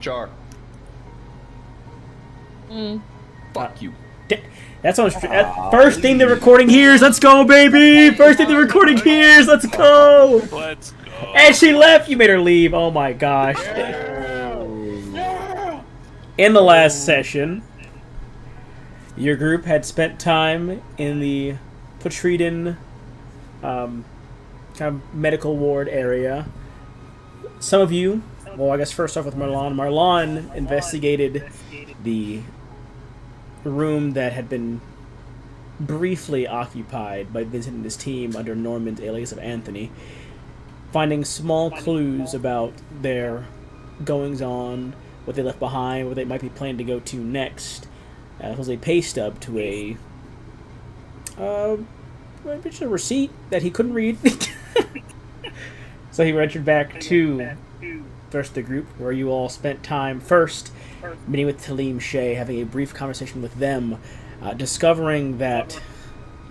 Jar. Fuck you. That's on first thing the recording hears. Let's go, baby! First thing the recording hears. Let's go! Let's go. And she left. You made her leave. Oh my gosh. In the last session, your group had spent time in the Potreden kind of medical ward area. Some of you, well, I guess first off with Marlon. Marlon investigated the room that had been briefly occupied by Vincent and his team under Norman's alias of Anthony, finding small clues about their goings-on, what they left behind, what they might be planning to go to next. It was a pay stub to a just a receipt that he couldn't read. So he ventured back to first the group, where you all spent time first meeting with Talim Shea, having a brief conversation with them, discovering that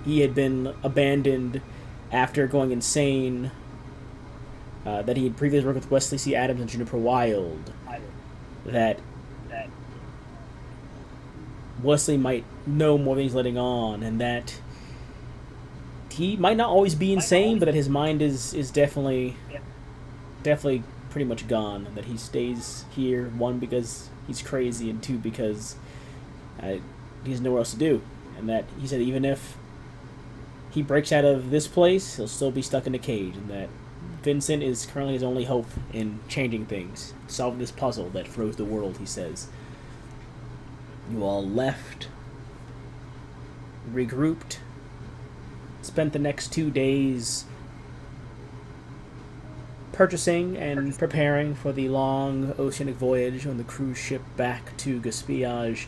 he had been abandoned after going insane, that he had previously worked with Wesley C. Adams and Juniper Wild, that Wesley might know more than he's letting on, and that he might not always be insane, but that his mind is definitely pretty much gone, and that he stays here, one, because he's crazy, and two, because he has nowhere else to do. And that he said even if he breaks out of this place, he'll still be stuck in a cage, and that Vincent is currently his only hope in changing things, solving this puzzle that froze the world, he says. You all left, regrouped, spent the next 2 days purchasing and preparing for the long oceanic voyage on the cruise ship back to Gaspillage.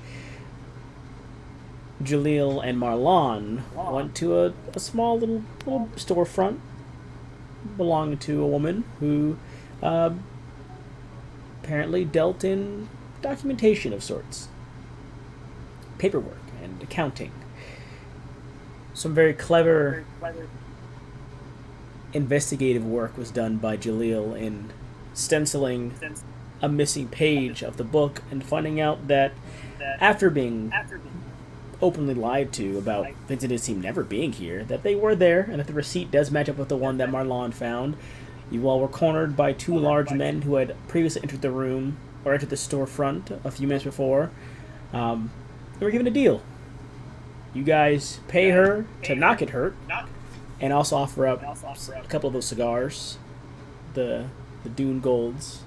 Jaleel and Marlon went to a small little storefront belonging to a woman who apparently dealt in documentation of sorts, paperwork and accounting. Some very clever investigative work was done by Jaleel in stenciling a missing page of the book and finding out that after being openly lied to about Vincent and his team never being here, that they were there and that the receipt does match up with the one that Marlon found. You all were cornered by two large men who had previously entered the room, or entered the storefront a few minutes before. They were given a deal. You guys pay her to not get hurt, and also offer up a couple of those cigars, the Dune Golds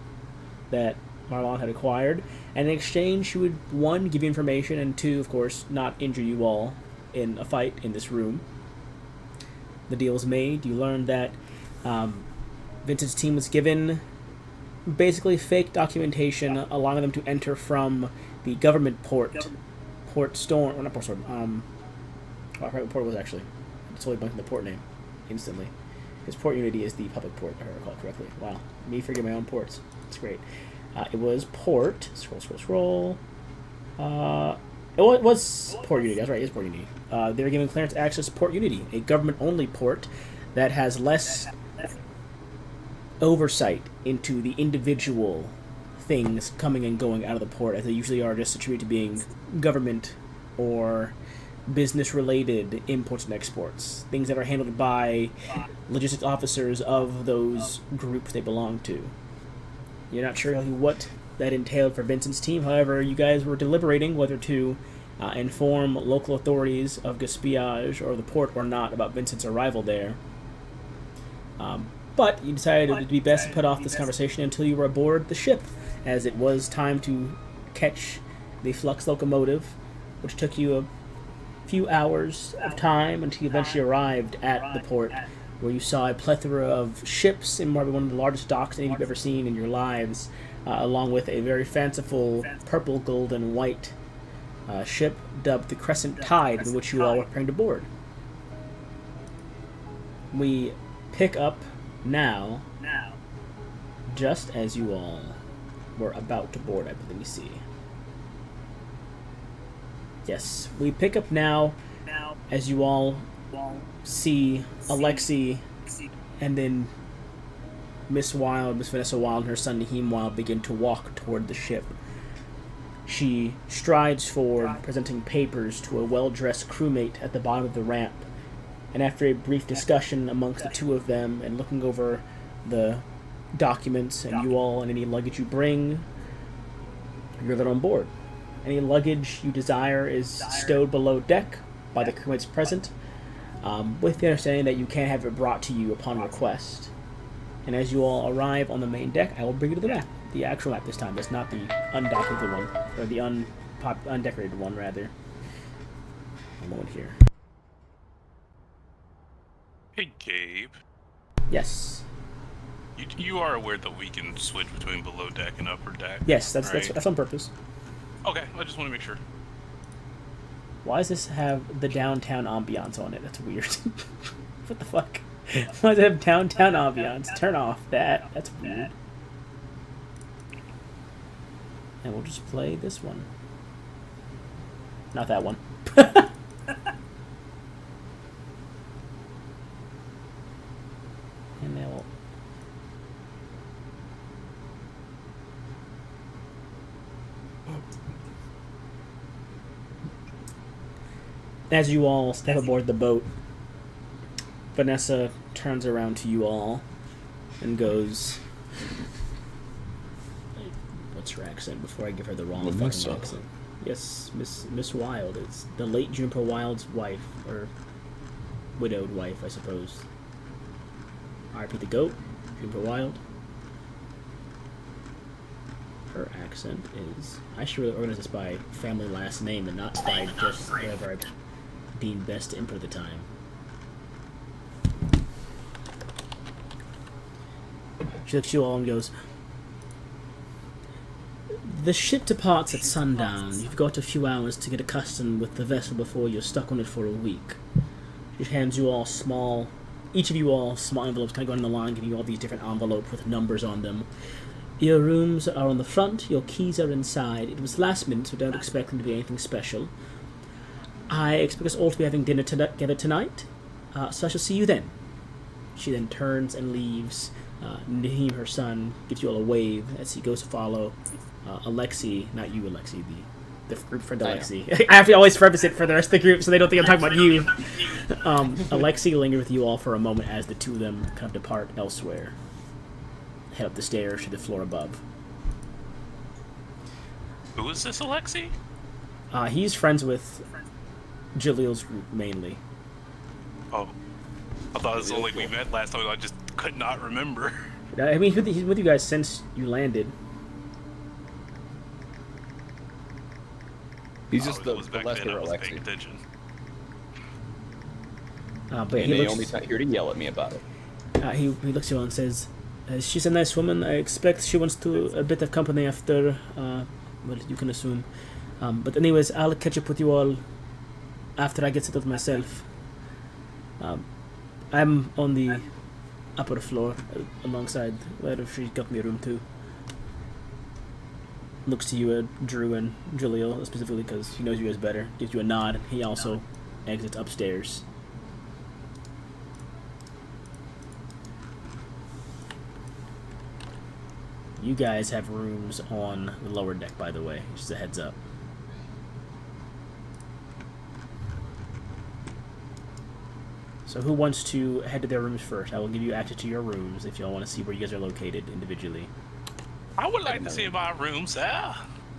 that Marlon had acquired. And in exchange, she would, one, give you information, and two, of course, not injure you all in a fight in this room. The deal was made. You learned that Vincent's team was given basically fake documentation allowing them to enter from the government Port Storm, or not Port Storm, I forgot what port it was actually. I totally blanked on the port name instantly. Because Port Unity is the public port, if I recall correctly. Wow, me forgetting my own ports. It's great. It was Port. Scroll. It was Port Unity. That's right, it is Port Unity. They were given clearance to access Port Unity, a government-only port that has less oversight into the individual things coming and going out of the port, as they usually are just attributed to being government or business-related imports and exports. Things that are handled by logistics officers of those groups they belong to. You're not sure what that entailed for Vincent's team. However, you guys were deliberating whether to inform local authorities of Gaspillage or the port or not about Vincent's arrival there. But you decided it would be best to put off this conversation until you were aboard the ship, as it was time to catch the Flux locomotive, which took you a few hours of time until you eventually arrived at the port, where you saw a plethora of ships in probably one of the largest docks any of you've ever seen in your lives, along with a very fanciful purple, gold, and white ship dubbed the Crescent Tide, in which you all were preparing to board. We pick up now, just as you all were about to board. Let me see. Yes, we pick up now as you all see Alexei and then Miss Vanessa Wild, and her son Naheem Wild begin to walk toward the ship. She strides forward, presenting papers to a well-dressed crewmate at the bottom of the ramp. And after a brief discussion amongst the two of them and looking over the documents and you all and any luggage you bring, you're then on board. Any luggage you desire is stowed below deck by the crewmates present, with the understanding that you can have it brought to you upon request. And as you all arrive on the main deck, I will bring you to the map. The actual map this time. It's not the undocumented one, or the undecorated one, rather. A moment here. Hey, Gabe. Yes. You are aware that we can switch between below deck and upper deck? Yes, right? that's on purpose. Okay, I just want to make sure. Why does this have the downtown ambiance on it? That's weird. What the fuck? Why does it have downtown ambiance? Turn off that. That's weird. And we'll just play this one. Not that one. And they'll... As you all step aboard the boat, Vanessa turns around to you all and goes... What's her accent before I give her the wrong fucking accent? Yes, Miss Wild. It's the late Juniper Wild's wife, or widowed wife, I suppose. R.I.P. the goat, Juniper Wild. Her accent is... I should really organize this by family last name and not by just whatever I deem best to input at the time. She looks at you all and goes, "The ship departs at sundown. You've got a few hours to get accustomed with the vessel before you're stuck on it for a week." She hands you all small... Each of you all small envelopes, kind of going in the line, giving you all these different envelopes with numbers on them. Your rooms are on the front, your keys are inside. It was last minute, so don't expect them to be anything special. I expect us all to be having dinner together tonight, so I shall see you then. She then turns and leaves. Naheem, her son, gives you all a wave as he goes to follow Alexi, not you, Alexi, the group friend Alexi. I have to always preface it for the rest of the group so they don't think I'm talking about you. Alexi lingers with you all for a moment as the two of them kind of depart elsewhere. Head up the stairs to the floor above. Who is this, Alexi? He's friends with Jalil's group, mainly. Oh. I thought it was only we met last time. I just could not remember. I mean, he's with you guys since you landed. He's just the back lesser then I wasn't paying Alexi. attention. But And he Naomi's not here to yell at me about it. he looks at you all and says, "She's a nice woman. I expect she wants a bit of company after, well, you can assume. But anyways, I'll catch up with you all after I get settled myself. I'm on the upper floor alongside where she got me a room too." Looks to you, Drew and Jalil, specifically because he knows you guys better. Gives you a nod. He also exits upstairs. You guys have rooms on the lower deck, by the way. Just a heads up. So who wants to head to their rooms first? I will give you access to your rooms if y'all want to see where you guys are located individually. I would like to see my room, sir.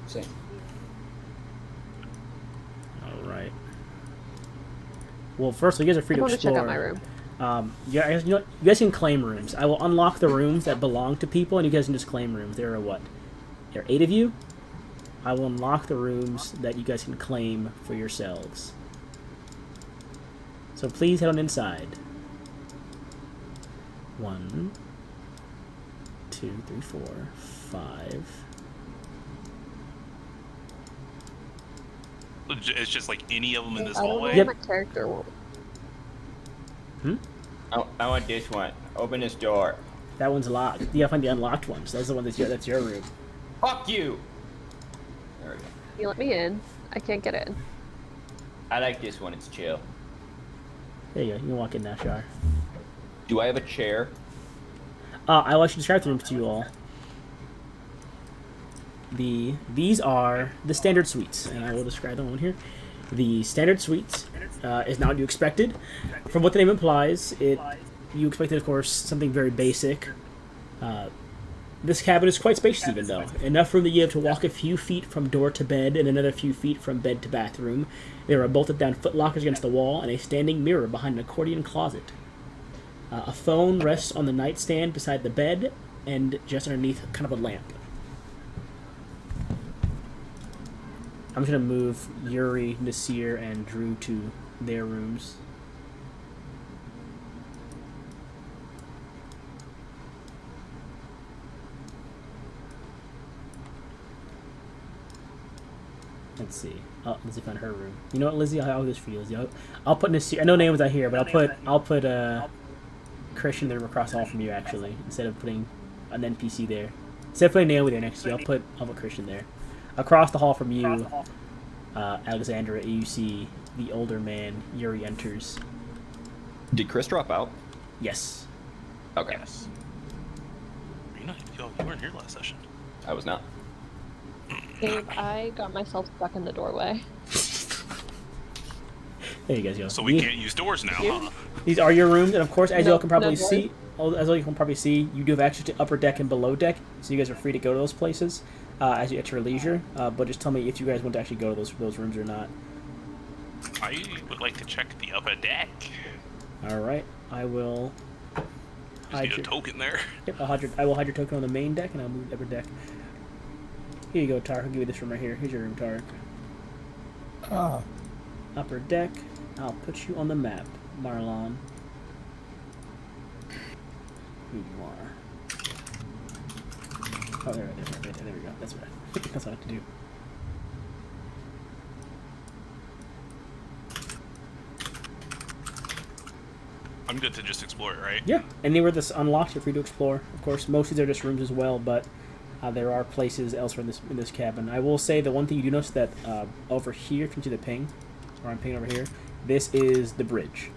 Same. Alright. Well, first, you guys are free I to want to explore. check out my room. Yeah, you know what? You guys can claim rooms. I will unlock the rooms that belong to people, and you guys can just claim rooms. There are what? There are 8 of you? I will unlock the rooms that you guys can claim for yourselves. So please head on inside. 1, 2, 3, 4, 5. It's just like any of them in this I don't know hallway. what my character will. I want this one. Open this door. That one's locked. You gotta find the unlocked ones. That's the one that's your room. Fuck you! There we go. You let me in. I can't get in. I like this one. It's chill. There you go. You can walk in now, Shar. Do I have a chair? I will actually describe the rooms to you all. These are the standard suites, and I will describe them on here. The standard suites is not what you expected. From what the name implies, you expected, of course, something very basic. This cabin is quite spacious, even though. Enough room that you have to walk a few feet from door to bed and another few feet from bed to bathroom. There are bolted down footlockers against the wall and a standing mirror behind an accordion closet. A phone rests on the nightstand beside the bed and just underneath kind of a lamp. I'm just going to move Yuri, Nasir, and Drew to their rooms. Let's see. Oh, Lizzie found her room. You know what, Lizzie? I'll do this for you, Lizzie. I'll put Nasir. I know names out here, but I'll put Christian there across the hall from you, actually, instead of putting an NPC there. Instead of putting Naomi there next to you, I'll put Christian there. Across the hall from you, Alexandra, you see the older man. Yuri enters. Did Chris drop out? Yes. Okay. Yes. You weren't here last session. I was not. Dave, I got myself stuck in the doorway. There you guys go. So we can't use doors now, huh? These are your rooms, and of course, as you all can probably no see, you do have access to upper deck and below deck, so you guys are free to go to those places at your leisure. But just tell me if you guys want to actually go to those rooms or not. I would like to check the upper deck. All right, I will. Just need a token there. Yep, I will hide your token on the main deck, and I'll move the upper deck. Here you go, Tarek. I'll give you this room right here. Here's your room, Tarek. Upper deck. I'll put you on the map, Marlon. Who you are. Oh, there we go. That's what I have to do. I'm good to just explore it, right? Yeah, anywhere that's unlocked, you're free to explore. Of course, most of these are just rooms as well, but there are places elsewhere in this cabin. I will say the one thing you do notice that over here, if you can see the ping, or I'm pinging over here, this is the bridge.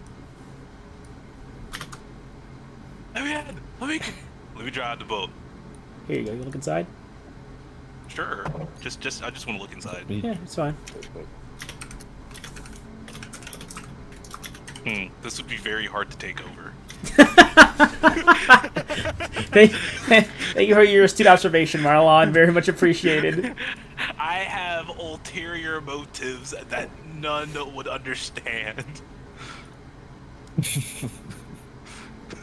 Let me drive the boat. Here you go. You look inside? Sure. I just want to look inside. Yeah, it's fine. This would be very hard to take over. Thank you for your astute observation, Marlon. Very much appreciated. I have ulterior motives that none would understand.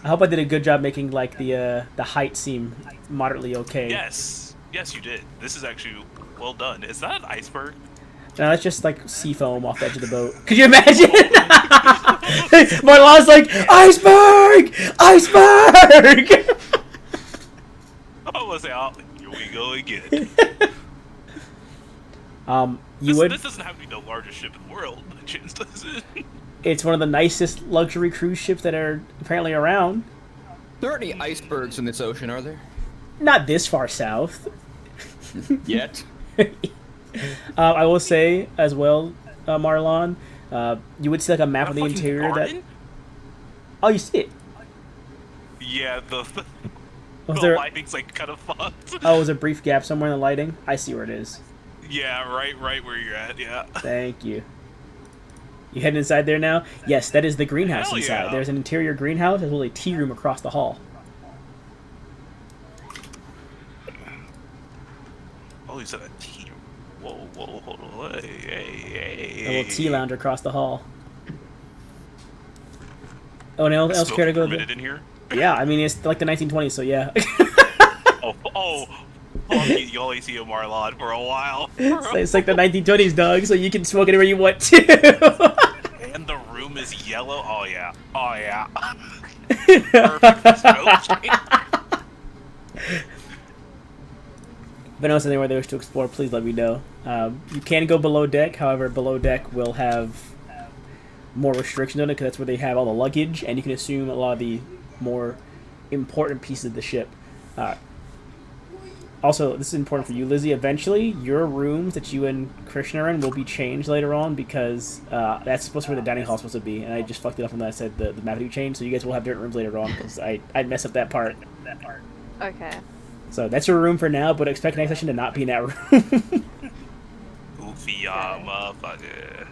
I hope I did a good job making like the height seem moderately okay. Yes, you did. This is actually well done. Is that an iceberg? No, that's just like sea foam off the edge of the boat. Could you imagine? Marlon's like, iceberg! Iceberg! I was say, oh, here we go again. This doesn't have to be the largest ship in the world, by chance, does it? It's one of the nicest luxury cruise ships that are apparently around. There aren't any icebergs in this ocean, are there? Not this far south. Yet. I will say as well, Marlon, you would see like a map of the interior garden? that. Oh, you see it? Yeah, the Was there? lighting's like kind of fucked. Oh, was there a brief gap somewhere in the lighting? I see where it is. Yeah, right where you're at. Yeah. Thank you. You heading inside there now? Yes, that is the greenhouse Hell inside. yeah. There's an interior greenhouse as well as a tea room across the hall. Oh, you said a tea. Whoa, hold on. Hey. A little tea lounge across the hall. Oh, no else care to go there? In here? Yeah, I mean it's like the 1920s, so yeah. Oh, you only see a Marlon for a while. It's like the 1920s, dog. So you can smoke anywhere you want to. And the room is yellow. Oh yeah. Perfect for smoking. If anyone else anywhere they wish to explore, please let me know. You can go below deck. However, below deck will have more restrictions on it because that's where they have all the luggage, and you can assume a lot of the more important pieces of the ship. Also, this is important for you, Lizzie. Eventually, your rooms that you and Christian are in will be changed later on because that's supposed to be where the dining hall is supposed to be, and I just fucked it up when I said the map would be changed, so you guys will have different rooms later on because I'd mess up that part. Okay. So that's your room for now, but expect next session to not be in that room. Goofy, Okay. motherfucker.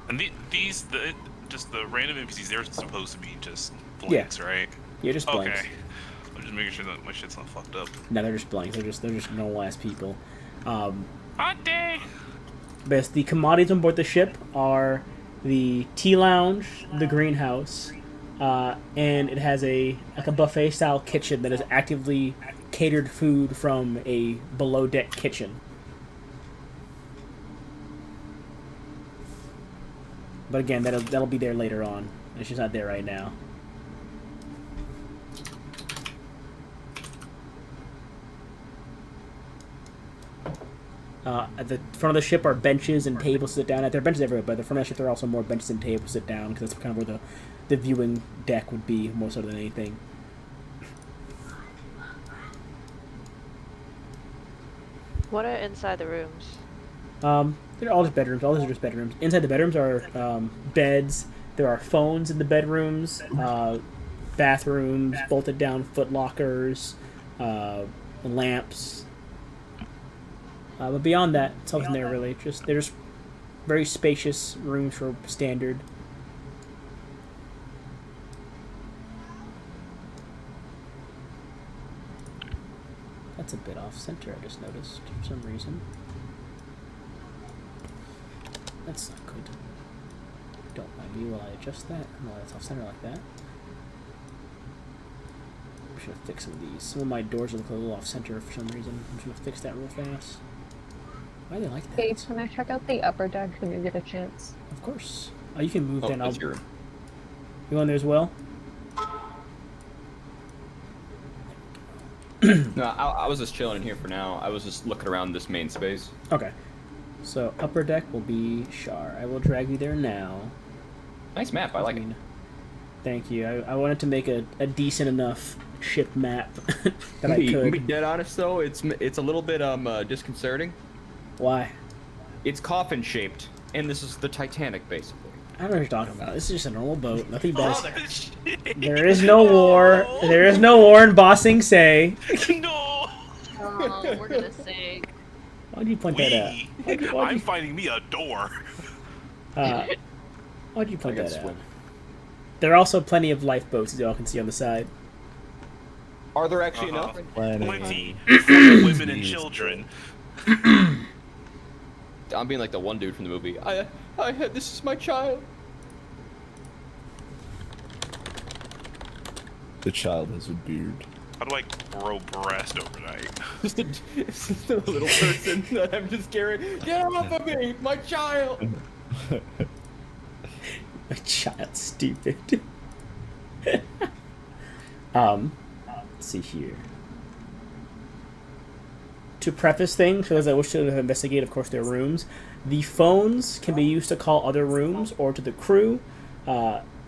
And just the random NPCs, they're supposed to be just blanks, right? You're just blanks. Okay. I'm just making sure that my shit's not fucked up. No, they're just blanks. They're just normal ass people. Hot day! But the commodities on board the ship are the tea lounge, the greenhouse, and it has a buffet style kitchen that is actively catered food from a below deck kitchen. But again, that'll be there later on. It's just not there right now. At the front of the ship are benches and tables to sit down at. There are benches everywhere, but at the front of the ship there are also more benches and tables to sit down, because that's kind of where the viewing deck would be, more so than anything. What are inside the rooms? They're all just bedrooms. All these are just bedrooms. Inside the bedrooms are beds. There are phones in the bedrooms, bathrooms, bolted down foot lockers, lamps. But beyond that, it's nothing there really. They're just very spacious rooms for standard. That's a bit off center, I just noticed for some reason. That's not good. Don't mind me while I adjust that. No, that's off center like that. I should have fixed some of these. Some of my doors look a little off center for some reason. I'm just gonna fix that real fast. Why do they like that? Hey, can I check out the upper deck when you get a chance? Of course. Oh, you can move then. That's your... You on there as well? No, I was just chilling in here for now. I was just looking around this main space. Okay. So upper deck will be Shar. I will drag you there now. Nice map. I like it. Thank you. I wanted to make a decent enough ship map that I To be could. dead honest though, it's a little bit disconcerting. Why? It's coffin shaped, and this is the Titanic basically. I don't know what you're talking about. This is just a normal boat. Nothing Oh, bad. shit. There is no war. There is no war in Ba Sing Se. No! Oh, we're gonna sing. Why'd you point that out? I'm finding me a door. Why'd you point I gotta that out? swim. There are also plenty of lifeboats, as you all can see on the side. Are there actually enough? Plenty. Full of women and children. I'm being like the one dude from the movie. This is my child. The child has a beard. How do I grow breast overnight? It's just a little person that I'm just carrying. Get off of me, my child. My child, stupid. Let's see here. To preface things, for those that wish to investigate, of course, their rooms, the phones can be used to call other rooms or to the crew.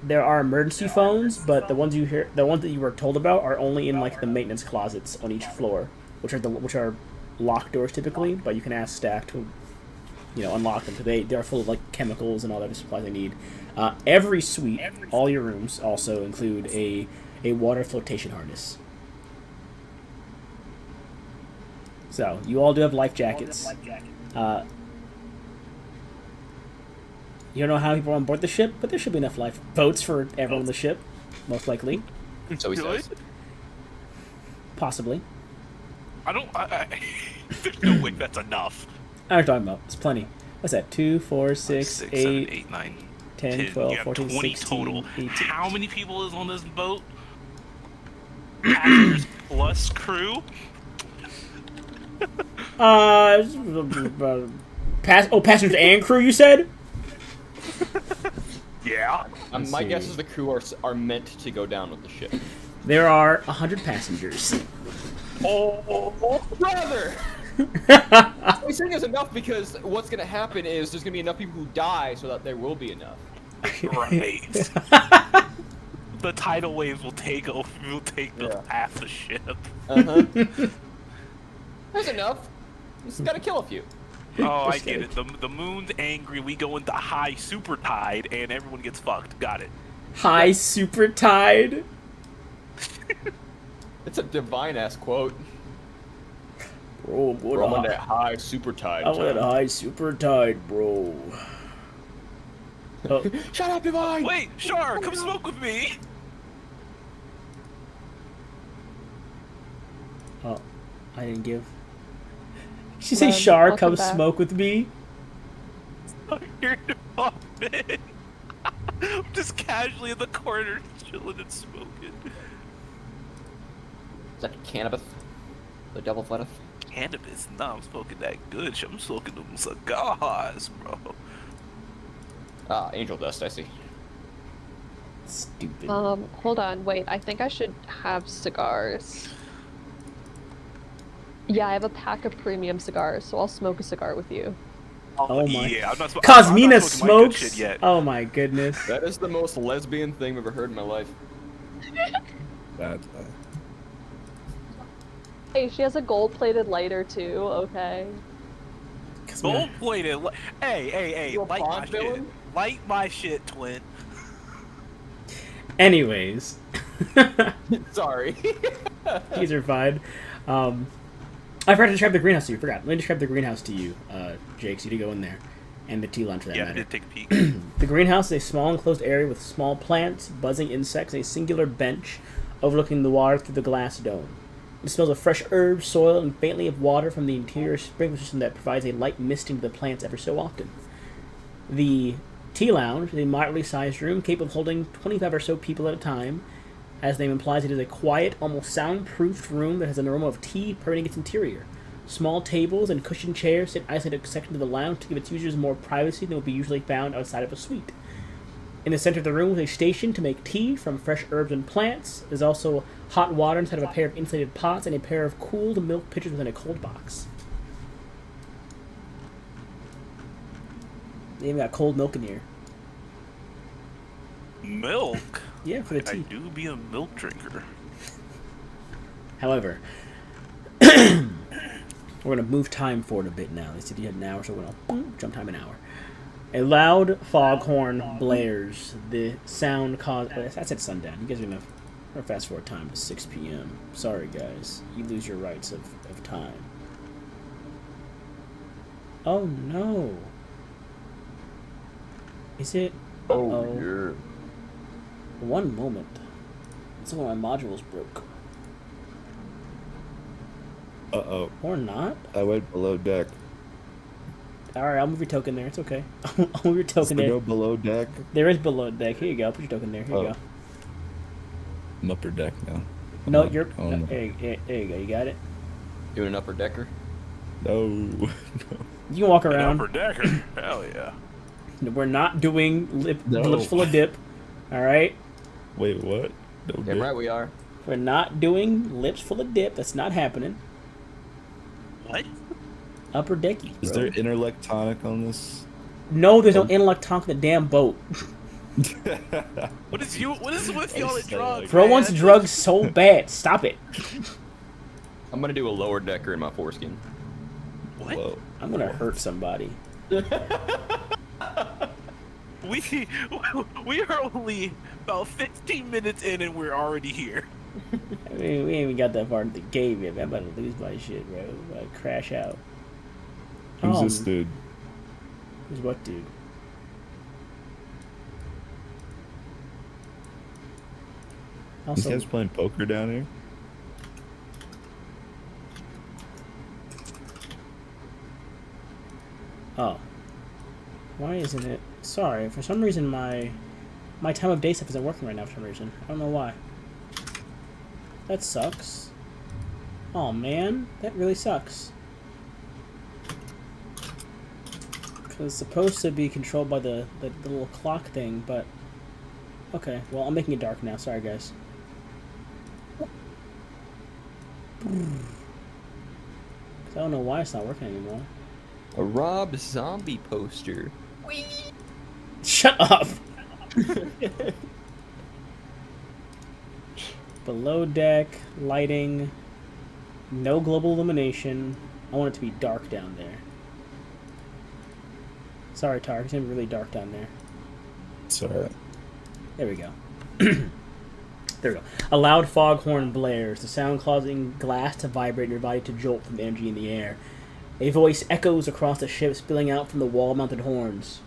There are emergency phones, but the ones that you were told about, are only in like the maintenance closets on each floor, which are locked doors typically. But you can ask staff to, unlock them, because they're full of like chemicals and all that supplies they need. Every suite, all your rooms also include a water flotation harness. So you all do have life jackets. You don't know how people are on board the ship, but there should be enough lifeboats for everyone on the ship, most likely. So he Really? says. Possibly. There's no way that's enough. I know what you're talking about. It's plenty. What's that? 2, 4, 6, 6, 8, 7, 8, 9, 10, 10. 12, You have 14, 20 16, total. 18. How many people is on this boat? Passengers plus crew? Passengers and crew, you said? Yeah. My see. guess is the crew are meant to go down with the ship. There are 100 passengers. Oh, brother! I'm saying there's enough because what's gonna happen is there's gonna be enough people who die so that there will be enough. Right. The tidal waves will take half the ship. Uh-huh. There's enough. Just gotta kill a few. Oh, I get it. The moon's angry. We go into high super tide, and everyone gets fucked. Got it. High super tide. It's a divine ass quote. Bro, Bro, I'm on that high super tide. I'm on that high super tide, bro. Oh, Shut up, divine. Wait, Shar, come smoke with me. oh, I didn't give. Did you say, Ren, Shar, welcome come back. smoke with me? I'm here to pop in. I'm just casually in the corner, chilling and smoking. Is that cannabis? The devil lettuce? Cannabis? Nah, I'm smoking that good shit. I'm smoking them cigars, bro. Ah, angel dust, I see. Stupid. Hold on, wait. I think I should have cigars. Yeah, I have a pack of premium cigars, so I'll smoke a cigar with you. Oh my. Yeah, I'm not I'm Cosmina not smoking my good smokes? shit yet. Oh my goodness. That is the most lesbian thing I've ever heard in my life. That, Hey, she has a gold-plated lighter too, okay? Gold plated. Hey, You a light my Bond shit. villain? Light my shit, twin. Anyways. Sorry. These are fine. I forgot to describe the greenhouse to you. Forgot. Let me describe the greenhouse to you, Jake, so you to go in there. And the tea lounge for that Yeah, I matter. did take a peek. The greenhouse is a small enclosed area with small plants, buzzing insects, and a singular bench overlooking the water through the glass dome. It smells of fresh herbs, soil, and faintly of water from the interior sprinkler system that provides a light misting to the plants ever so often. The tea lounge is a moderately sized room capable of holding 25 or so people at a time. As the name implies, it is a quiet, almost soundproofed room that has an aroma of tea permeating its interior. Small tables and cushioned chairs sit isolated sections of the lounge to give its users more privacy than would be usually found outside of a suite. In the center of the room is a station to make tea from fresh herbs and plants. There's also hot water inside of a pair of insulated pots and a pair of cooled milk pitchers within a cold box. They even got cold milk in here. Milk? Yeah, for the I tea. do be a milk drinker. However, we're going to move time forward a bit now. They said you had an hour, so we're going to jump time an hour. A loud foghorn blares. The sound caused... I said sundown. You guys are going to fast forward time to 6 p.m. Sorry, guys. You lose your rights of time. Oh, no. Is it... Uh-oh. yeah. One moment. Some of my modules broke. uh-oh. Or not. I went below deck. Alright, I'll move your token there. It's okay. I'll move your Is token there there. no below deck? There is below deck. Here you go. Put your token there. Here you Oh. go. I'm upper deck now. No, Oh, you're... oh, no. there you go. You got it. Doing an upper decker? No. You can walk An around. upper decker. Hell yeah. We're not doing No. lips full of dip. Alright? Wait, what? No Damn dip. right we are. We're not doing lips full of dip. That's not happening. What? Upper decky. Is bro. there interlectonic on this? No, there's no intellect talk in the damn boat. What is with y'all at say, drugs? like- Bro man? wants drugs so bad. Stop it. I'm gonna do a lower decker in my foreskin. What? Whoa. I'm gonna hurt somebody. We are only about 15 minutes in and we're already here. I mean, we ain't even got that far into the game yet, man. I'm about to lose my shit, bro. I'm about to crash out. Who's this dude? Who's what, dude? These Also, guys playing poker down here? oh. Why isn't it? Sorry, for some reason my time of day stuff isn't working right now for some reason. I don't know why. That sucks. Oh man, that really sucks. Because it's supposed to be controlled by the little clock thing, but... Okay, well, I'm making it dark now. Sorry, guys. Because I don't know why it's not working anymore. A Rob Zombie poster. Shut up! Below deck, lighting, no global illumination. I want it to be dark down there. Sorry, Tark, it's gonna be really dark down there. It's alright. There we go. There we go. A loud foghorn blares, the sound causing glass to vibrate and your body to jolt from the energy in the air. A voice echoes across the ship, spilling out from the wall-mounted horns.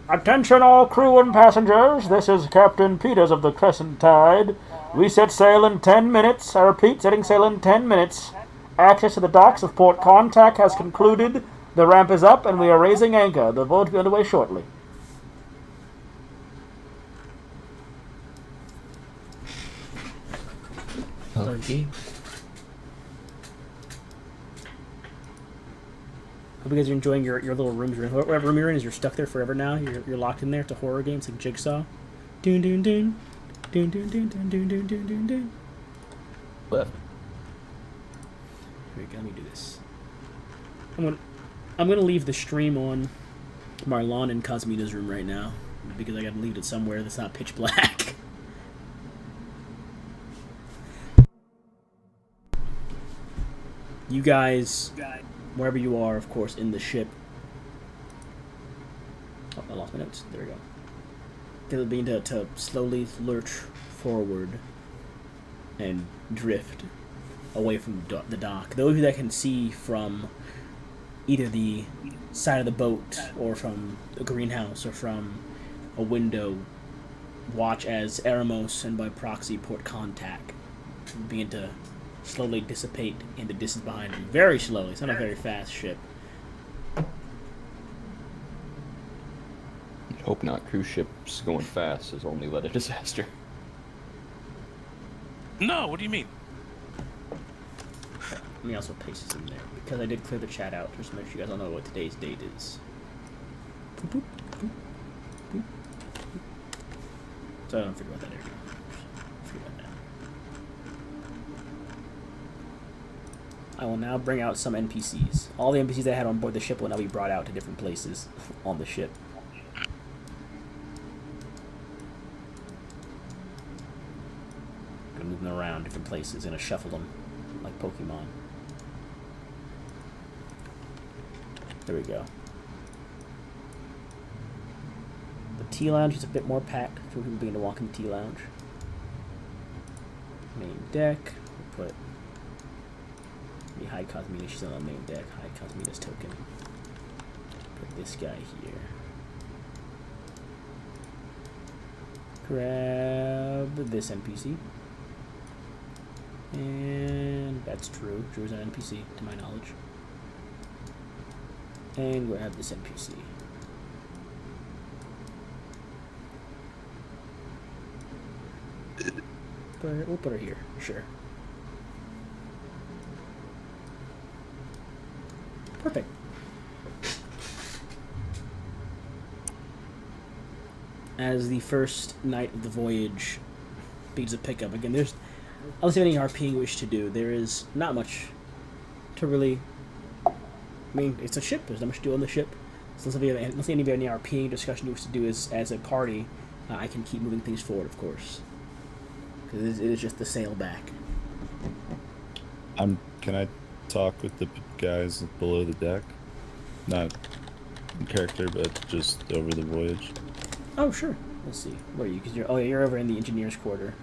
Attention all crew and passengers, this is Captain Peters of the Crescent Tide. We set sail in 10 minutes. I repeat, setting sail in 10 minutes. Access to the docks of Port Contact has concluded. The ramp is up and we are raising anchor. The voyage will be underway shortly. Okay. Hope you guys are enjoying your little rooms you're in. Whatever room you're in, is you're stuck there forever now. You're locked in there. It's a horror game. It's like Jigsaw. Doon doon doon. Doon doon doon doon doon doon doon doon doon. Left. Here we go. Let me do this. I'm gonna leave the stream on Marlon and Cosmita's room right now because I gotta leave it somewhere that's not pitch black. You guys, wherever you are, of course, in the ship. Oh, I lost my notes. There we go. They'll begin to slowly lurch forward and drift away from the dock. Those of you that can see from either the side of the boat or from a greenhouse or from a window, watch as Eremos and by proxy Port Contact begin to slowly dissipate in the distance behind you. Very slowly. It's not a very fast ship. Hope not. Cruise ships going fast has only led to disaster. No, what do you mean? Let me also paste this in there because I did clear the chat out just to make sure you guys all know what today's date is. Boop, boop, boop, boop, boop. So I don't forget about that area. Forget about that. I will now bring out some NPCs. All the NPCs I had on board the ship will now be brought out to different places on the ship. Gonna move them around different places, gonna shuffle them like Pokemon. There we go. The tea lounge is a bit more packed for people beginning to walk in the tea lounge. Main deck. We'll put. We hide Cosmita. She's on the main deck. Hide Cosmita's token. Put this guy here. Grab this NPC. And that's true. Drew's an NPC, to my knowledge. And grab this NPC. We'll put her here, sure. Perfect. As the first night of the voyage begins to pick up, again, there's, unless you have any RPing you wish to do, there is not much to really. I mean, it's a ship. There's not much to do on the ship. So unless any of you have any RPing discussion you wish to do as a party, I can keep moving things forward, of course. Because it is just the sail back. Can I talk with the guys below the deck? Not in character, but just over the voyage. Oh, sure. Let's see. Where are you? Because you're over in the engineer's quarter.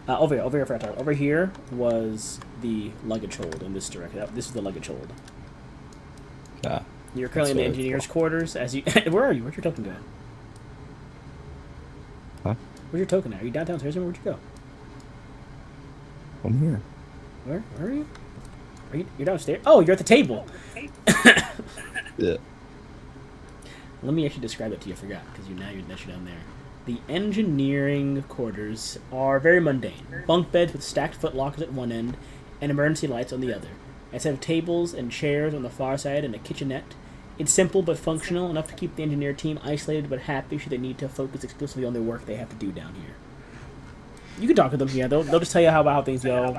Over here, for Over here was the luggage hold in this direction. This is the luggage hold. Ah. You're currently in the engineer's quarters. As you, where are you? Where's your token going? Huh? Where's your token at? Are you downstairs? Where'd you go? I'm here. Where are you? You're downstairs? Oh, you're at the table. Yeah. Let me actually describe it to you. I forgot because you're down there. The engineering quarters are very mundane. Bunk beds with stacked footlockers at one end and emergency lights on the other. A set of tables and chairs on the far side and a kitchenette. It's simple but functional, enough to keep the engineer team isolated but happy should they need to focus exclusively on the work they have to do down here. You can talk to them, yeah. They'll just tell you how things go.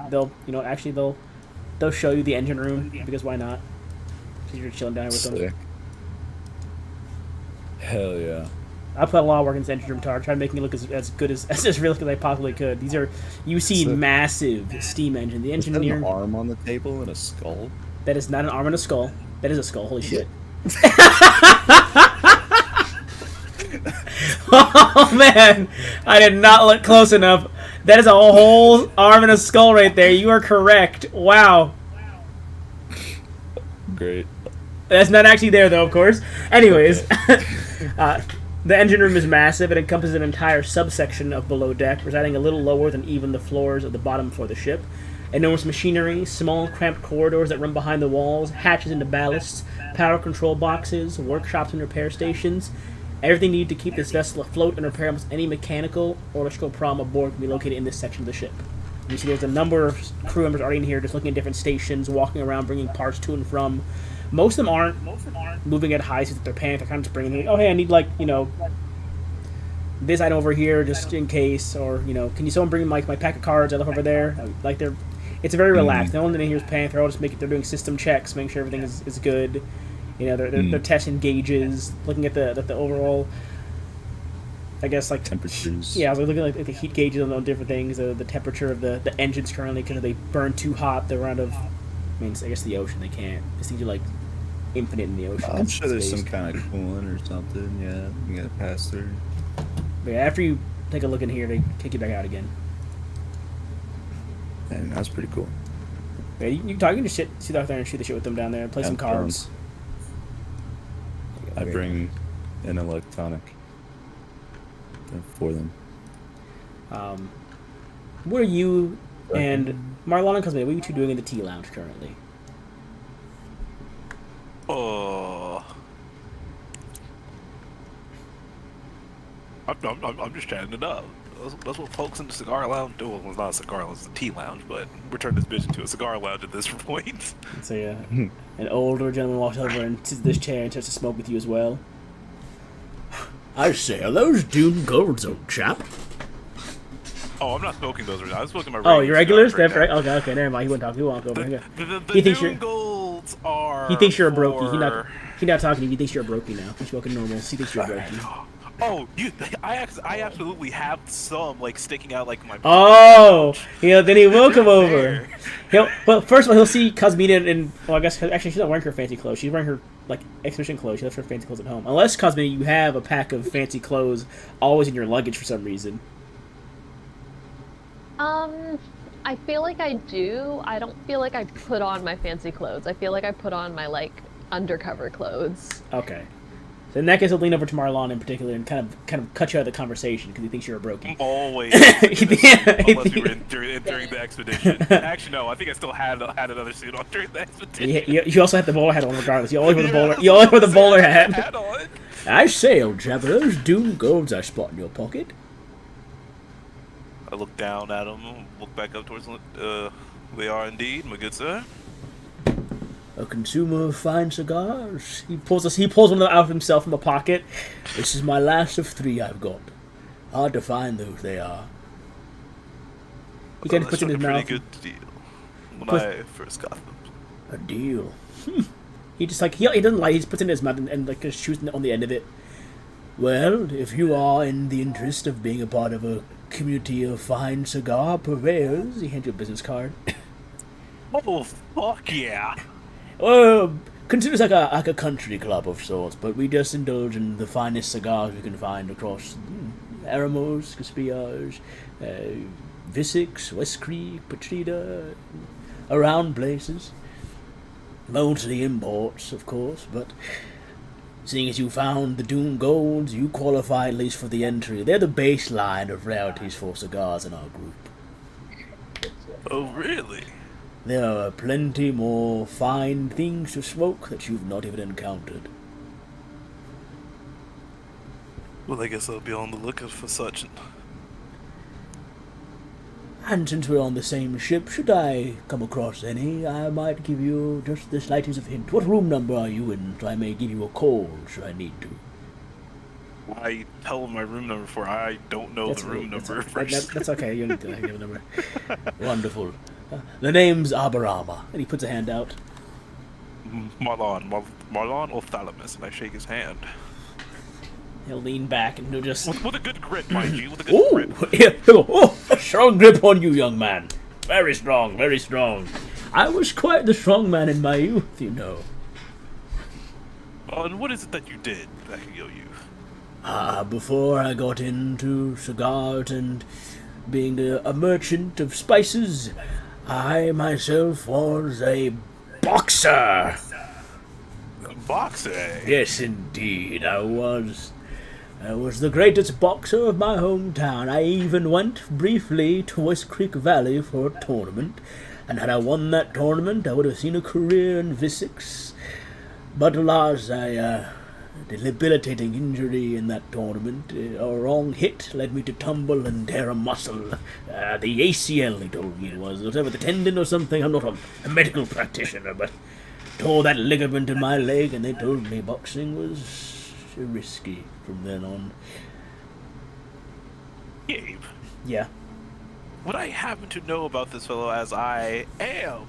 They'll show you the engine room because why not? Because you're chilling down here with them. Sick. Hell yeah. I put a lot of work into the engine room tower, trying to make it look as good as realistic as I possibly could. These are massive steam engine. The engineer. Is that an arm on the table and a skull? That is not an arm and a skull. That is a skull. Holy shit. Oh man, I did not look close enough. That is a whole arm and a skull right there. You are correct. Wow. Great. That's not actually there, though, of course. Anyways, the engine room is massive. It encompasses an entire subsection of below deck, residing a little lower than even the floors of the bottom floor of the ship. Enormous machinery, small, cramped corridors that run behind the walls, hatches into ballasts, power control boxes, workshops and repair stations. Everything needed to keep this vessel afloat and repair almost any mechanical or electrical problem aboard can be located in this section of the ship. You see there's a number of crew members already in here just looking at different stations, walking around, bringing parts to and from. Most of them aren't moving at high speeds at their panic. They're kind of just bringing them, oh, hey, I need, like, you know, this item over here just in case, or, you know, can you someone bring my pack of cards I left over there? Like, it's very relaxed. No one in here is panic. They're all just they're doing system checks, making sure everything is good. You know, they're testing gauges, looking at the overall, I guess, like temperatures. Yeah, I was looking at the heat gauges on different things, the temperature of the engines currently, because they burn too hot. They're out of, I mean, I guess the ocean. They can't. These things are like infinite in the ocean. I'm sure there's some kind of coolant or something. Yeah, you gotta pass through. But yeah, after you take a look in here, they kick you back out again. And that's pretty cool. Yeah, you can just sit out there and shoot the shit with them down there. Play some cards. I bring an electronic for them. What are you and Marlon and Cosme, what are you two doing in the tea lounge currently? I'm just chatting it up. That's what folks in the cigar lounge do. Well, it's not a cigar lounge, it's a tea lounge, but we're turning this bitch into a cigar lounge at this point. So yeah, an older gentleman walks over and sits in this chair and starts to smoke with you as well. I say, are those Doom Golds, old chap? Oh, I'm not smoking those right now. I'm smoking my Oh, your regulars? right That's right. Okay, never mind. He wouldn't talk. He won't go over here. The He thinks Doom you're. Golds are. He thinks you're a brokey. for- He's not talking to you. He thinks you're a brokey now. He's smoking normal. He thinks you're a brokey. Oh, I absolutely have some like sticking out like my. Oh, yeah. Then he will come over. Well, first of all, he'll see Cosmina and well, I guess actually she's not wearing her fancy clothes. She's wearing her like exhibition clothes. She left her fancy clothes at home. Unless Cosmina, you have a pack of fancy clothes always in your luggage for some reason. I feel like I do. I don't feel like I put on my fancy clothes. I feel like I put on my like undercover clothes. Okay. So in that case, he'll lean over to Marlon in particular and kind of cut you out of the conversation because he thinks you're a brokey. Always. Unless we were during the expedition. Actually, no. I think I still had another suit on during the expedition. You also had the bowler hat on regardless. You always wear the bowler. You always wear the bowler hat. On. I say, old chap, are those Doom Golds I spot in your pocket? I look down at them, look back up towards they are indeed, my good sir. A consumer of fine cigars. He pulls one of them out of himself from a pocket. This is my last of 3 I've got. Hard to find those they are. He kind of puts it in his mouth. Pretty good deal when I first got them. A deal. He just like he doesn't like. He just puts it in his mouth and like just chews on the end of it. Well, if you are in the interest of being a part of a community of fine cigar purveyors, he hands you a business card. Oh fuck yeah! Well, consider it like a country club of sorts, but we just indulge in the finest cigars we can find across Aramos, Caspillage, Visix, West Creek, Patrita, around places. Mostly imports, of course, but seeing as you found the Doom Golds, you qualify at least for the entry. They're the baseline of rarities for cigars in our group. Oh really? There are plenty more fine things to smoke that you've not even encountered. Well, I guess I'll be on the lookout for such. And since we're on the same ship, should I come across any, I might give you just the slightest of hint. What room number are you in, so I may give you a call should I need to? I tell him my room number for I don't know the room number first. That's okay, you don't need to give a number. Wonderful. The name's Abarama, and he puts a hand out. Marlon or Thalamus, and I shake his hand. He'll lean back and he'll just... With a good grip, mind you, with a good grip. Yeah, oh, a strong grip on you, young man. Very strong, very strong. I was quite the strong man in my youth, you know. And what is it that you did back in your youth? Before I got into cigars and being a merchant of spices, I myself was a boxer. Boxer. Yes, indeed, I was. I was the greatest boxer of my hometown. I even went briefly to West Creek Valley for a tournament, and had I won that tournament, I would have seen a career in Wessex. But alas, a debilitating injury in that tournament, a wrong hit led me to tumble and tear a muscle. The ACL, they told me it was, whatever, the tendon or something. I'm not a medical practitioner, but tore that ligament in my leg, and they told me boxing was risky from then on. Gabe, Yeah. what I happen to know about this fellow, as I am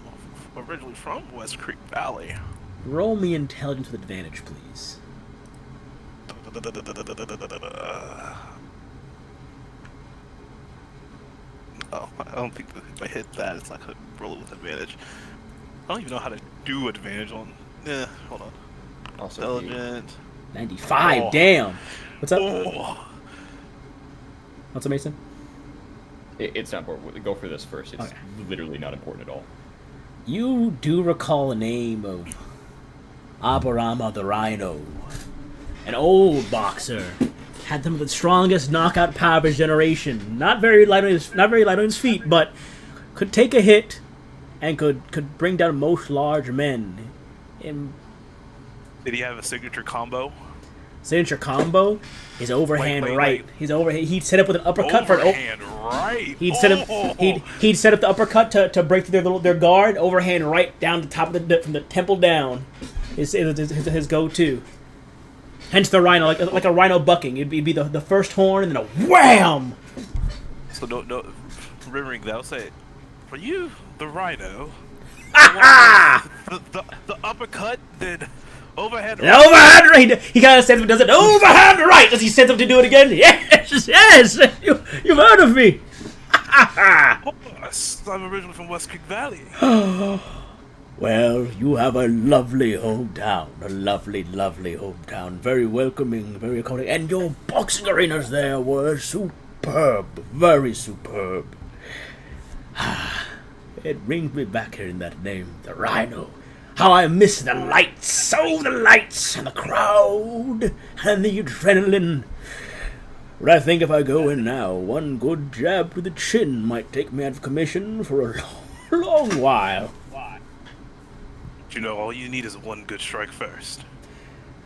originally from West Creek Valley. Roll me intelligence with advantage, please. Oh, I don't think that if I hit that, it's not gonna roll it with advantage. I don't even know how to do advantage on. Hold on. Also, Intelligent. 95, Oh. damn! What's up? Oh, What's up, Mason? it's not important. Go for this first. It's Okay. literally not important at all. You do recall the name of Abarama the Rhino, an old boxer, had some of the strongest knockout power of his generation. Not very light on his feet, but could take a hit and could bring down most large men. In did he have a signature combo? signature combo, his overhand Wait, right. He'd set up with an uppercut for an Overhand right. He'd set up. He'd set up the uppercut to break through their guard. Overhand right down the top of from the temple down. His go-to. Hence the rhino, like a rhino bucking. It'd be the first horn and then a wham. So no, remembering that, I'll say, for you, the rhino, the uppercut, then overhand An right. overhand right. He kind of says, does it overhand right? Does he set up to do it again? Yes. You've heard of me. Of course, I'm originally from West Creek Valley. Well, you have a lovely hometown. A lovely, lovely hometown. Very welcoming, very accommodating. And your boxing arenas there were superb. Very superb. It brings me back here in that name, the Rhino. How I miss the lights. Oh, the lights and the crowd and the adrenaline. But I think if I go in now, one good jab to the chin might take me out of commission for a long while. You know, all you need is one good strike first.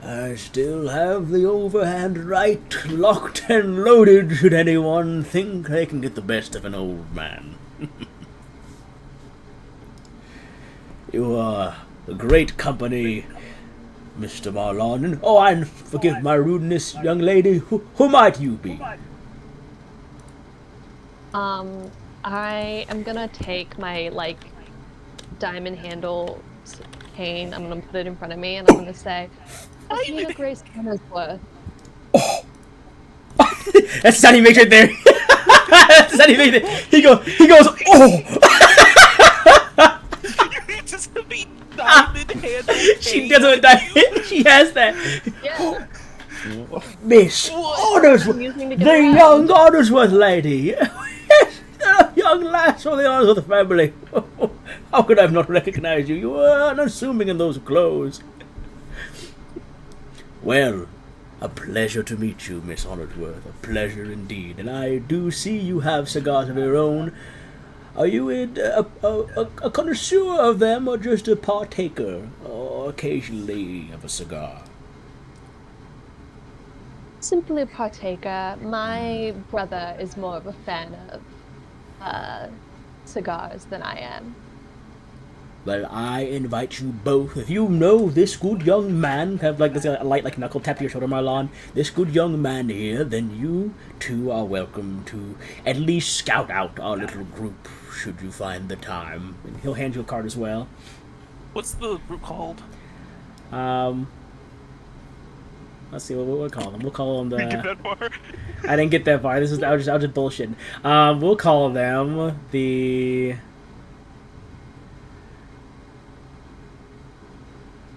I still have the overhand right locked and loaded should anyone think they can get the best of an old man. You are a great company, Mr. Marlon. Oh, and forgive my rudeness, young lady. Who might you be? I am gonna take my diamond handle cane. I'm gonna put it in front of me, and I'm gonna say, "Nina Grace Worth." That's the sound he makes right there. That's the sound he makes there. He goes, oh! You just be diamond handle. She does it with that. She has that. Yeah. Miss Honors, Using to the get around. young Honorsworth lady. The young lass of the Honorsworth family. How could I have not recognized you? You were unassuming in those clothes. Well, a pleasure to meet you, Miss Honorsworth. A pleasure indeed. And I do see you have cigars of your own. Are you a connoisseur of them, or just a partaker, or occasionally of a cigar? Simply a partaker. My brother is more of a fan of cigars than I am. Well, I invite you both. If you know this good young man, have this a light knuckle tap to your shoulder, Marlon. This good young man here, then you too are welcome to at least scout out our little group, should you find the time. And he'll hand you a card as well. What's the group called? Let's see what we'll call them. We'll call them the. Did you get that far? I didn't get that far. I was just bullshitting. We'll call them the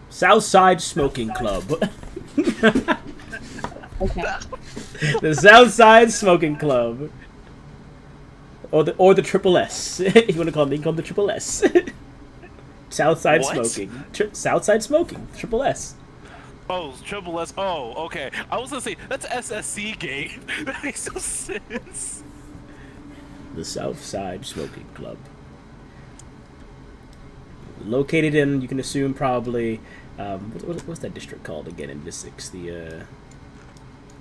Southside Smoking Club. Okay. The Southside Smoking Club. Or the triple S. If you want to call me, call the triple S. Southside What? smoking. Southside smoking. Triple S. Oh, triple S. Oh, okay. I was gonna say that's SSC game. That makes no sense. The Southside Smoking Club. Located in, you can assume probably, what's that district called again in Visix? The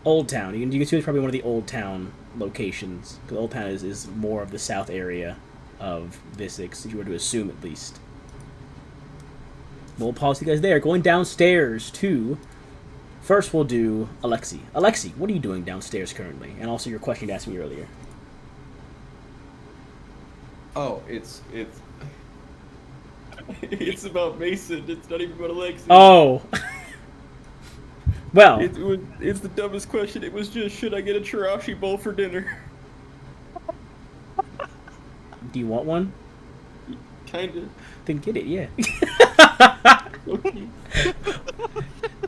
Old Town. You can assume it's probably one of the Old Town locations. Because Old Town is more of the south area of Visix, if you were to assume at least. We'll pause you guys there. Going downstairs to... First we'll do Alexi. Alexi, what are you doing downstairs currently? And also your question you asked me earlier. Oh, it's it's about Mason. It's not even about Alexi. Oh! Well... It's the dumbest question. It was just, should I get a chirashi bowl for dinner? Do you want one? Kinda. Then get it, yeah. Okay.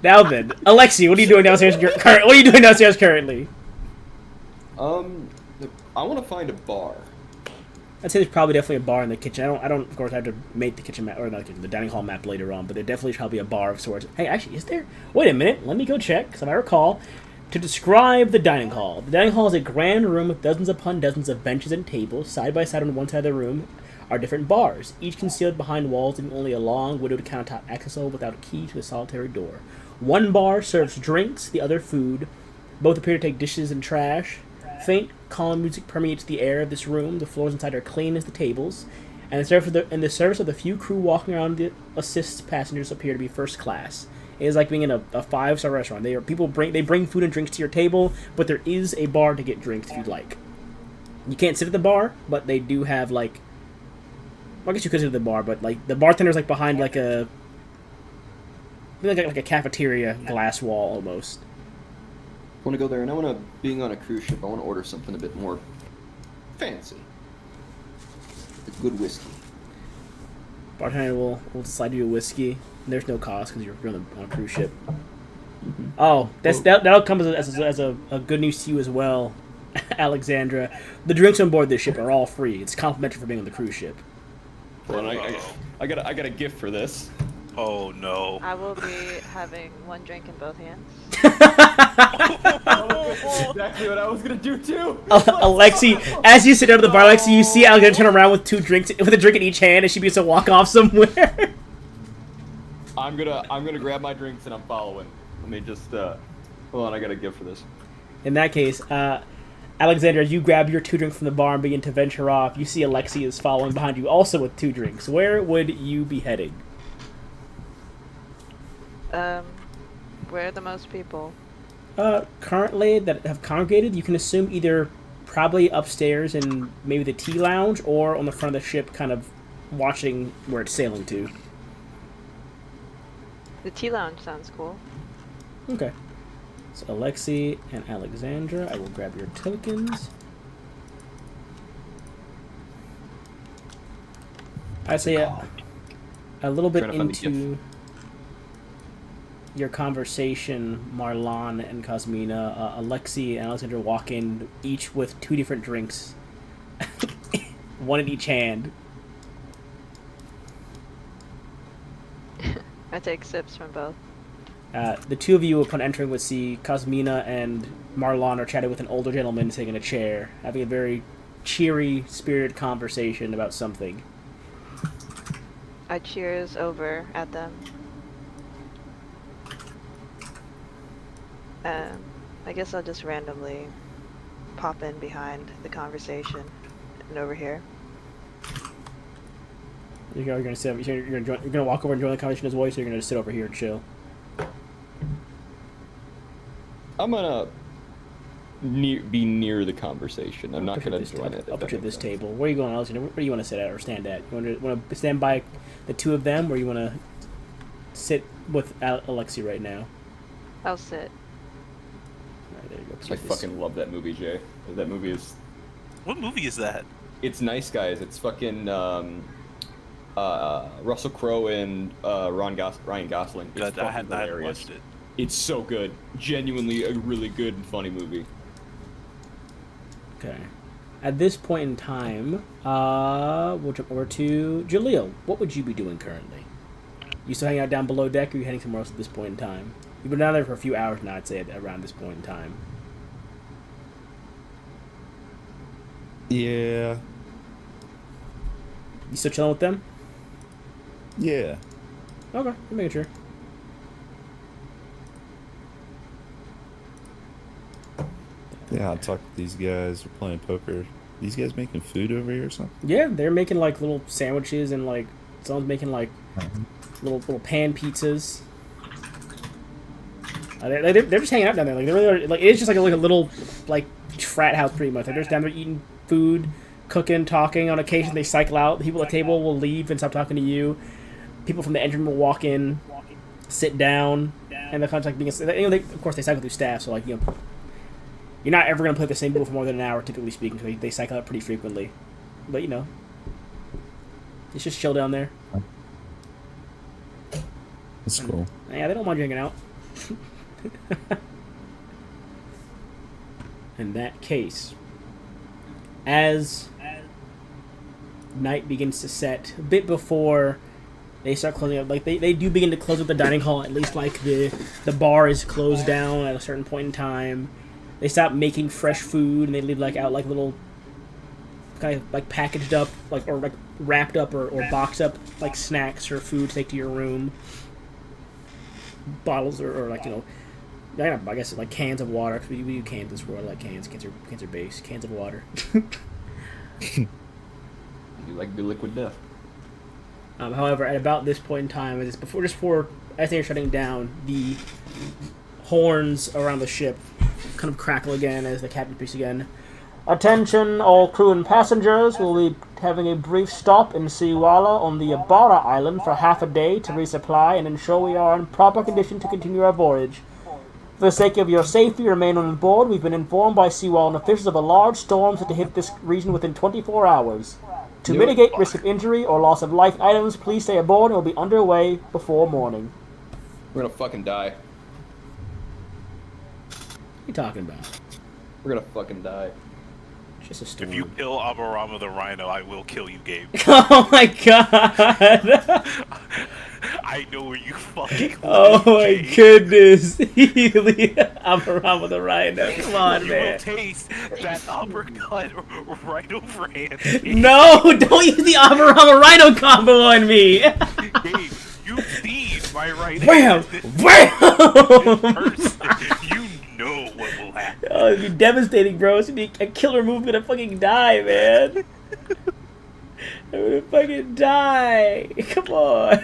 Now then, Alexi, what are you doing downstairs? What are you doing downstairs currently? I want to find a bar. I'd say there's probably definitely a bar in the kitchen. I don't. Of course, I have to make the kitchen map or not the kitchen, the dining hall map later on. But there definitely is probably a bar of sorts. Hey, actually, is there? Wait a minute. Let me go check. Because I recall to describe the dining hall. The dining hall is a grand room with dozens upon dozens of benches and tables. Side by side on one side of the room are different bars, each concealed behind walls and only a long, widowed countertop accessible without a key to a solitary door. One bar serves drinks, the other food. Both appear to take dishes and trash. Faint, calm music permeates the air of this room. The floors inside are clean as the tables, and the service of the few crew walking around the assist passengers appear to be first class. It is like being in a 5-star restaurant. They bring food and drinks to your table, but there is a bar to get drinks if you'd like. You can't sit at the bar, but they do have like. Well, I guess you could sit at the bar, but like the bartender's like behind like a. Like a cafeteria glass wall almost. I want to go there, and I want to, being on a cruise ship, I want to order something a bit more fancy. A good whiskey. Bartender will slide you a whiskey. There's no cost because you're on a cruise ship. Mm-hmm. Oh, that'll come as a good news to you as well, Alexandra. The drinks on board this ship are all free. It's complimentary for being on the cruise ship. Well, I got a gift for this. Oh no. I will be having one drink in both hands. Exactly what I was gonna do too. Alexi, as you sit down at the bar, Alexi, you see Alexandra turn around with two drinks, with a drink in each hand, and she begins to walk off somewhere. I'm gonna grab my drinks and I'm following. Let me just hold on. I got a gift for this. In that case, Alexandra, you grab your 2 drinks from the bar and begin to venture off. You see Alexi is following behind you, also with 2 drinks. Where would you be heading? Where are the most people? Currently that have congregated, you can assume either probably upstairs in maybe the tea lounge or on the front of the ship, kind of watching where it's sailing to. The tea lounge sounds cool. Okay. So Alexi and Alexandra, I will grab your tokens. I'd say a little bit into your conversation, Marlon and Cosmina, Alexi and Alexandra walk in, each with 2 different drinks. One in each hand. I take sips from both. The 2 of you, upon entering, would see Cosmina and Marlon are chatting with an older gentleman sitting in a chair, having a very cheery, spirited conversation about something. I cheers over at them. I guess I'll just randomly pop in behind the conversation and over here. You're gonna sit. You're gonna walk over and join the conversation as well. So you're gonna just sit over here and chill. I'm gonna be near the conversation. I'm not gonna join it. I'll put you at this table. Where are you going, Alexander? Where do you want to sit at or stand at? You want to stand by the 2 of them, or you want to sit with Alexi right now? I'll sit. Alright, there you go. I fucking love that movie, Jay. That movie is. What movie is that? It's Nice Guys. It's fucking Russell Crowe and Ryan Gosling. It's I fucking hadn't hilarious. watched it. It's so good. Genuinely a really good and funny movie. Okay. At this point in time, we'll jump over to Jaleel. What would you be doing currently? You still hanging out down below deck, or are you heading somewhere else at this point in time? You've been down there for a few hours now, I'd say, around this point in time. Yeah. You still chilling with them? Yeah. Okay, I'm making sure. Yeah, I talked to these guys. We're playing poker. These guys making food over here or something? Yeah, they're making like little sandwiches and like someone's making like little pan pizzas. They're just hanging out down there. Like they're really, like it's just like a little like frat house pretty much. Like they're just down there eating food, cooking, talking. On occasion they cycle out. The people at the table will leave and stop talking to you. People from the engine will walk in, sit down, and they're kind of like being. Of course, they cycle through staff, so like you're not ever gonna play the same people for more than an hour, typically speaking. So they cycle out pretty frequently, but it's just chill down there. That's cool. Yeah, they don't mind you hanging out. In that case, as night begins to set, a bit before they start closing up, like they do begin to close up the dining hall, at least like the bar is closed down at a certain point in time. They stop making fresh food and they leave like out like little kind of like packaged up like or like wrapped up or boxed up like snacks or food to take to your room. Bottles or like I guess like cans of water. We do cans this world. I like cans. Cans are base. Cans of water. You like good liquid death. However, at about this point in time, as they're shutting down, the horns around the ship kind of crackle again as the captain speaks again. Attention, all crew and passengers. We'll be having a brief stop in Siwala on the Ibarra Island for half a day to resupply and ensure we are in proper condition to continue our voyage. For the sake of your safety, remain on board. We've been informed by Seawalan officials of a large storm set to hit this region within 24 hours. To mitigate risk of injury or loss of life items, please stay aboard and will be underway before morning. We're gonna fucking die. What are you talking about? We're gonna fucking die. Just a storm. If you kill Abarama the Rhino, I will kill you, Gabe. Oh my god! I know where you fucking Oh my Gabe. goodness! I'm around with a rhino. Come on, You man. will taste that uppercut right over hand. No! Don't use the Amarama Rhino combo on me! Gabe, you've seen my right Wham! hand. Wham! Person, you know what will happen. Oh, it'd be devastating, bro. It's gonna be a killer move. I'm gonna fucking die, man. I'm gonna fucking die. Come on.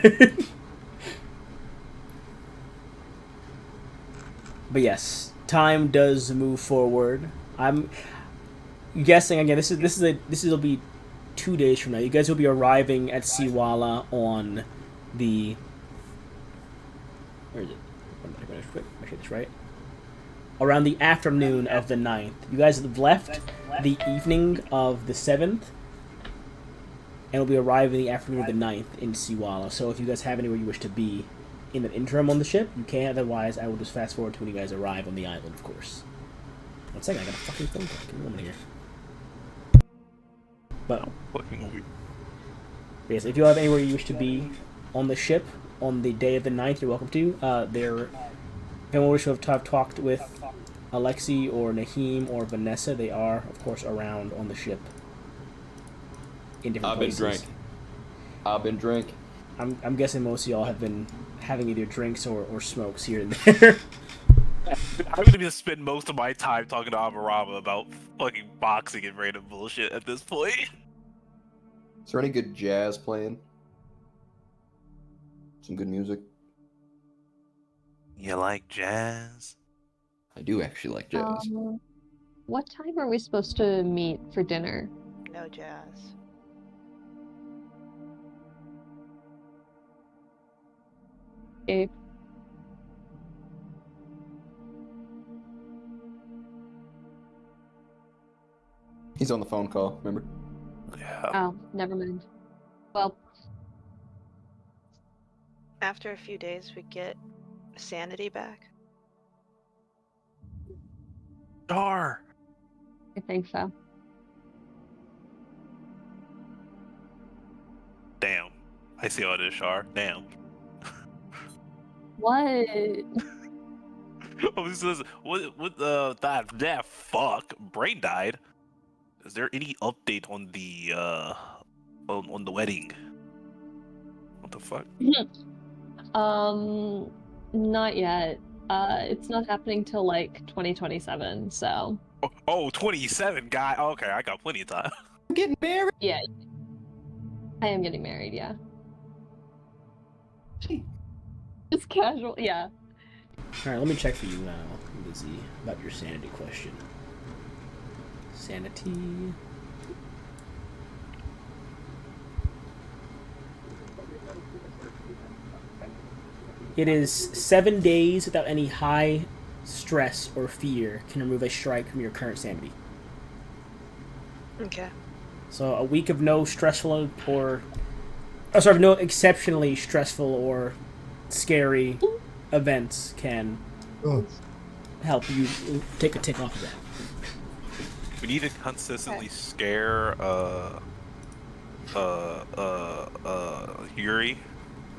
But yes, time does move forward. I'm guessing again. This will be 2 days from now. You guys will be arriving at Siwala on the. Where is it? Make sure this right. Around the afternoon of the 9th. You guys have left the evening of the 7th, and will be arriving the afternoon of the 9th in Siwala. So if you guys have anywhere you wish to be in the interim on the ship, you can. Otherwise, I will just fast forward to when you guys arrive on the island, of course. 1 second, I got a fucking phone call. Give me a moment here. But yes, if you have anywhere you wish to be on the ship on the day of the 9th, you're welcome to. If anyone wishes to have talked with Alexi or Naheem or Vanessa, they are, of course, around on the ship in different places. I've been drinking. I'm guessing most of y'all have been having either drinks or smokes here and there. I'm gonna spend most of my time talking to Amarama about fucking boxing and random bullshit at this point. Is there any good jazz playing? Some good music? You like jazz? I do actually like jazz. What time are we supposed to meet for dinner? No jazz. Gabe? He's on the phone call, remember? Yeah. Oh, never mind. Well, After a few days, we get sanity back. Dar. I think so. I see how it is, Shar. Damn. What? What that fuck brain died. Is there any update on the on the wedding? What the fuck? Not yet. It's not happening till like 2027, so Oh, 27 guy. Okay, I got plenty of time. I'm getting married. yeah. I am getting married, yeah. Just casual, yeah. Alright, let me check for you now, Lizzie, about your sanity question. Sanity. It is 7 days without any high stress or fear can remove a strike from your current sanity. Okay. So a week of no stressful or... Oh, sorry, no exceptionally stressful or scary events can help you take a tick off of that. We need to consistently scare Yuri.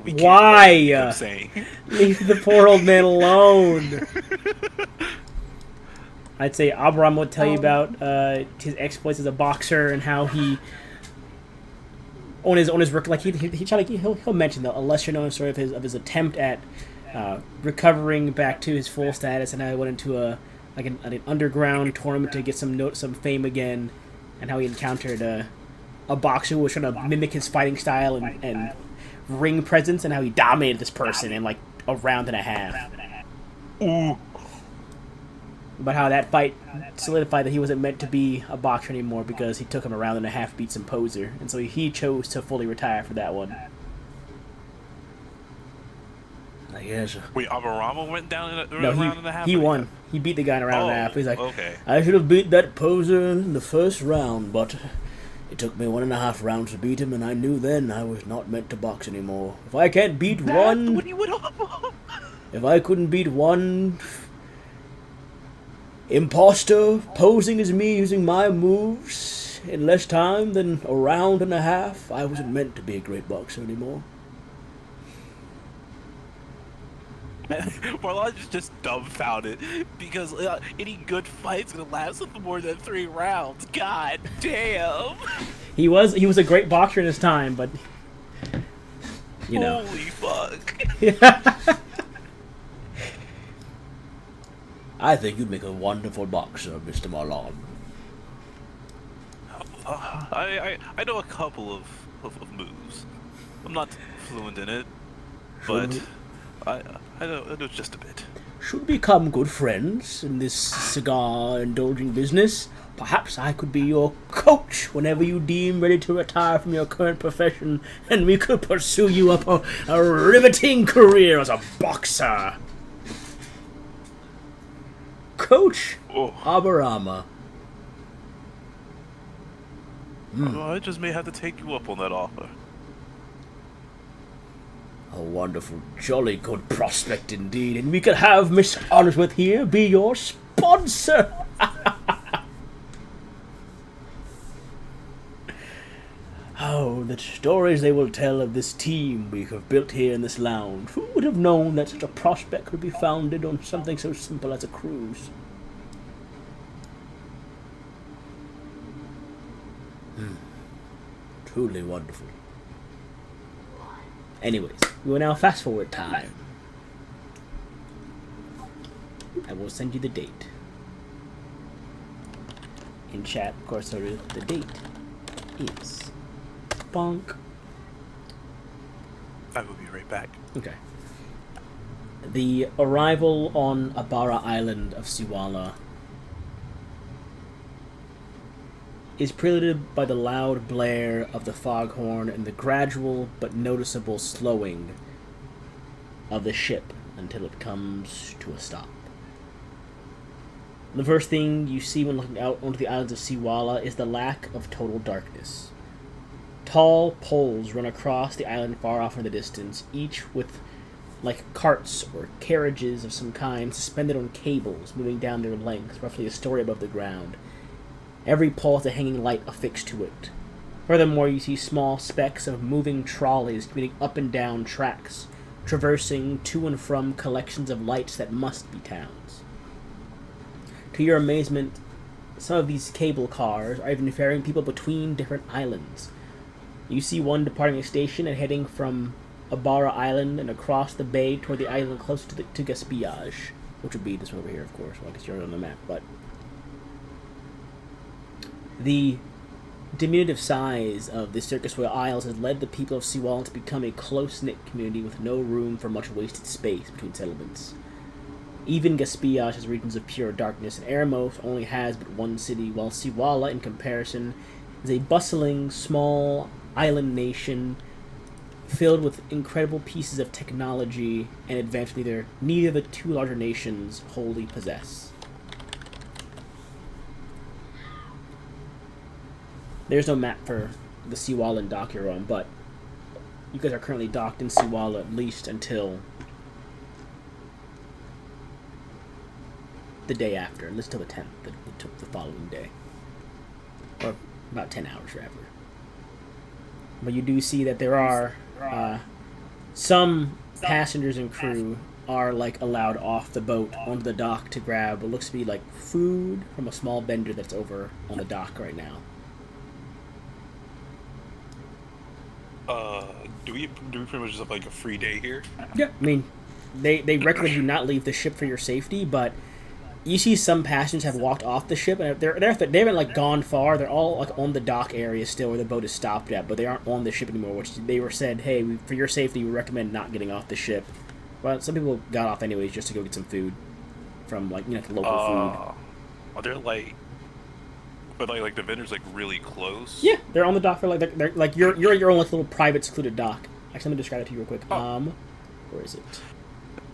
We can't Why? let him keep saying. Leave the poor old man alone. I'd say Abram would tell you about his exploits as a boxer and how he on his like he'll mention a lesser known story of his attempt at recovering back to his full status and how he went into an underground tournament to get some fame again, and how he encountered a boxer who was trying to mimic his fighting style and ring presence, and how he dominated this person in like a round and a half. Ooh. But how that fight solidified that he wasn't meant to be a boxer anymore because he took him a round and a half to beat some poser, and so he chose to fully retire for that one. I guess. Wait, Avarama went down in a No, round and a half? he won. He beat the guy in a round and a half. He's like, okay. I should have beat that poser in the first round, but it took me 1.5 rounds to beat him, and I knew then I was not meant to box anymore. If I can't beat one... What he went off on. If I couldn't beat one imposter posing as me using my moves in less time than a round and a half, I wasn't meant to be a great boxer anymore. Marlon is just dumbfounded because any good fight's gonna last for more than 3 rounds. God damn! He was a great boxer in his time, but you know. Holy fuck! I think you'd make a wonderful boxer, Mr. Marlon. I know a couple of moves. I'm not fluent in it, but I know just a bit. Should become good friends in this cigar-indulging business. Perhaps I could be your coach whenever you deem ready to retire from your current profession, and we could pursue you up a riveting career as a boxer. Coach Abarama. I just may have to take you up on that offer. A wonderful, jolly good prospect indeed, and we could have Miss Honorsworth here be your sponsor. Oh, the stories they will tell of this team we have built here in this lounge. Who would have known that such a prospect could be founded on something so simple as a cruise? Truly wonderful. Anyways, we will now fast forward time. I will send you the date. In chat, of course, the date is... Bonk. I will be right back. Okay. The arrival on Abara Island of Siwala is preluded by the loud blare of the foghorn and the gradual but noticeable slowing of the ship until it comes to a stop. The first thing you see when looking out onto the islands of Siwala is the lack of total darkness. Tall poles run across the island far off in the distance, each with like carts or carriages of some kind suspended on cables moving down their length, roughly a story above the ground. Every pole has a hanging light affixed to it. Furthermore, you see small specks of moving trolleys commuting up and down tracks, traversing to and from collections of lights that must be towns. To your amazement, some of these cable cars are even ferrying people between different islands. You see one departing a station and heading from Ibarra Island and across the bay toward the island closer to Gaspillage, which would be this one over here, of course. Well, I guess you're on the map, but the diminutive size of the Circus Royal Isles has led the people of Seawall to become a close-knit community with no room for much wasted space between settlements. Even Gaspillage has regions of pure darkness, and Eremos only has but one city, while Siwala, in comparison, is a bustling, small island nation filled with incredible pieces of technology and advancement neither of the two larger nations wholly possess. There's no map for the Siwalan dock you're on, but you guys are currently docked in Siwala at least until the day after, at least till the 10th, the following day. Or about 10 hours, rather. But you do see that there are some passengers and crew are like allowed off the boat onto the dock to grab what looks to be like food from a small vendor that's over on the dock right now. Do we pretty much just have like a free day here? Yeah, I mean, they recommend you not leave the ship for your safety, but you see some passengers have walked off the ship, and they haven't like gone far. They're all like on the dock area still, where the boat is stopped at, but they aren't on the ship anymore. Which they were said, hey, for your safety, we recommend not getting off the ship. But some people got off anyways just to go get some food from like the local food. Are there like? But like the vendors like really close. Yeah, they're on the dock for they're like you're your own like little private secluded dock. Actually, let me describe it to you real quick. Where is it?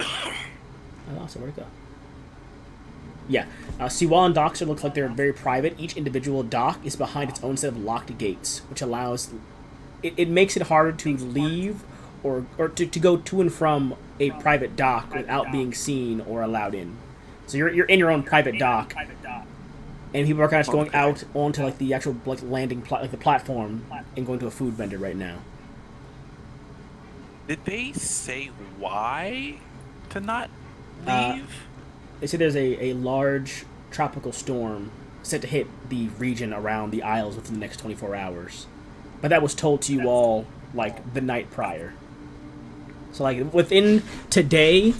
I lost it. Where'd it go? Yeah, Siwalan docks look like they're very private. Each individual dock is behind its own set of locked gates, which allows it makes it harder to leave or to go to and from a private dock without being seen or allowed in. So you're in your own private dock. And people are kind of just going out onto like the actual like landing like the platform and going to a food vendor right now. Did they say why to not leave? They say there's a large tropical storm set to hit the region around the Isles within the next 24 hours. But that was told to you all like the night prior. So like within today,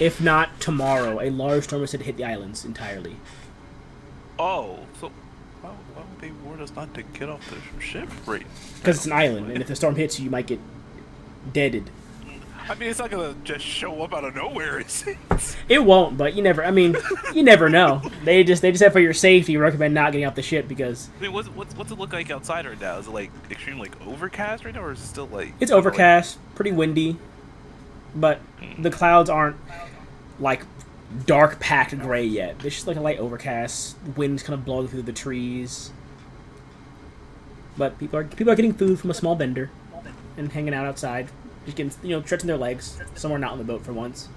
if not tomorrow, a large storm is set to hit the islands entirely. Oh, so why would they warn us not to get off the ship? Right? Because it's an island, and if the storm hits you, you might get deaded. I mean, it's not gonna just show up out of nowhere, is it? It won't, but you never know. They just said for your safety, recommend not getting off the ship because. I mean, what's it look like outside right now? Is it like extremely like overcast right now, or is it still like? It's overcast, pretty windy, but the clouds aren't like dark packed gray yet. It's just like a light overcast. Wind's kind of blowing through the trees. But people are getting food from a small vendor and hanging out outside, just getting stretching their legs somewhere not on the boat for once.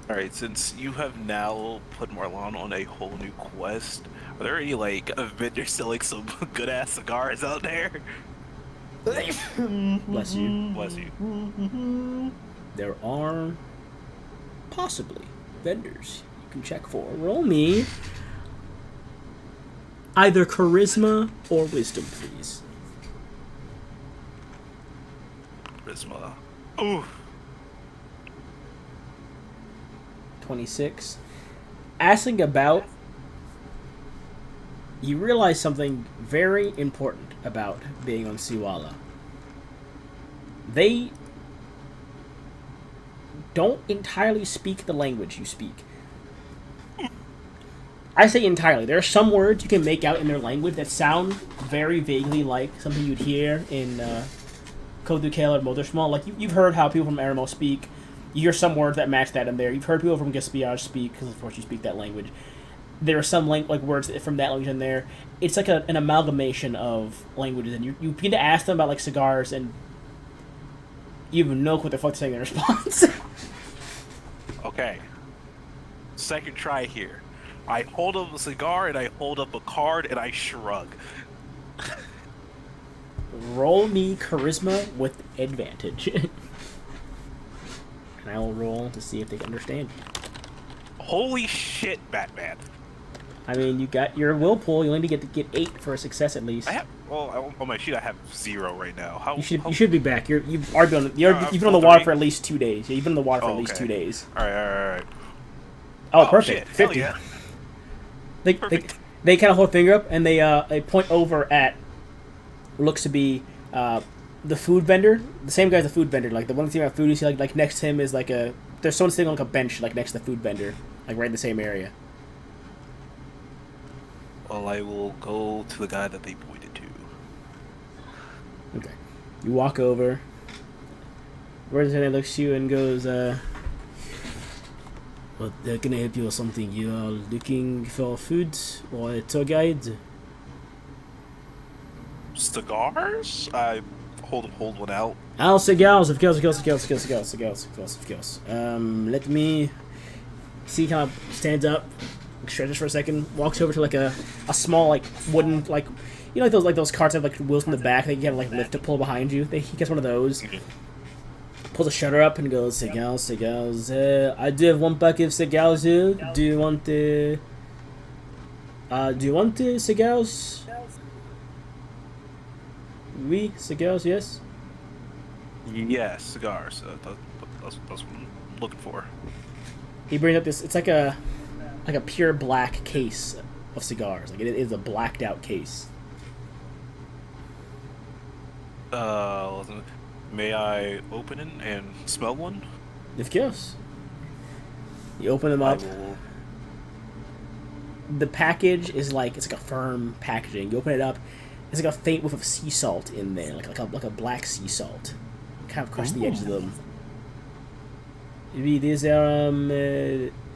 All right, since you have now put Marlon on a whole new quest, are there any like vendors selling some good ass cigars out there? Bless you. Bless you. There are possibly vendors you can check for. Roll me either charisma or wisdom, please. Charisma. Ooh. 26. Asking about, you realize something very important about being on Siwala. They don't entirely speak the language you speak. I say entirely. There are some words you can make out in their language that sound very vaguely like something you'd hear in Kodukale or Mothersmall. Like, you've heard how people from Eremo speak. You hear some words that match that in there. You've heard people from Gaspillage speak, because of course you speak that language. There are some words from that language in there. It's like an amalgamation of languages, and you begin to ask them about like cigars, and you even know what the fuck they're saying in response. Okay. Second try here. I hold up a cigar and I hold up a card and I shrug. roll me charisma with advantage. And I will roll to see if they can understand you. Holy shit, Batman! I mean, you got your will pool. You only get to get 8 for a success at least. I have on my sheet I have 0 right now. How You should be back. You've already been you've been on the full water 3? for at least 2 days. Yeah, you've been on the water for at least okay. 2 days. All right. Oh, perfect. Shit. 50. Hell yeah. They kind of hold a finger up and they point over at what looks to be the food vendor. The same guy's the food vendor. Like the one thing about food you see like next to him is like there's someone sitting on like a bench like next to the food vendor, like right in the same area. Well, I will go to the guy that they pointed to. Okay. You walk over. Resident looks at you and goes, "What can I help you with something? You are looking for food or a tour guide?" Cigars? I hold one out. Oh, cigars, of course. Let me see. Kind of stands up, stretches for a second, walks over to like a small like wooden like like those carts have like wheels in the back that you can like lift to pull behind you. He gets one of those. Pulls a shutter up and goes, cigars. I do have 1 pack of cigars here. Do you want cigars? Oui, cigars, yes. Yes, cigars. That's what I'm looking for. He brings up this. It's like a pure black case of cigars. Like it is a blacked out case. May I open it and smell one? Of course. You open them up. The package is it's like a firm packaging. You open it up. It's like a faint whiff of sea salt in there, like a black sea salt, kind of across the edge of them. These are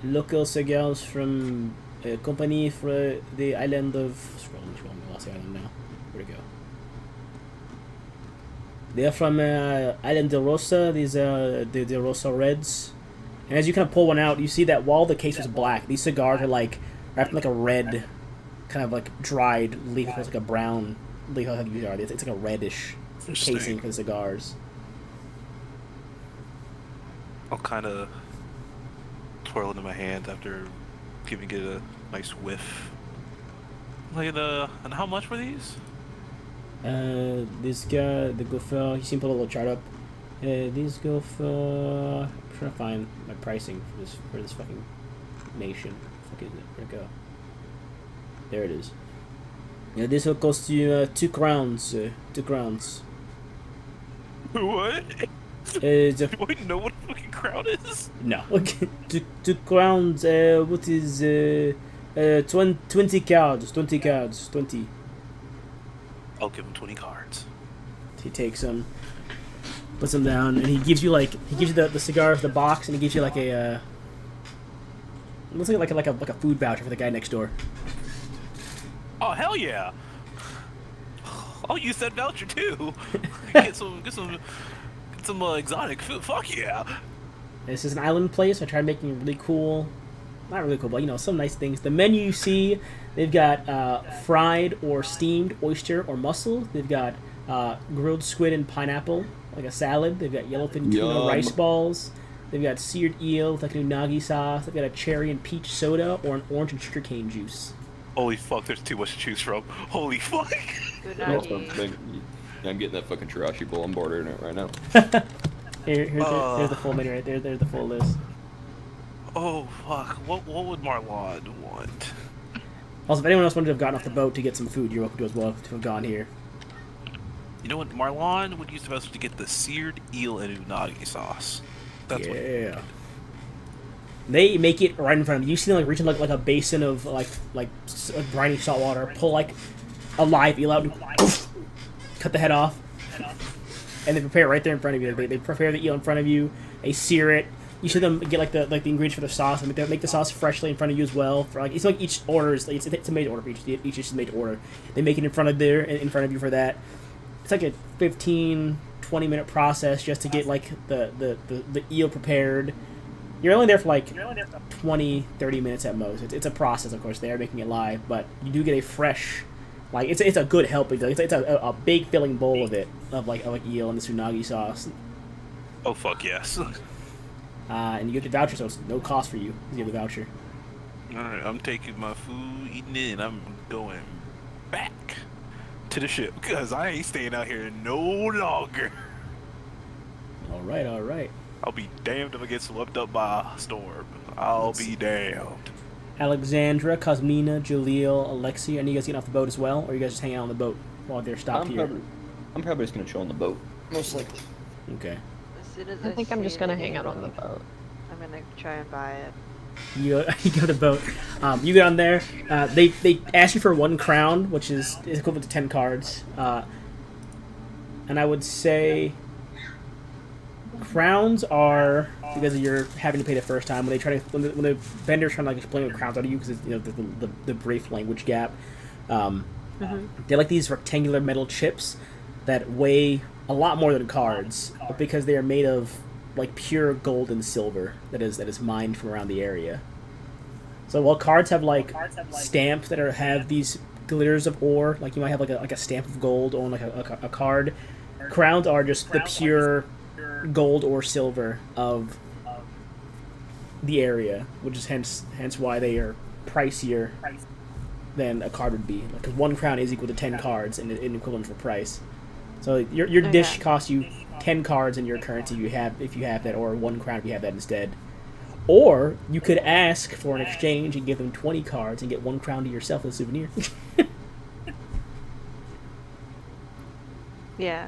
local cigars from a company for the island of. Scrolling, lost the island now. Where'd it go? They are from Island de Rosa. These are the De Rosa Reds. And as you kind of pull one out, you see that while the case was black, these cigars are like wrapped in like a red, kind of like dried leaf. It's like a brown leaf. It's like a reddish casing for the cigars. I'll kind of twirl it in my hand after giving it a nice whiff. And how much were these? This guy, they go for. You see him put a little chart up. These go for. I'm trying to find my pricing for this fucking nation. Fuck is it? Where'd it go? There it is. Yeah, this will cost you 2 crowns. 2 crowns. What? Do I know what a fucking crown is? No. Okay. 2 crowns. What is 20 cards? 20 cards. 20. I'll give him 20 cards. He takes them, puts them down, and he gives you the cigar of the box, and he gives you like a it looks like a food voucher for the guy next door. Oh hell yeah! I'll use that voucher too. get some exotic food. Fuck yeah! This is an island place. I tried making it really cool. Not really cool, but some nice things. The menu you see, they've got fried or steamed oyster or mussel. They've got grilled squid and pineapple, like a salad. They've got yellowfin tuna rice balls. They've got seared eel with like a unagi sauce. They've got a cherry and peach soda or an orange and sugarcane juice. Holy fuck, there's too much to choose from. Holy fuck! I'm getting that fucking chirashi bowl. I'm ordering it right now. Here's the full menu right there. There's the full list. Oh fuck! What would Marlon want? Also, if anyone else wanted to have gotten off the boat to get some food, you're welcome to as well to have gone here. You know what? Marlon would use the best to get the seared eel and unagi sauce. That's yeah. They make it right in front of you. You see them like reaching like a basin of like briny salt water, pull like a live eel out and poof, cut the head off, and they prepare it right there in front of you. They prepare the eel in front of you. They sear it. You see them get the ingredients for the sauce, and they make the sauce freshly in front of you as well. For it's like each order is it's a made to order for each is made to order. They make it in front of you for that. It's like a 15-20 minute process just to get like the eel prepared. You're only there for like 20-30 minutes at most. It's a process, of course. They are making it live, but you do get a fresh Like it's a good helping. It's a big filling bowl of it of like eel and the tsunagi sauce. Oh fuck yes. And you get the voucher, so it's no cost for you. You get the voucher. Alright, I'm taking my food, eating it, and I'm going back to the ship because I ain't staying out here no longer. All right, all right. I'll be damned if I get swept up by a storm. I'll be damned. Alexandra, Cosmina, Jaleel, Alexi, and you guys getting off the boat as well, or you guys just hanging out on the boat while they're stopped here? I'm probably just gonna chill on the boat, most likely. Okay. As soon as I think I'm see just gonna anything hang out on the available, boat. I'm gonna try and buy it. You go to the boat. You get on there. They ask you for 1 crown, which is equivalent to 10 cards. And I would say crowns are because you're having to pay the first time when the vendor's trying to like explain what crowns are to you because the brief language gap. They're like these rectangular metal chips that weigh a lot more than cards because they are made of like pure gold and silver that is mined from around the area. So while cards have like stamps that have these glitters of ore, like you might have like a stamp of gold on like a card, crowns are just the pure gold or silver of the area, which is hence why they are pricier than a card would be. Because 1 crown is equal to 10 cards in equivalent for price. So your dish costs you 10 cards in your currency if you have that, or 1 crown if you have that instead. Or you could ask for an exchange and give them 20 cards and get 1 crown to yourself as a souvenir. Yeah,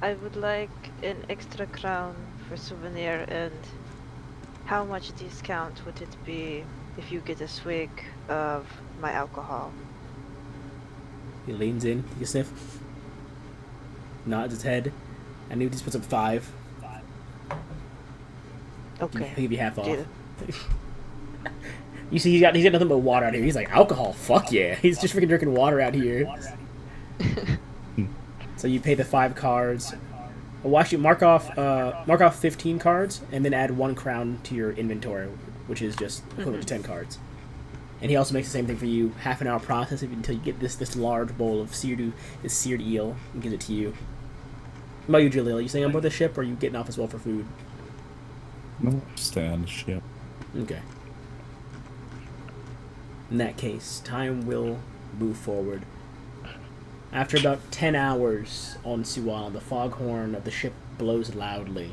I would like an extra crown for souvenir, and how much discount would it be if you get a swig of my alcohol? He leans in, he sniff, nods his head, and he just puts up 5. Okay. He'll give you half off. Deal. You see, he's got nothing but water out here. He's like, alcohol, fuck yeah. He's just freaking drinking water out here. So you pay the 5 cards. Well, actually, mark off 15 cards, and then add 1 crown to your inventory, which is just equivalent to 10 cards. And he also makes the same thing for you. Half an hour process until you get this large bowl of seared eel, and gives it to you. What about you, Jaleel? You staying on board the ship, or are you getting off as well for food? No, stay on the ship. Okay. In that case, time will move forward. After about 10 hours on Siwal, the foghorn of the ship blows loudly,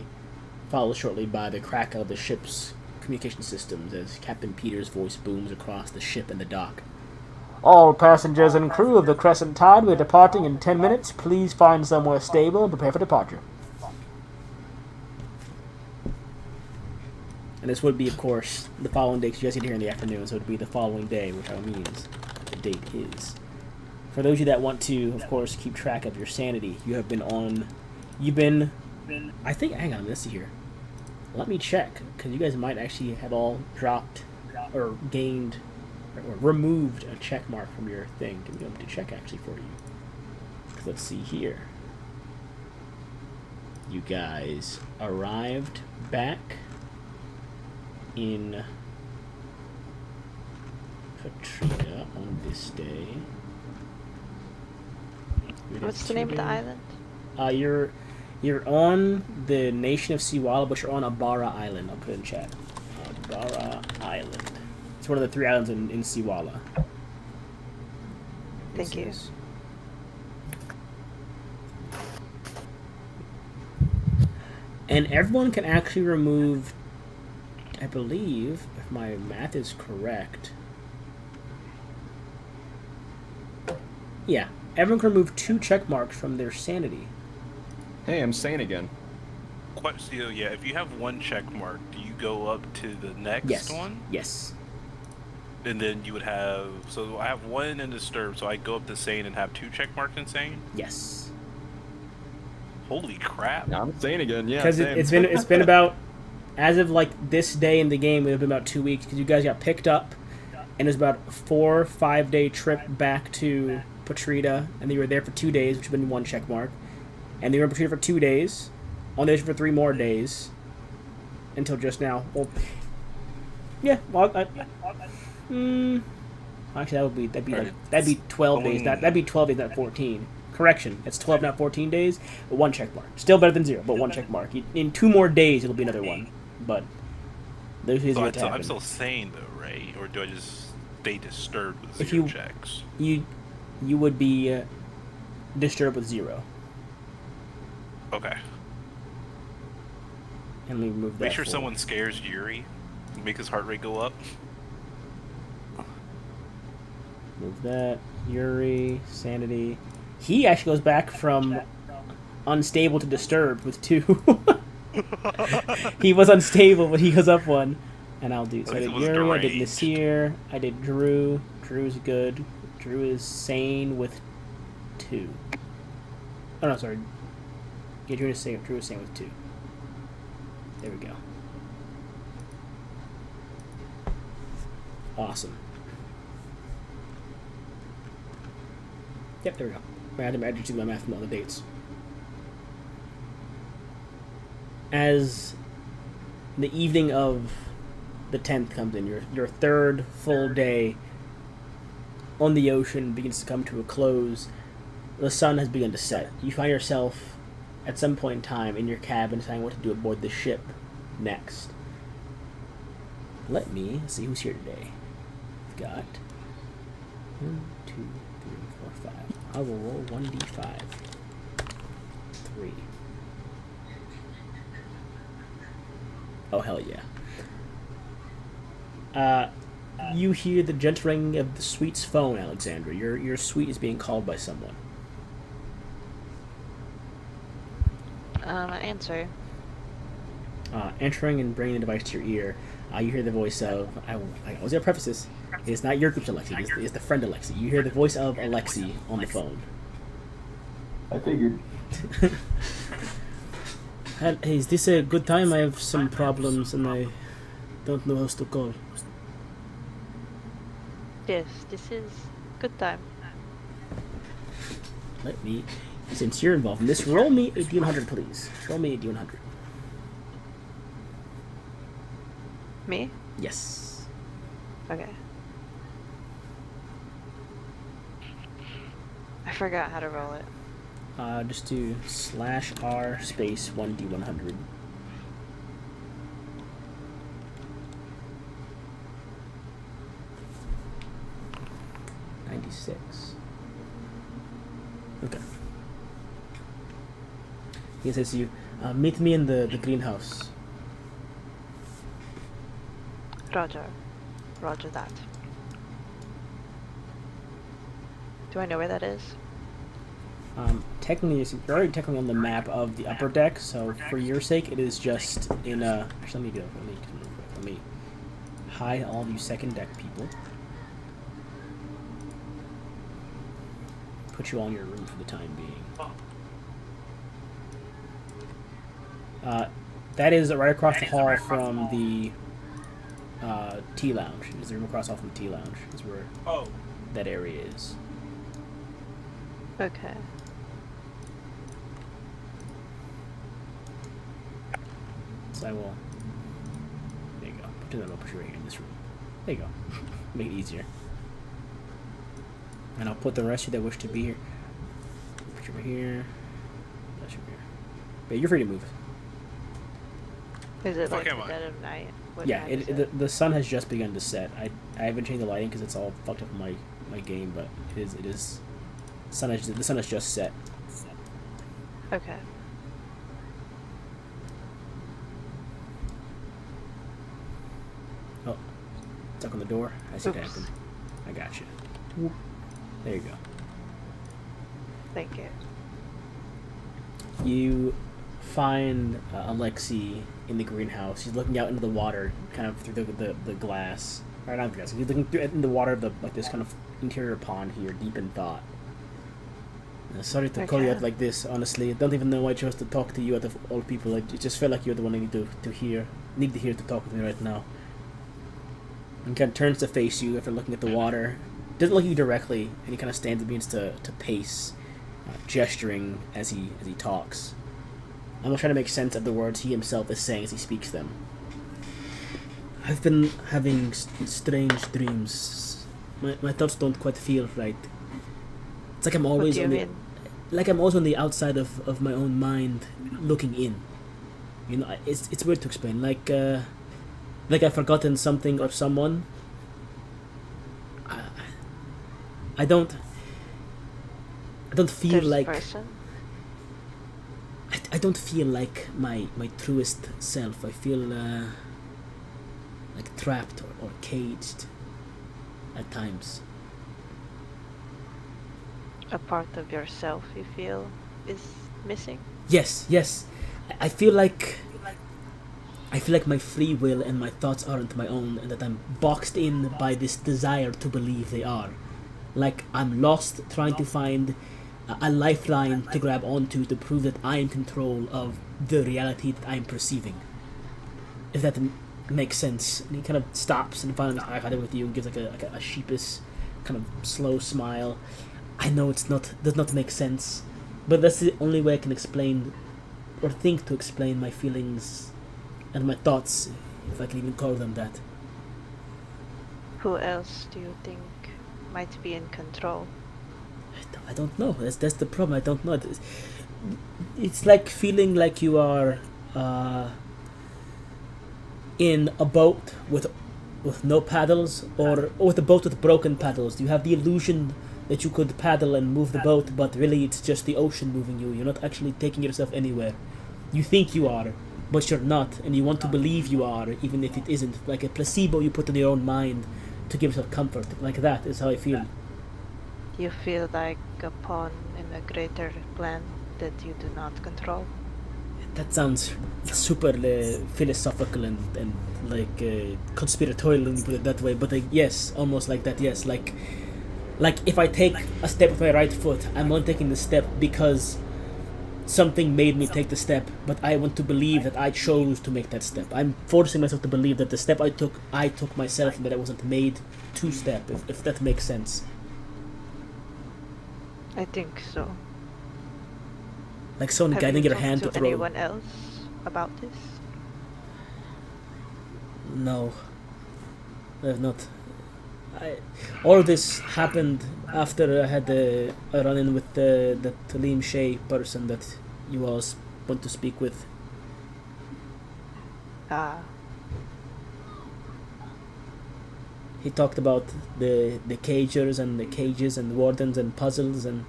followed shortly by the crack of the ship's communication systems as Captain Peter's voice booms across the ship and the dock. All passengers and crew of the Crescent Tide, we're departing in 10 minutes. Please find somewhere stable and prepare for departure. And this would be, of course, the following day, because you guys get here in the afternoon, so it would be the following day, which means the date is. For those of you that want to, of course, keep track of your sanity, hang on, let's see here. Let me check, because you guys might actually have all dropped, or gained, or removed a check mark from your thing. Give me to check, actually, for you. Let's see here. You guys arrived back in Katrina on this day. What's the name of the island? You're on the nation of Siwala, but you're on Abara Island. I'll put it in chat. Abara Island. It's one of the 3 islands in Siwala. Thank you. And everyone can actually remove, I believe, if my math is correct. Yeah, everyone can remove 2 check marks from their sanity. Hey, I'm sane again. So yeah, if you have 1 check mark, do you go up to the next one? Yes. And then you would have, so I have 1 in Disturb, so I go up to Sane and have 2 check marks in Sane? Yes. Holy crap. Yeah, I'm sane again, yeah. Because it's been about, as of like this day in the game, it would have been about 2 weeks, because you guys got picked up, and it was about a 4 or 5 day trip back to Patrida, and then you were there for 2 days, which would have been 1 check mark. And they were in Patrida for 2 days, on the ocean for 3 more days, until just now. Well, yeah, well, Actually, that'd be 12 days. That'd be 12 days, not 14. Correction, it's 12, not 14 days. But 1 check mark. Still better than 0, but 1 check mark. In 2 more days, it'll be another 1. But those days are to happen. I'm still sane though, right? Or do I just stay disturbed with If 0 you- checks? You would be disturbed with 0. Okay. And let me remove that. Make sure for- someone scares Yuri. Make his heart rate go up. Move that. Yuri, sanity. He actually goes back from unstable to disturbed with 2. He was unstable, but he goes up 1. And I'll do. So I At did least it was Yuri, I did deranged. Nasir, I did Drew. Drew's good. Drew is sane with 2. Oh no, sorry. Yeah, Drew is sane with 2. There we go. Awesome. Yep, there we go. I had to do my math from all the dates. As the evening of the 10th comes in, your 3rd full day on the ocean begins to come to a close. The sun has begun to set. You find yourself at some point in time in your cabin deciding what to do aboard the ship next. Let me see who's here today. We've got 1, 2, 3, 4, 5. I will roll 1d5. 3. Oh, hell yeah. You hear the gentle ringing of the suite's phone, Alexandra. Your suite is being called by someone. Answer. Entering and bringing the device to your ear, you hear the voice of... I was going to preface this. It is not your group's Alexi. It is the friend Alexi. You hear the voice of Alexi on the phone. I figured. Hey, is this a good time? I have some problems and I don't know how to call. Yes, this is good time. Let me... Since you're involved in this, roll me a D100, please. Roll me a D100. Me? Yes. Okay. I forgot how to roll it. Just do /R space 1D100. $96. Okay. He says to you, meet me in the greenhouse. Roger. Roger that. Do I know where that is? Technically, you're already technically on the map of the upper deck, so for your sake, it is just in a... Actually, let me hide all you second deck people. Put you all in your room for the time being. That is right across the hall from the tea lounge. Is the room across the hall from the tea lounge? Is where that area is. Okay. So I will. There you go. I'll put you right here in this room. There you go. Make it easier. And I'll put the rest of you that wish to be here. Put you over here. That's over here. But you're free to move. Is it like Fuck the am I? dead of night? What Yeah, time is the sun has just begun to set. I haven't changed the lighting because it's all fucked up in my game, but it is. The sun has just set. Okay. Oh, stuck on the door. I see that Oops. happen. I got you. There you go. Thank you. You find Alexi in the greenhouse. He's looking out into the water, kind of through the glass. Or not the glass. He's looking through in the water of the this kind of interior pond here, deep in thought. Sorry to call you Okay. out like this. Honestly, I don't even know why I chose to talk to you out of all people. It just felt like you're the one I need to hear to talk with me right now. And kind of turns to face you after looking at the water. Doesn't look at you directly, and he kind of stands and begins to pace, gesturing as he talks. I'm gonna try to make sense of the words he himself is saying as he speaks them. I've been having strange dreams my thoughts don't quite feel right. It's like I'm What always do you on the, mean? like I'm always on the outside of my own mind, looking in. You know, it's weird to explain. Like I've forgotten something or someone. I don't feel There's like person. I don't feel like my truest self. I feel like trapped or caged at times. A part of yourself you feel is missing. Yes, yes. I feel like my free will and my thoughts aren't my own, and that I'm boxed in by this desire to believe they are. Like I'm lost trying to find a lifeline to grab onto to prove that I am in control of the reality that I am perceiving. If that makes sense. And he kind of stops and finally eye contact with you and gives like a sheepish, kind of slow smile. I know does not make sense, but that's the only way I can explain, or think to explain my feelings and my thoughts, if I can even call them that. Who else do you think might be in control? I don't know. That's the problem. I don't know. It's like feeling like you are in a boat with no paddles, or with a boat with broken paddles. You have the illusion that you could paddle and move the boat, but really it's just the ocean moving you. You're not actually taking yourself anywhere. You think you are, but you're not, and you want to believe you are, even if it isn't. Like a placebo you put in your own mind to give yourself comfort. Like that is how I feel. You feel like a pawn in a greater plan that you do not control. That sounds super philosophical and like conspiratorial when you put it that way. But yes, almost like that. Yes, like if I take a step with my right foot, I'm not taking the step because something made me take the step, but I want to believe that I chose to make that step. I'm forcing myself to believe that the step I took myself, and that I wasn't made to step. If that makes sense. I think so. Like someone Have guiding you your talked hand to to throw. anyone else about this? No, I have not. All of this happened after I had a run-in with the Talim Shea person that you all want to speak with. Ah, He talked about the cagers and the cages and wardens and puzzles, and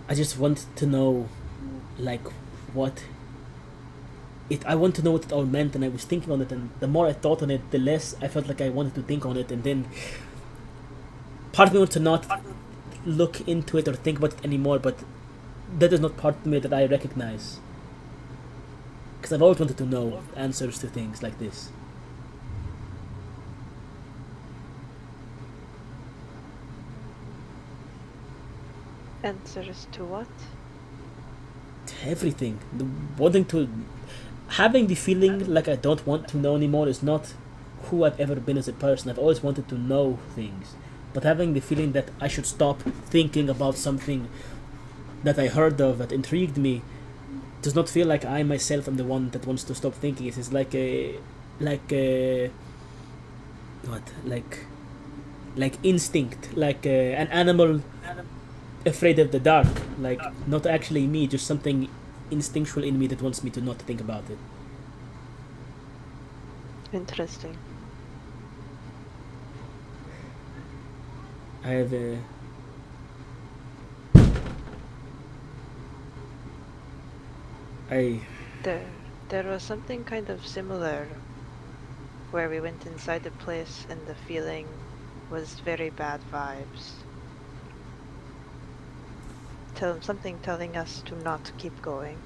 I just want to know, like, what it. I want to know what it all meant, and I was thinking on it, and the more I thought on it, the less I felt like I wanted to think on it, and then part of me wants to not look into it or think about it anymore, but that is not part of me that I recognize. Because I've always wanted to know answers to things like this. answers to what? Everything. Having the feeling like I don't want to know anymore is not who I've ever been as a person. I've always wanted to know things, but having the feeling that I should stop thinking about something that I heard of that intrigued me does not feel like I myself am the one that wants to stop thinking. It is like instinct, like an animal afraid of the dark, like not actually me, just something instinctual in me that wants me to not think about it. Interesting. I have There was something kind of similar where we went inside the place and the feeling was very bad vibes. Something telling us to not keep going.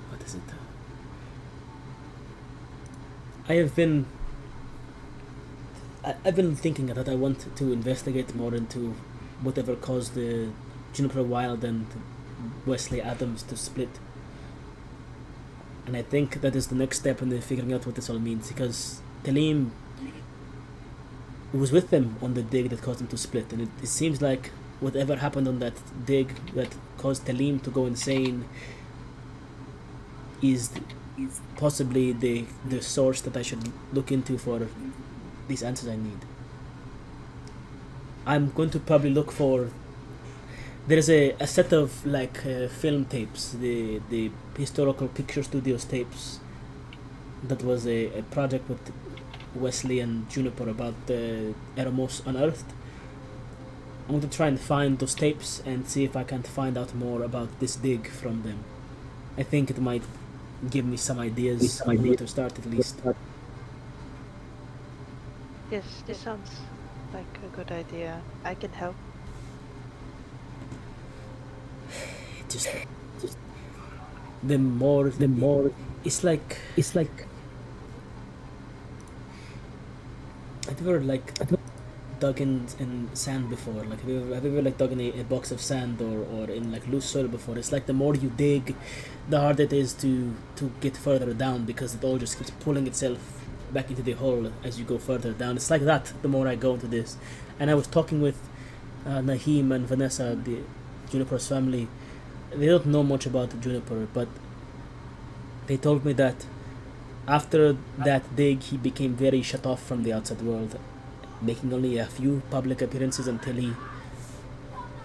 What is it? I've been thinking that I want to investigate more into whatever caused the Juniper Wild and Wesley Adams to split. And I think that is the next step in figuring out what this all means, because Talim was with them on the dig that caused them to split, and it seems like whatever happened on that dig that caused Talim to go insane is possibly the source that I should look into for these answers I need. I'm going to probably look for. There's a set of like film tapes, the historical picture studios tapes. That was a project with Wesley and Juniper about Eremos Unearthed. I'm going to try and find those tapes and see if I can find out more about this dig from them. I think it might give me some ideas on where to start at least. Yes, this sounds like a good idea. I can help. Just the more it's like I've ever like dug in sand before. Like have you ever like dug in a box of sand or in like loose soil before? It's like the more you dig, the harder it is to get further down because it all just keeps pulling itself back into the hole as you go further down. It's like that the more I go into this. And I was talking with Naheem and Vanessa, the Juniper's family. They don't know much about Juniper, but they told me that after that dig he became very shut off from the outside world, making only a few public appearances until he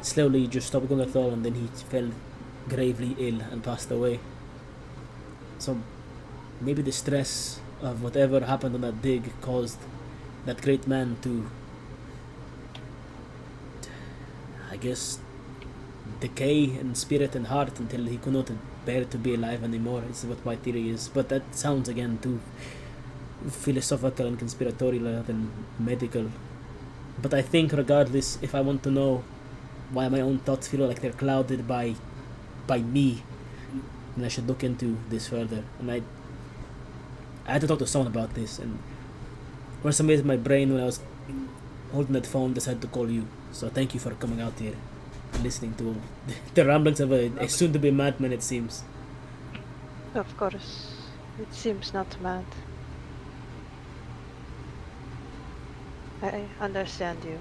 slowly just stopped going at all, and then he fell gravely ill and passed away. So maybe the stress of whatever happened on that dig caused that great man to, I guess, decay in spirit and heart until he could not bear to be alive anymore, is what my theory is. But that sounds again too philosophical and conspiratorial rather than medical. But I think regardless, if I want to know why my own thoughts feel like they're clouded by me, then I should look into this further. And I had to talk to someone about this, and for some reason my brain, when I was holding that phone, decided to call you. So thank you for coming out here, listening to the ramblings of a soon-to-be madman, it seems. Of course, it seems not mad. I understand you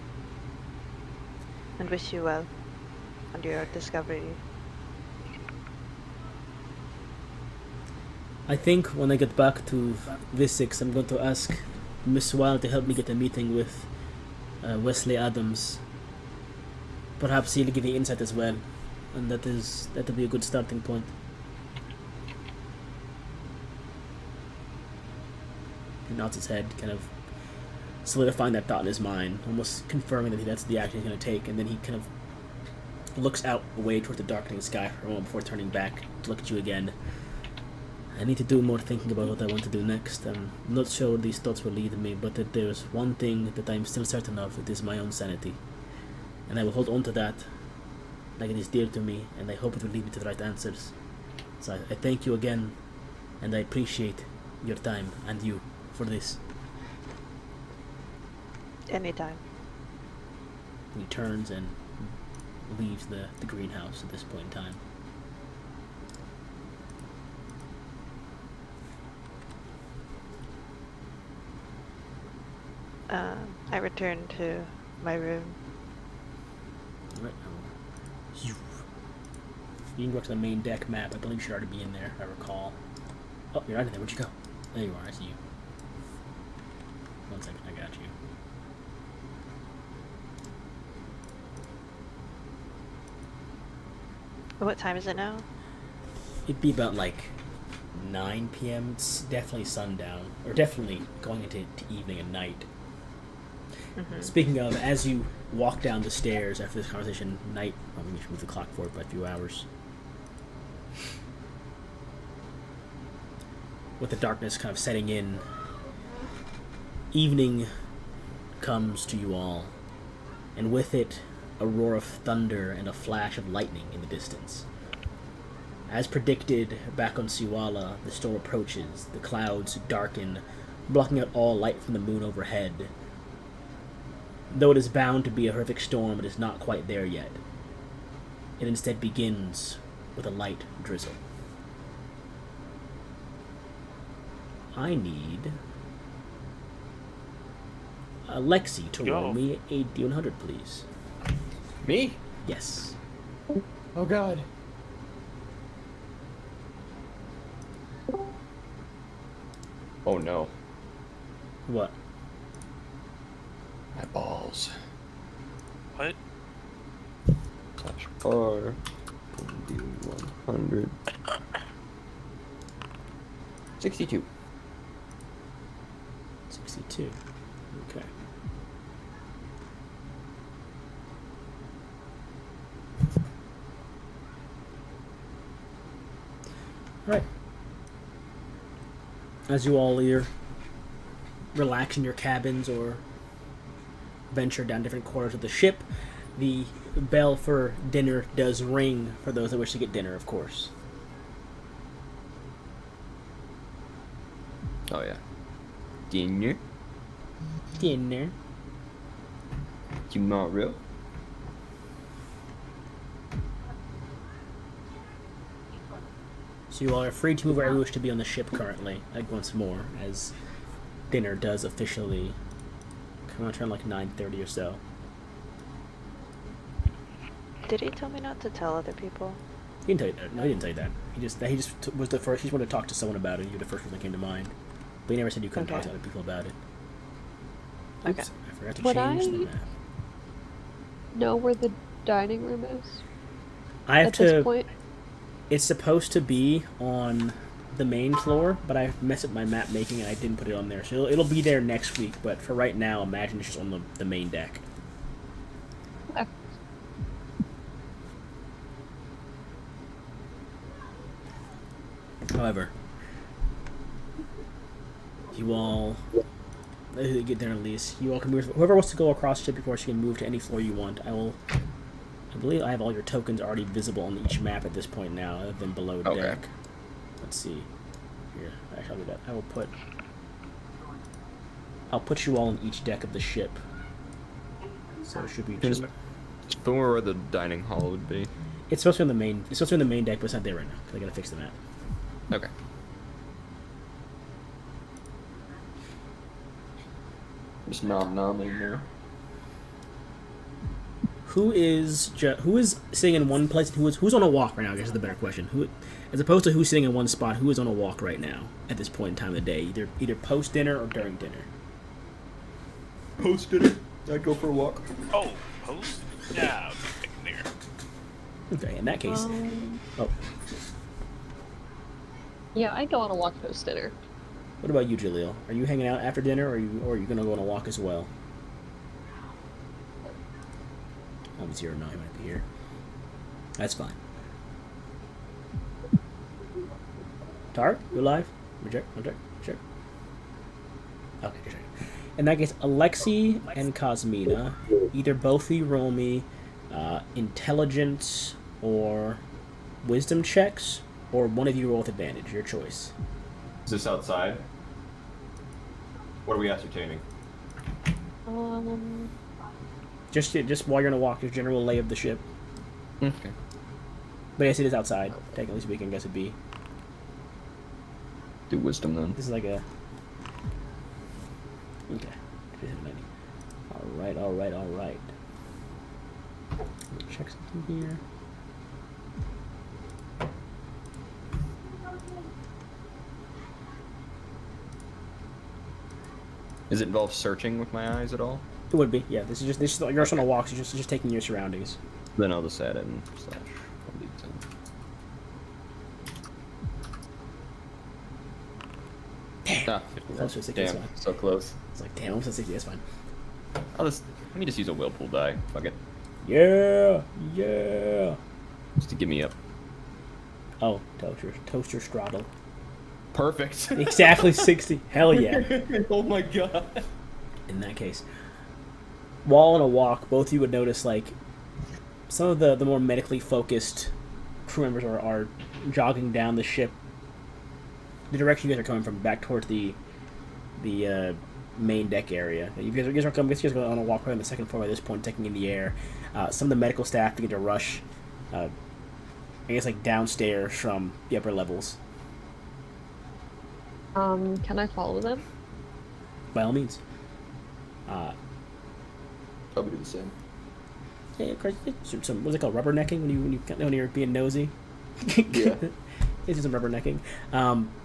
and wish you well on your discovery. I think when I get back to V6, I'm going to ask Miss Wild to help me get a meeting with Wesley Adams. Perhaps he'll give me insight as well, and that'll be a good starting point. He nods his head, kind of solidifying that thought in his mind, almost confirming that that's the action he's going to take, and then he kind of looks out away towards the darkening sky for a moment before turning back to look at you again. I need to do more thinking about what I want to do next. I'm not sure where these thoughts will lead me, but that there's one thing that I'm still certain of, it is my own sanity. And I will hold on to that like it is dear to me, and I hope it will lead me to the right answers. So I thank you again, and I appreciate your time and you for this. Anytime. He turns and leaves the greenhouse at this point in time. I return to my room. Right. You can go to the main deck map. I believe you should already be in there, if I recall. Oh, you're not in there. Where'd you go? There you are. I see you. 1 second. I got you. What time is it now? It'd be about like 9 p.m. It's definitely sundown, or definitely going into evening and night. Mm-hmm. Speaking of, as you walk down the stairs after this conversation, night. Oh, maybe we should move the clock forward by a few hours. With the darkness kind of setting in, evening comes to you all, and with it, a roar of thunder and a flash of lightning in the distance. As predicted, back on Siwala, the storm approaches. The clouds darken, blocking out all light from the moon overhead. Though it is bound to be a horrific storm, it is not quite there yet. It instead begins with a light drizzle. I need Lexi to roll Yo. me a D100, please. Me? Yes. Oh god. Oh no. What? My balls. What? Slash R. Do 100. 62. 62. Okay. Alright. As you all either relax in your cabins or venture down different corners of the ship, the bell for dinner does ring for those that wish to get dinner, of course. Oh yeah. Dinner. Dinner. Tomorrow. So you all are free to move wherever you wish to be on the ship currently, like once more, as dinner does officially come on turn like 9:30 or so. Did he tell me not to tell other people? He didn't tell you that. No, he didn't tell you that. He just was the first. He just wanted to talk to someone about it. You were the first person that came to mind, but he never said you couldn't talk to Okay. other people about it. Okay. Oops, I forgot to Would change the I- map. Know where the dining room is I have at this to. point? It's supposed to be on the main floor, but I messed up my map making and I didn't put it on there. So it'll be there next week. But for right now, imagine it's just on the main deck. Okay. However, you all get there at least. You all can move. Whoever wants to go across the ship, of course, you can move to any floor you want. I believe I have all your tokens already visible on each map at this point now, other than below Okay. deck. Let's see. Here, actually, I'll do that. I'll put you all on each deck of the ship. So it should be. Just put where the dining hall would be. It's supposed to be on the main. It's supposed to be on the main deck, but it's not there right now because I gotta fix the map. Okay. Just nomming there. Who is sitting in one place? And who's on a walk right now? I guess is the better question. Who, as opposed to who's sitting in one spot, who is on a walk right now at this point in time of the day, either post dinner or during dinner? Post dinner. I'd go for a walk. Oh, post? Yeah, there. Okay, in that case, oh, Yeah, I'd go on a walk post dinner. what about you, Jaleel? Are you hanging out after dinner, or are you gonna go on a walk as well? I'm 0-9 might be here. That's fine. Tar, you alive? Check. Okay, just check. In that case, Alexi and Cosmina, either both of you roll me intelligence or wisdom checks, or one of you roll with advantage. Your choice. Is this outside? What are we ascertaining? Just while you're on a walk, your general lay of the ship. Okay. But yes, it is outside. Technically speaking, I guess it'd be. Do wisdom then. This is like a. Okay. All right. Let me check something here. Does it involve searching with my eyes at all? It would be, yeah. This is you're just on a walk, so you're just taking your surroundings. Then I'll just add in slash 1d10. Damn. Ah, Close to 60, that's damn, fine. so close. It's like, damn, almost at 60, that's fine. Let me just use a whirlpool die. Fuck it. Yeah! Just to get me up. Oh, toaster straddle. Perfect. Exactly 60. Hell yeah. Oh my god. In that case. While on a walk, both of you would notice, like, some of the more medically focused crew members are jogging down the ship. The direction you guys are coming from, back towards the main deck area. You guys are on a walk right on the second floor at this point, taking in the air. Some of the medical staff begin to rush, I guess, like, downstairs from the upper levels. Can I follow them? By all means. Probably do the same. Yeah, some what's it called? Rubbernecking when you're being nosy. Yeah. It's some rubbernecking.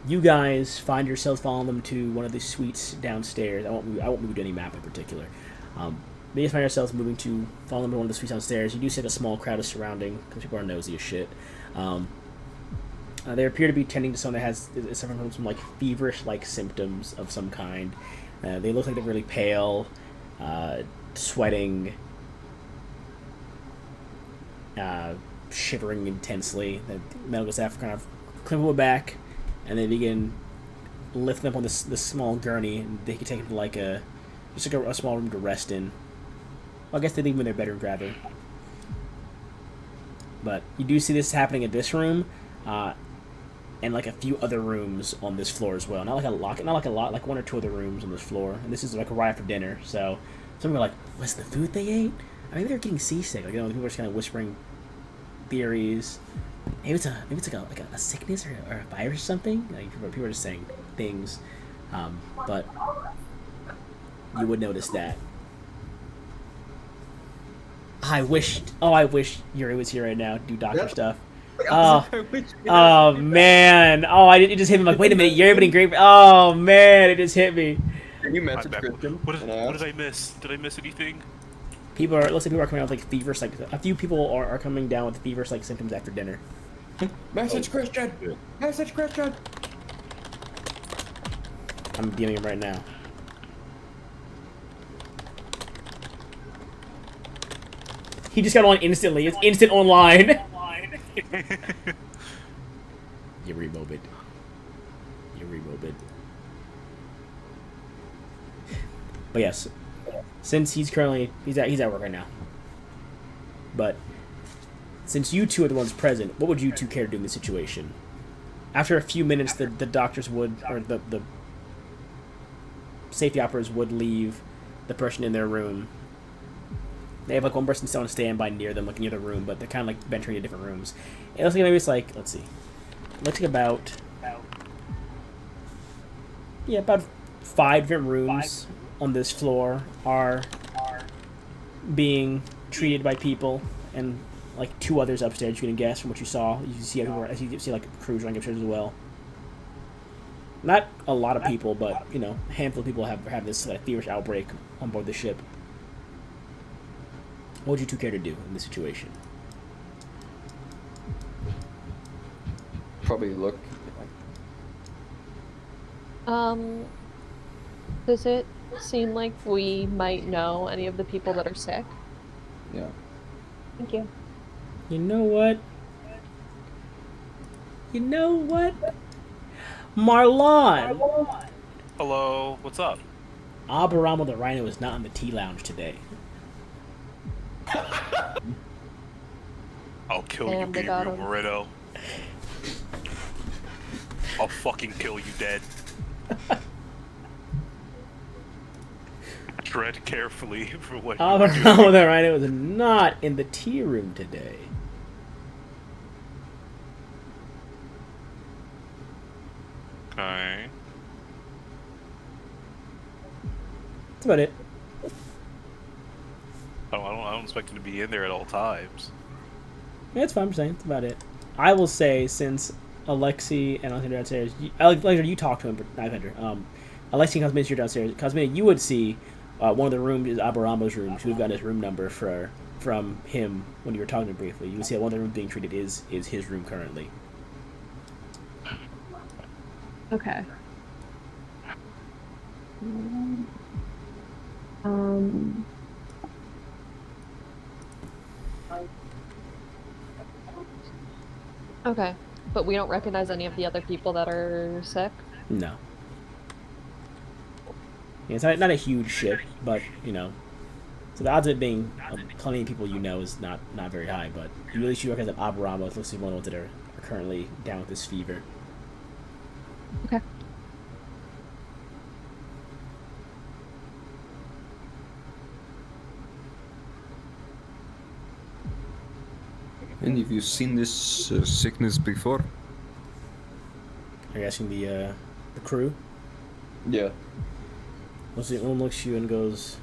You guys find yourselves following them to one of the suites downstairs. I won't move to any map in particular. You guys find yourselves following them to one of the suites downstairs. You do see a small crowd is surrounding because people are nosy as shit. They appear to be tending to someone that is suffering from some like feverish-like symptoms of some kind. They look like they're really pale, sweating, shivering intensely. The medical staff kind of climb them back, and they begin lifting up on this small gurney, and they can take them to like a small room to rest in. Well, I guess they leave them in their bedroom rather. But you do see this happening in this room, and like a few other rooms on this floor as well. Not like a lot, like one or two other rooms on this floor. And this is like right after dinner, so some people are like, "What's the food they ate?" I mean, they're getting seasick. Like, you know, people are just kind of whispering theories. Maybe it's like a sickness or a virus or something. Like people are just saying things, but you would notice that. I wish Yuri was here right now to do doctor stuff. Oh man! It just hit me like, wait a minute, Yuri been great. Oh man, it just hit me. Can you I'm message back. Christian? What did I miss? Did I miss anything? Looks like people are coming out with like fevers. Like a few people are coming down with fevers like symptoms after dinner. Message Christian! Good. Message Christian! I'm DMing him right now. He just got on instantly. It's instant online. You remobed. But yes, since he's at work right now. But since you two are the ones present, what would you two care to do in this situation? After a few minutes, the doctors would, or the safety operators would leave the person in their room. They have like one person still on standby near them, like near the room, but they're kind of like venturing to different rooms. It looks like maybe it's like, let's see, it looks like about 5 different rooms on this floor are being treated by people, and like 2 others upstairs. You can guess from what you saw. You see everywhere. You see like crews running upstairs as well. Not a lot of people, but you know, a handful of people have this feverish outbreak on board the ship. What would you two care to do in this situation? Probably look. Does it seem like we might know any of the people that are sick? Yeah. Thank you. You know what? Marlon! Hello, what's up? Aberamo the Rhino is not in the tea lounge today. I'll kill Damn, you, they got Gabriel him. Moreno. I'll fucking kill you dead. Tread carefully for what you are Aberamo doing. the Rhino is not in the tea room today. Okay. That's about it. I don't expect him to be in there at all times. Yeah, it's fine. I'm saying that's about it. I will say, since Alexi and Alexander downstairs, Alexander, you talk to him, not Alexander. Alexi and Cosmina, you're downstairs. Cosmina, you would see one of the rooms is Aberamo's room. So we've gotten his room number from him when you were talking to him briefly. You would see that one of the rooms being treated is his room currently. Okay. Okay, but we don't recognize any of the other people that are sick? No. Yeah, it's not a huge ship, but, you know. So the odds of it being plenty of people you know is not very high, but at least you recognize that Aberamo looks like one of the ones that are currently down with this fever. Okay. And have you seen this sickness before? Are you asking the crew? Yeah. One looks at you and goes,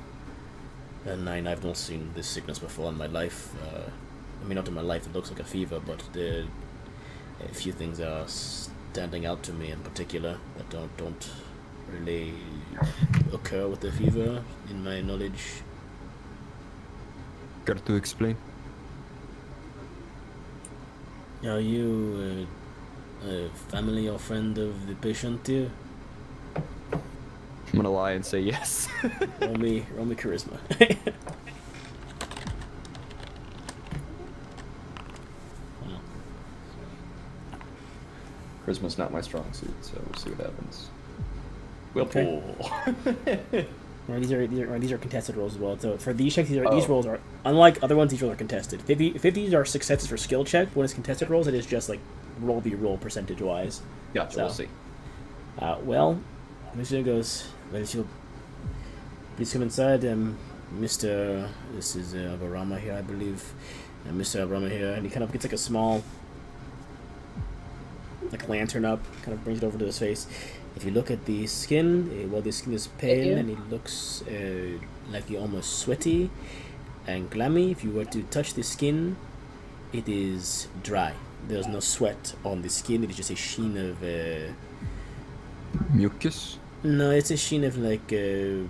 And I've not seen this sickness before in my life. I mean, not in my life, it looks like a fever, but a few things are standing out to me in particular that don't really occur with the fever in my knowledge. Care to explain? Are you a family or friend of the patient here? I'm gonna lie and say yes. roll me charisma. Charisma's not my strong suit, so we'll see what happens. We'll Okay. pull. Right, these are contested rolls as well. So for these checks, these rolls are unlike other ones. These rolls are contested. If these are successes for skill check, when it's contested rolls, it is just like roll v roll percentage wise. Gotcha. So, We'll see. Well, Mr. goes. Well, if you'll please come inside, Mr. This is Abarama here, I believe. Mr. Abarama here, and he kind of gets like a small, like lantern up, kind of brings it over to his face. If you look at the skin, well, the skin is pale and it looks like you're almost sweaty and clammy. If you were to touch the skin, it is dry. There's no sweat on the skin. It is just a sheen of Mucus? no, it's a sheen of like I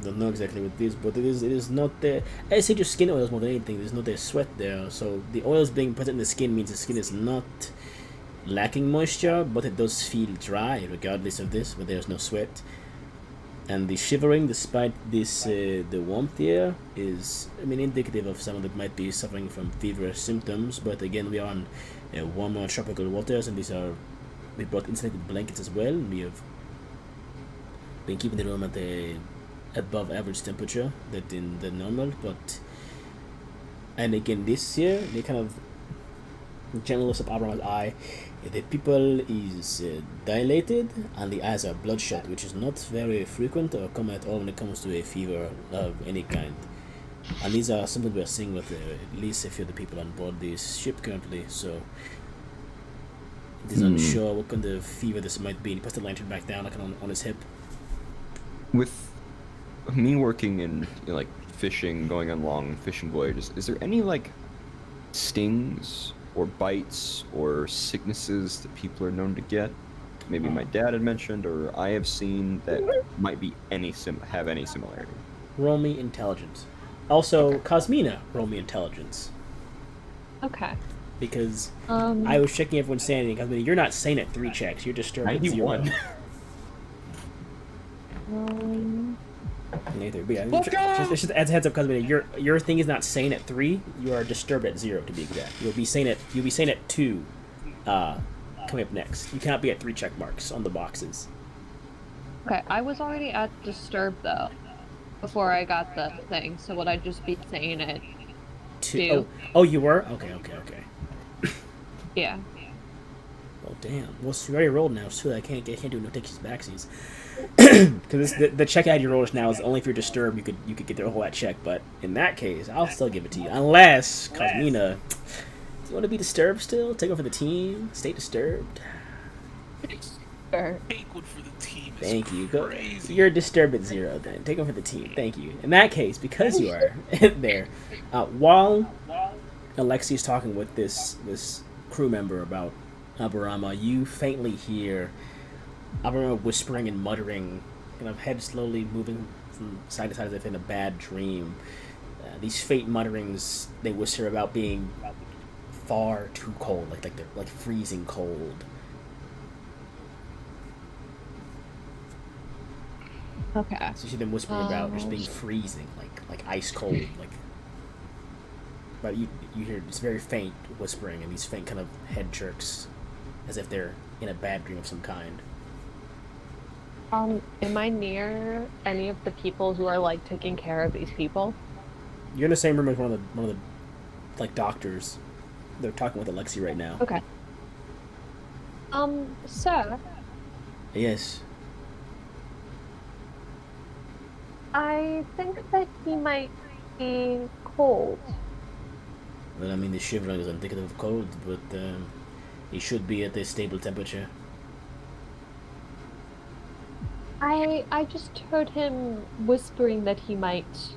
don't know exactly what it is, but it is not there. I say just skin oils more than anything. There's no sweat there, so the oils being present in the skin means the skin is not lacking moisture, but it does feel dry regardless of this, but there's no sweat. And the shivering, despite this the warmth here, is indicative of someone that might be suffering from feverish symptoms. But again, we are on warmer tropical waters, and we brought insulated blankets as well, and we have been keeping the room at the above average temperature than the normal. And again, this year they kind of gently lifts up Abraham's eye. The pupil is dilated and the eyes are bloodshot, which is not very frequent or common at all when it comes to a fever of any kind. And these are something we are seeing with at least a few of the people on board this ship currently, so it is unsure what kind of fever this might be. And he puts the lantern back down like on his hip. With me working in like fishing, going on long fishing voyages, is there any like stings or bites or sicknesses that people are known to get? Maybe my dad had mentioned, or I have seen that might be have any similarity. Roll me intelligence. Also, Cosmina, roll me intelligence. Okay. Because I was checking everyone's sanity. Cosmina, you're not sane at 3 checks. You're disturbed at 0. 91. Neither. But yeah, just as a heads up, Cosmina, your thing is not sane at 3. You are disturbed at 0, to be exact. You'll be sane at 2. Coming up next. You cannot be at 3 check marks on the boxes. Okay, I was already at disturbed though before I got the thing. So would I just be saying it? 2. Oh, you were? Okay. Yeah. Oh damn. Well, you already rolled now, so I can't do no takesies backsies. Because the check out you roll now is only if you're disturbed you could get the whole that check, but in that case I'll still give it to you unless Cosmina, do you want to be disturbed still? Take over the team, stay disturbed. Sure. Take one for the team. Thank you. Crazy. You're disturbed at 0 then. Take over the team. Thank you. In that case, because you are there, while Alexi's talking with this crew member about Abarama, you faintly hear Abarama whispering and muttering, kind of head slowly moving from side to side as if in a bad dream. These faint mutterings, they whisper about being far too cold, like they're like freezing cold. Okay. So you see them whispering about just being freezing, like ice cold, like. But you hear it's very faint whispering and these faint kind of head jerks, as if they're in a bad dream of some kind. Am I near any of the people who are like taking care of these people? You're in the same room as one of the like doctors. They're talking with Alexi right now. Okay. Sir, Yes. I think that he might be cold. Well, I mean, the shivering is indicative of cold, but he should be at a stable temperature. I just heard him whispering that he might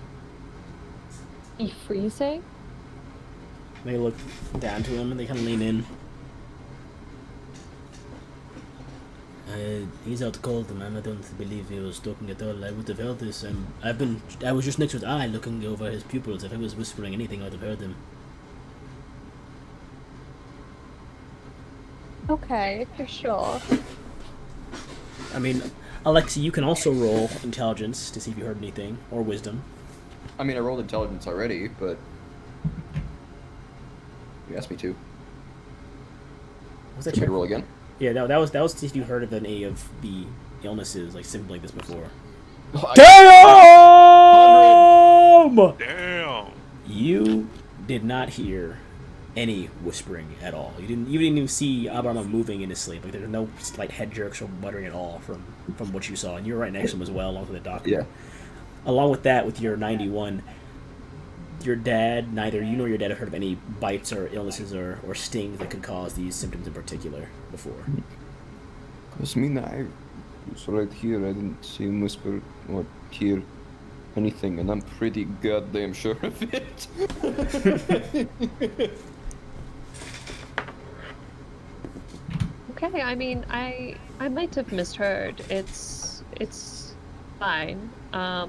be freezing. They look down to him and they kind of lean in. He's out cold, man. I don't believe he was talking at all. I would have heard this. I was just next to his eye looking over his pupils. If he was whispering anything, I'd have heard him. Okay, if you're sure. I mean, Alexi, you can also roll intelligence to see if you heard anything, or wisdom. I mean, I rolled intelligence already, but you asked me to. Was that Should we your roll again? Yeah, that was to see if you heard of any of the illnesses, like symptoms like this before. Damn! Damn. You did not hear any whispering at all. You didn't even see Abrama moving in his sleep. Like there's no slight head jerks or muttering at all from what you saw, and you were right next to him as well, along with the doctor. Yeah. Along with that, with your 91, your dad, neither you nor your dad have heard of any bites or illnesses or stings that could cause these symptoms in particular before. Because me, I was right here. I didn't see him whisper or hear anything, and I'm pretty goddamn sure of it. Okay, I mean, I might have misheard. It's fine. I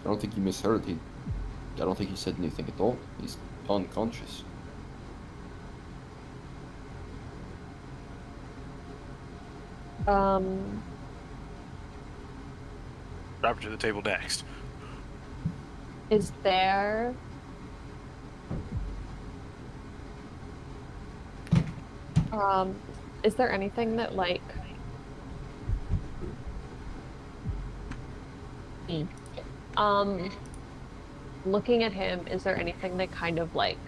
don't think he misheard. I don't think he said anything at all. He's unconscious. Drive to the table next. Is there is there anything that like looking at him, is there anything that kind of like,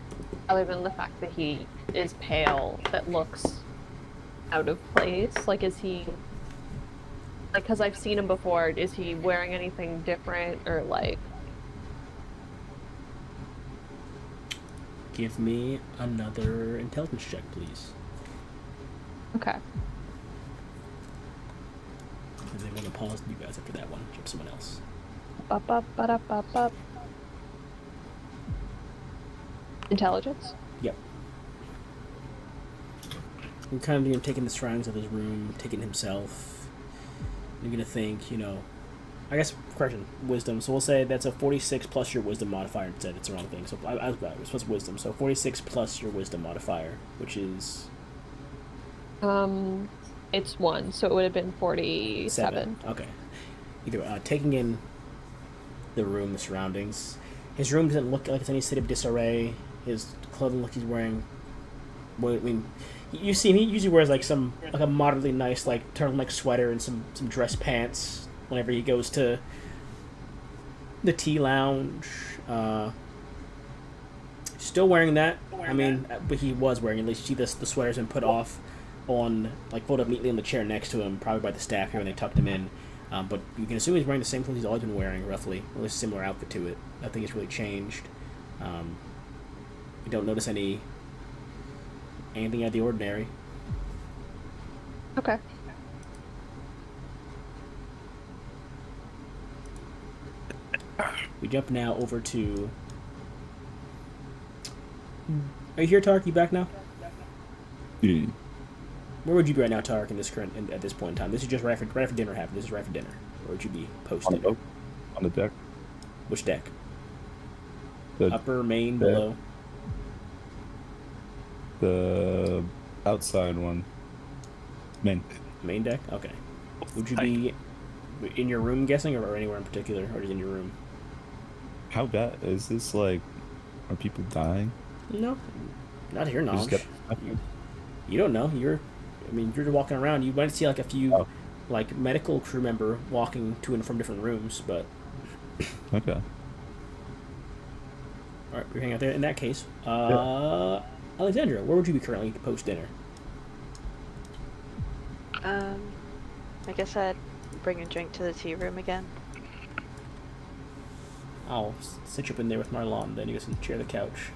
other than the fact that he is pale, that looks out of place? Like, is he, like, because I've seen him before, is he wearing anything different, or like? Give me another intelligence check, please. Okay. And I'm going to pause you guys after that one. Jump someone else. Ba-ba-ba-da-ba-ba. Intelligence? Yep. You're kind of taking the surroundings of his room, taking himself. You're going to think, I guess, correction, wisdom. So we'll say that's a 46 plus your wisdom modifier instead. It's the wrong thing. So I was supposed to wisdom. So 46 plus your wisdom modifier, which is... It's 1, so it would have been 47. Okay. Either way, taking in the room, the surroundings. His room doesn't look like it's any state of disarray. His clothing look he's wearing. Well, I mean, you see him. He usually wears like a moderately nice like turtleneck sweater and some dress pants whenever he goes to the tea lounge. Still wearing that. I mean, but he was wearing. At least you see the sweater's been put off on, like, folded up neatly on the chair next to him, probably by the staff here when they tucked him in. But you can assume he's wearing the same clothes he's always been wearing, roughly. At least a similar outfit to it. Nothing has really changed. You don't notice anything out of the ordinary. Okay. We jump now over to... Are you here, Tark? You back now? Yeah. Where would you be right now, Tark, at this point in time? This is just right after dinner happened. This is right after dinner. Where would you be post-dinner? On the deck. Which deck? The Upper, main, deck. below? The outside one. Main. Main deck? Okay. Would you be in your room, guessing, or anywhere in particular, or just in your room? How bad is this? Like, are people dying? No. Not to your knowledge. just You don't know. You're walking around. You might see like a few, like medical crew member walking to and from different rooms, but. Okay. All right, we're hanging out there. In that case, Alexandra, where would you be currently post dinner? I guess I'd bring a drink to the tea room again. I'll sit you up in there with Marlon. Then you guys can share the couch.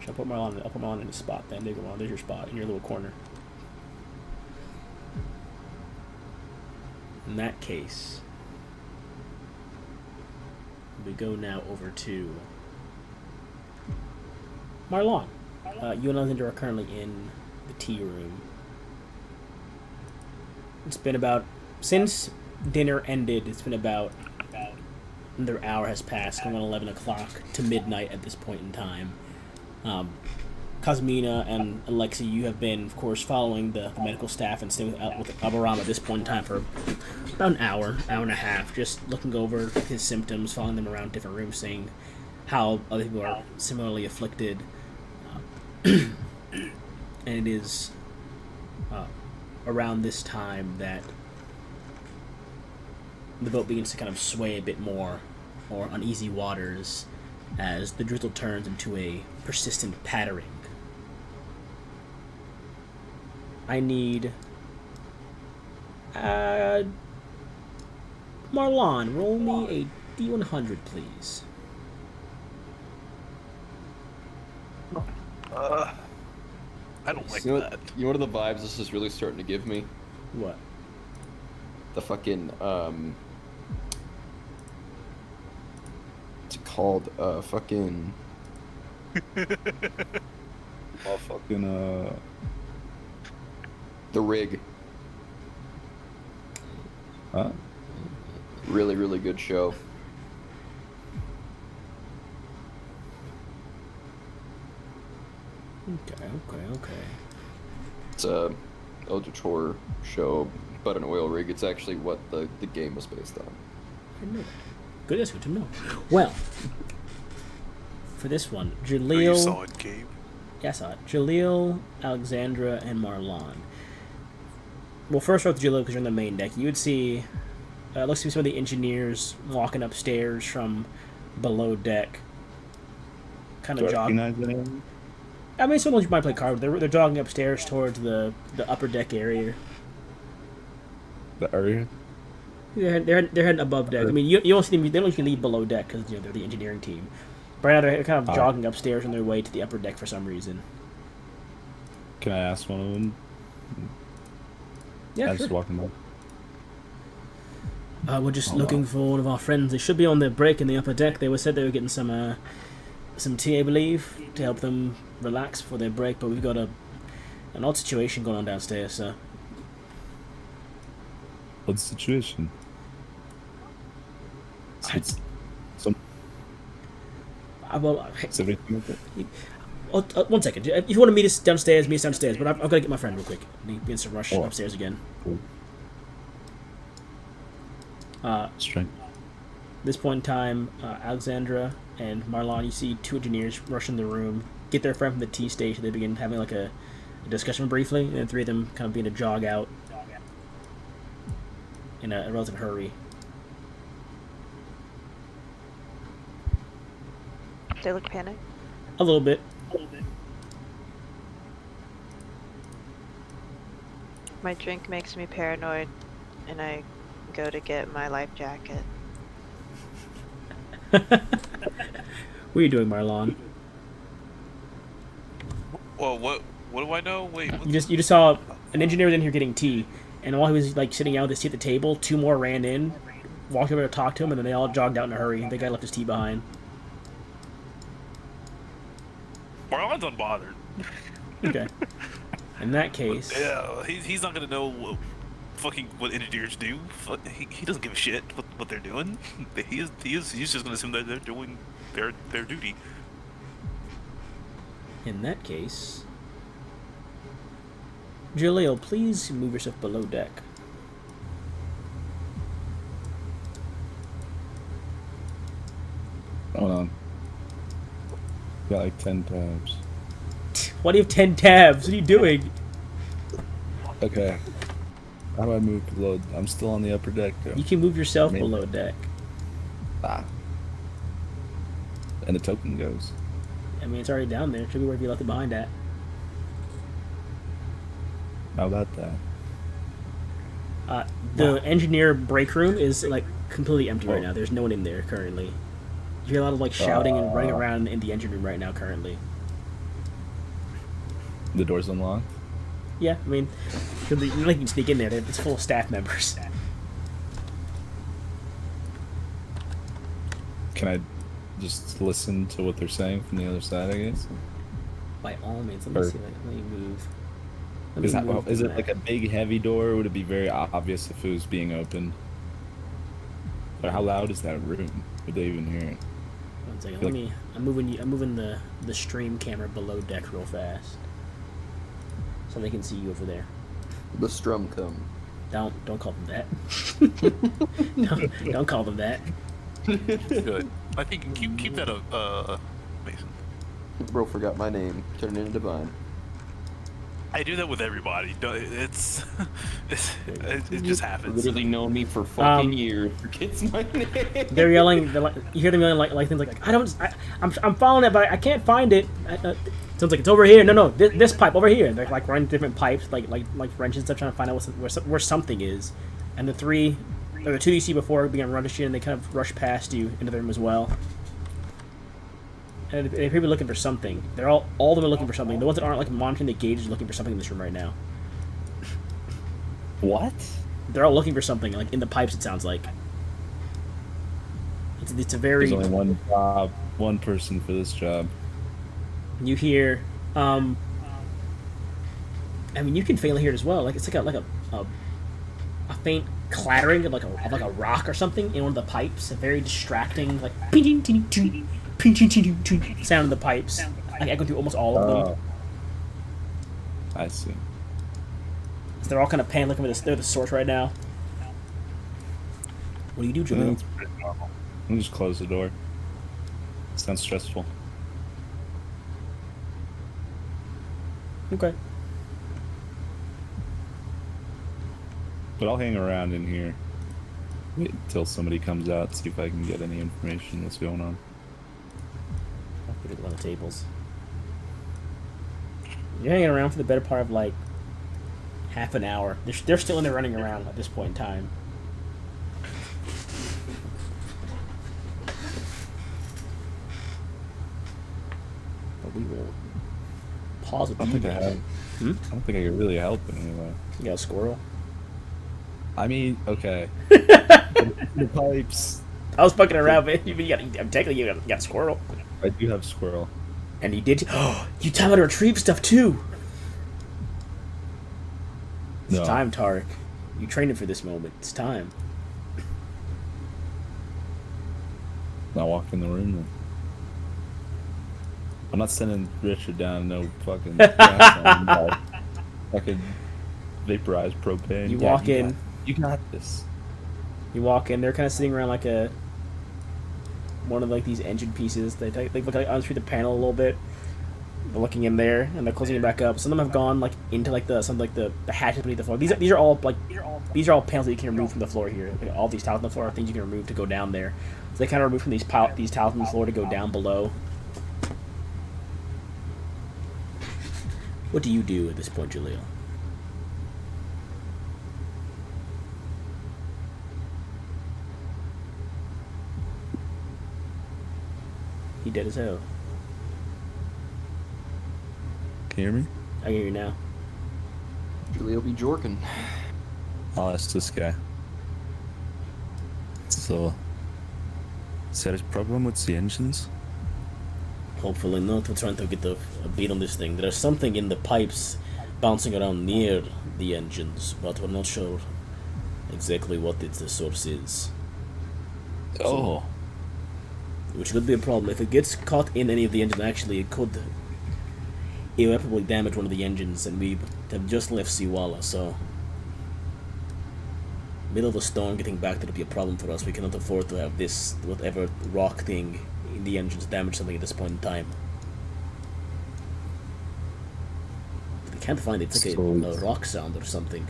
I'll put Marlon in his spot. Then there you go. There's your spot in your little corner. In that case, we go now over to Marlon. You and Alexander are currently in the tea room. It's been about, since dinner ended, it's been about another hour has passed, around 11 o'clock to midnight at this point in time. Cosmina and Alexi, you have been, of course, following the medical staff and staying with Abaram at this point in time for about an hour and a half, just looking over his symptoms, following them around different rooms, seeing how other people are similarly afflicted. And it is around this time that the boat begins to kind of sway a bit more, or uneasy waters, as the drizzle turns into a persistent pattering. I need Marlon, roll me a D100, please. I don't like You know, that. you know what are the vibes this is really starting to give me? What? The fucking it's called fucking All fucking The Rig. huh? Really, really good show. Okay. It's a Eldritch horror show, but an oil rig. It's actually what the game was based on. I didn't know that. Good, that's good to know. Well, for this one, Oh, you Jaleel... saw it, Gabe. Yeah, I saw it. Jaleel, Alexandra, and Marlon. Well, first off, Jaleel, because you're on the main deck. You would see... looks to be some of the engineers walking upstairs from below deck. Kind Do of I jogging. recognize anyone? I mean, some of you might play cards. They're jogging upstairs towards the upper deck area. The area? They're heading above deck. I mean, you don't see them. They don't usually leave below deck because they're the engineering team. But right now they're kind of jogging upstairs on their way to the upper deck for some reason. Can I ask one of them? Yeah, As sure. walking by. We're just looking for one of our friends. They should be on their break in the upper deck. They said they were getting some tea, I believe, to help them relax before their break. But we've got an odd situation going on downstairs, so. What's the situation? Is everything okay? One second. If you want to meet us downstairs, meet us downstairs. But I've got to get my friend real quick. He begins to rush upstairs again. Cool. Strength. This point in time, Alexandra and Marlon, you see two engineers rush in the room, get their friend from the tea station. They begin having like a discussion briefly, and the three of them kind of begin to jog out in a relative hurry. They look panicked. A little bit. My drink makes me paranoid, and I go to get my life jacket. What are you doing, Marlon? Well, what do I know? Wait, what? You just saw an engineer was in here getting tea, and while he was like sitting out with his tea at the table, two more ran in, walked over to talk to him, and then they all jogged out in a hurry. The guy left his tea behind. Marlon's unbothered. Okay. In that case, Yeah, he's not gonna know what engineers do. He doesn't give a shit what they're doing. He's just gonna assume that they're doing their duty. in that case, Jaleel, please move yourself below deck. Hold on. Got like 10 tabs. Why do you have 10 tabs? What are you doing? Okay. How do I move below? I'm still on the upper deck, though. You can move yourself Maybe. below deck. Ah. And the token goes. I mean, it's already down there. It should be where you left it behind at. How about that? The engineer break room is like completely empty right Oh. now. There's no one in there currently. You hear a lot of like shouting and running around in the engine room right now currently. The door's unlocked? Yeah, I mean, you can sneak in there. It's full of staff members. Can I just listen to what they're saying from the other side? I guess. By all means, let me Or- see. Let me move. Is it like a big heavy door? Or would it be very obvious if it was being opened? Or how loud is that room? Would they even hear it? One second. feel Let me. I'm moving the stream camera below deck real fast, so they can see you over there. The strum come. Don't call them that. don't call them that. Good. I think keep that Mason. Bro forgot my name. Turned into Divine. I do that with everybody. It's it just happens. Literally known me for fucking years. Forgets my name. They're yelling. You hear them yelling like things like I'm following it, but I can't find it. Sounds like it's over here. No, this pipe over here. They're like running different pipes, like wrenches and stuff, trying to find out where something is. And the two you see before begin to run to shit, and they kind of rush past you into the room as well. And they appear to be looking for something. They're all of them are looking for something. The ones that aren't like monitoring the gauge are looking for something in this room right now. What? They're all looking for something, like in the pipes. It sounds like. It's a very. There's only one job, one person for this job. You hear, I mean, you can faintly hear it as well. Like it's like a faint clattering of like a rock or something in one of the pipes. A very distracting, like sound in the pipes. Like echoing through almost all of them. I see. So they're all kind of panicking looking for the source right now. What do you do, Julian? That's pretty normal. I'll just close the door. Sounds stressful. Okay. But I'll hang around in here until somebody comes out, see if I can get any information what's going on. I'll put it on the tables. You're hanging around for the better part of like half an hour. They're still in there running around at this point in time. But we will pause it. I don't think I have. I don't think I could really help in any way. You got a squirrel? I mean, okay. The pipes. I was fucking around, man. Technically, you got a squirrel. I do have squirrel. And you did. Oh, you taught me how to retrieve stuff too. It's No. time, Tarek. You trained for this moment. It's time. Not walk in the room then. I'm not sending Richard down no fucking gas fucking vaporized propane. You walk in. You got this. You walk in. They're kind of sitting around like one of like these engine pieces. They look like unscrew the panel a little bit. They're looking in there and they're closing it back up. Some of them have gone like into like the hatches beneath the floor. These are all panels that you can remove from the floor here. Like, all these tiles on the floor are things you can remove to go down there. So they kind of remove from these tiles on the floor to go down below. What do you do at this point, Jaleel? He dead as hell. Can you hear me? I hear you now. Julie will be jorking. I'll ask this guy. So, is there a problem with the engines? Hopefully not. We're trying to get a beat on this thing. There's something in the pipes bouncing around near the engines, but we're not sure exactly what the source is. Oh. Which could be a problem. If it gets caught in any of the engines, actually, it could irreparably damage one of the engines, and we have just left Siwala, so... Middle of the storm, getting back there would be a problem for us. We cannot afford to have this, whatever rock thing in the engines damage something at this point in time. We can't find it. It's like a rock sound or something.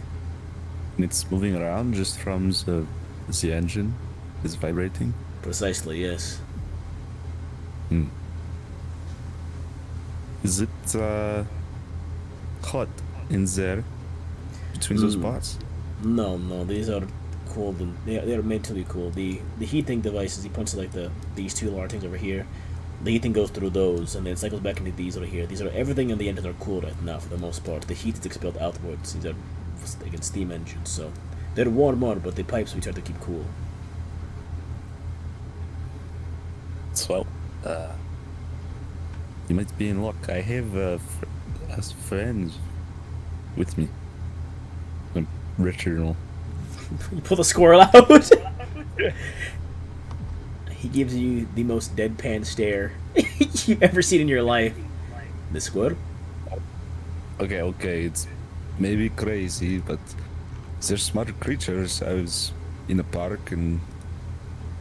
And it's moving around just from the engine? It's vibrating? Precisely, yes. Is it hot in there between those spots? No, these are cooled and they are meant to be cooled. The heating devices, he points to these two large things over here. The heating goes through those and then cycles back into these over here. These are everything in the engines are cool right now for the most part. The heat is expelled outwards. These are again steam engines, so they're warmer, but the pipes we try to keep cool. So, you might be in luck. I have friends with me. Richard will. You pull the squirrel out. He gives you the most deadpan stare you've ever seen in your life. The squirrel? Okay, it's maybe crazy, but they're smart creatures. I was in a park and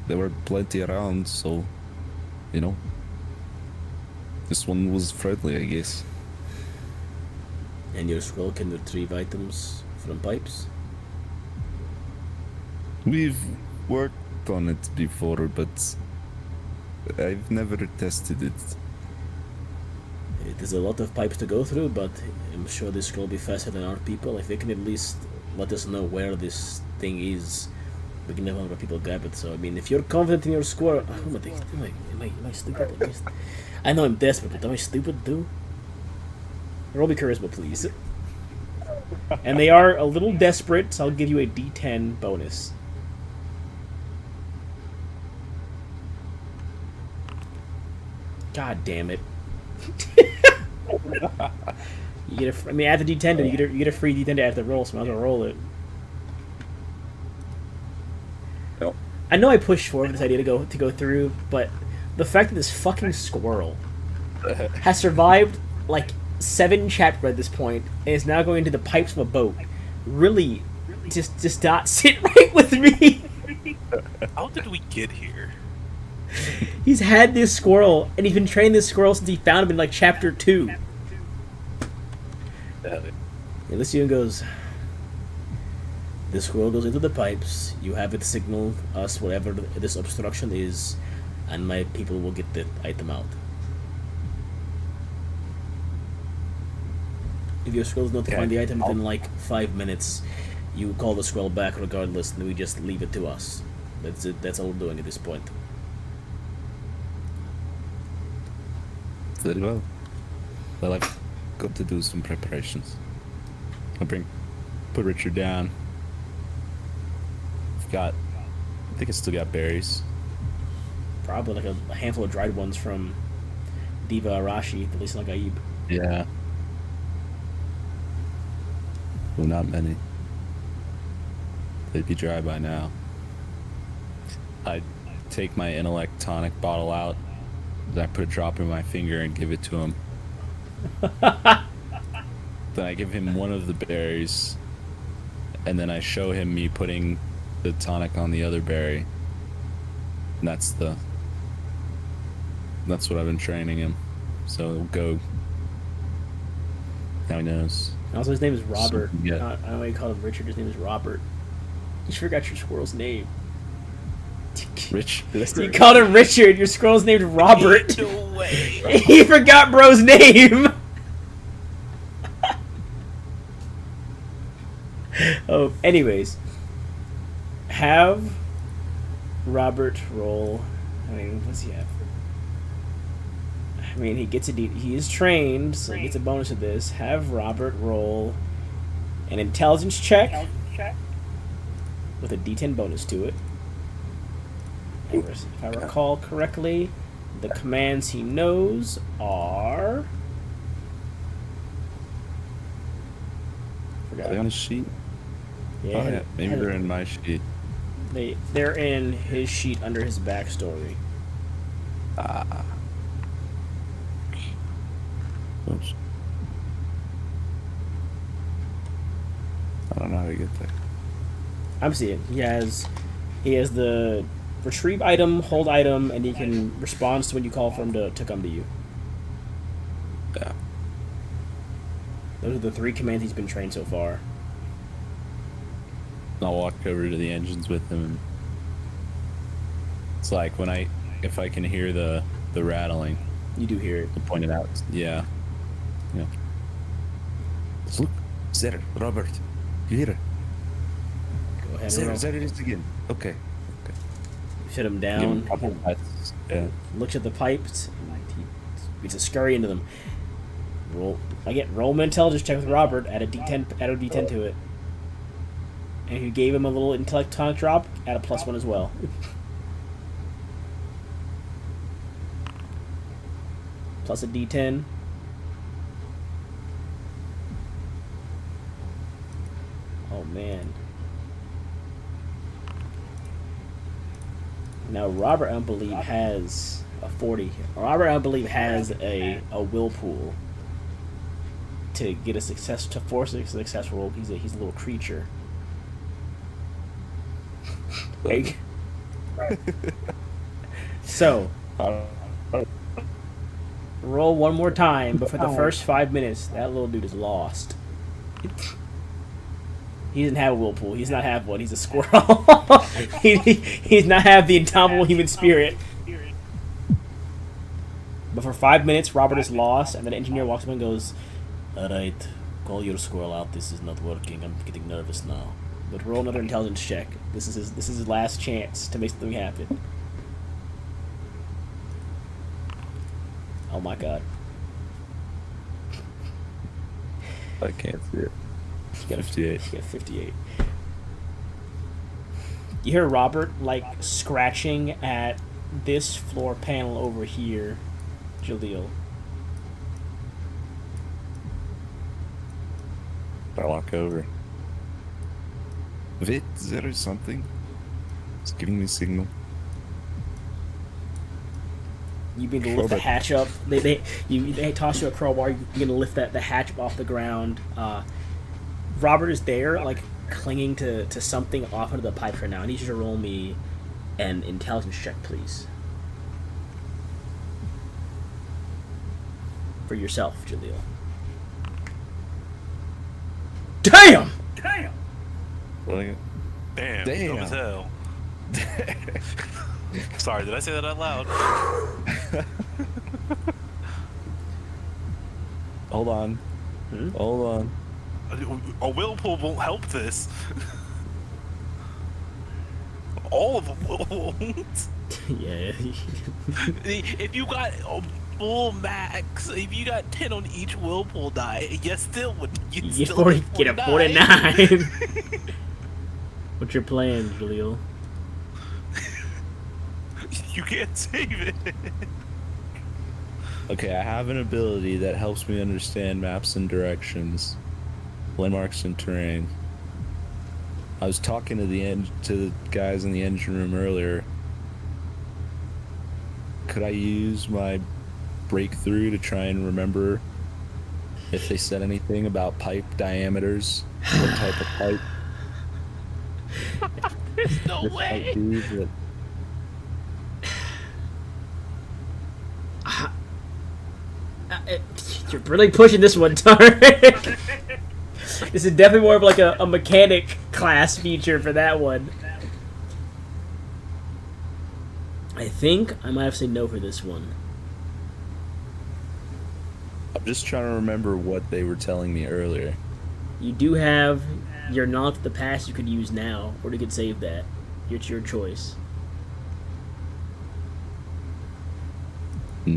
there were plenty around, so, you know. This one was friendly, I guess. And your squirrel can retrieve items from pipes? We've worked on it before, but I've never tested it. It is a lot of pipes to go through, but I'm sure this will be faster than our people. If they can at least let us know where this thing is, we can have other people grab it. So, I mean, if you're confident in your squirrel... Am I stupid? I know I'm desperate, but am I stupid too? Roll me charisma, please. And they are a little desperate, so I'll give you a D10 bonus. God damn it. You get a, I mean, add the D10 you get a free D10 to add the roll, so I might as well roll it. Yep. I know I pushed forward this idea to go through, but the fact that this fucking squirrel has survived like 7 chapters at this point and is now going into the pipes of a boat really just not sit right with me. How did we get here? He's had this squirrel, and he's been training this squirrel since he found him in like chapter 2. Elysium goes, the squirrel goes into the pipes, you have it signal us whatever this obstruction is, and my people will get the item out. If your squirrel does not find the item within like 5 minutes, you call the squirrel back regardless, and we just leave it to us. That's it. That's all we're doing at this point. Very well. Well, I've got to do some preparations. I'll put Richard down. I think I still got berries. Probably like a handful of dried ones from Diva Arashi, at least like Aib. Yeah. Well, not many. They'd be dry by now. I take my intellect tonic bottle out. Then I put a drop in my finger and give it to him. Then I give him one of the berries, and then I show him me putting the tonic on the other berry. And that's what I've been training him. So it'll go. Now he knows. Also, his name is Robert. Yeah. I don't know why you call him Richard. His name is Robert. You forgot your squirrel's name. Rich. You called him Richard. Your squirrel's named Robert. No way. You forgot bro's name. Oh, anyways. Have Robert roll. I mean, what's he have? I mean, he gets a he is trained, so he gets a bonus of this. Have Robert roll an intelligence check with a D10 bonus to it. If I recall correctly, the commands he knows are... Are they on his sheet? Yeah, Oh, yeah. Maybe they're in my sheet. They're in his sheet under his backstory. Ah. Oops. I don't know how to get there. I'm seeing. He has the retrieve item, hold item, and he can respond to when you call for him to come to you. Yeah. Those are the 3 commands he's been trained so far. I'll walk over to the engines with him. And it's like if I can hear the rattling. You do hear it. I'll point it out. Yeah. Yeah. Just look, there, Robert. You hear it? Go ahead. There it is again. Okay. Shut him Give down. him a couple pats. Yeah. Looks at the pipes. He needs to scurry into them. Roll an intelligence check with Robert. Add a D10 to it. And if you gave him a little intellect tonic drop, add a +1 as well. plus a d10. Oh man. Now Robert, I believe, has a 40. Robert, I believe, has a whirlpool to get a success, to force a successful roll. He's a little creature. Hey. So roll one more time, but for the first 5 minutes, that little dude is lost. He doesn't have a whirlpool. He does not have one. He's a squirrel. he does not have the indomitable human spirit. But for 5 minutes, Robert is lost, and then the engineer walks up and goes, "Alright, call your squirrel out. This is not working. I'm getting nervous now. But roll another intelligence check. This is his last chance to make something happen." Oh my god. I can't see it. You got 58. You got 58. You hear Robert, like, scratching at this floor panel over here, Jaleel. I walk over. Vit, is there something? It's giving me a signal. You begin to lift the hatch up. They toss you a crowbar. You begin to lift the hatch off the ground. Robert is there, like, clinging to something off into the pipes right now. I need you to roll me an intelligence check, please. For yourself, Jaleel. Damn! Damn. Damn. Dumb as hell. Sorry, did I say that out loud? Hold on. Hold on. A whirlpool won't help this. All of them won't. Yeah. If you got a full max, if you got 10 on each whirlpool die, you still would You get a 49. What's your plan, Jaleel? You can't save it. Okay, I have an ability that helps me understand maps and directions, landmarks and terrain. I was talking to the guys in the engine room earlier. Could I use my breakthrough to try and remember if they said anything about pipe diameters? What type of pipe? There's no this way. might be that- You're really pushing this one, Tarek. This is definitely more of like a mechanic class feature for that one. I think I might have to say no for this one. I'm just trying to remember what they were telling me earlier. You do have your knowledge of the past you could use now, or you could save that. It's your choice. I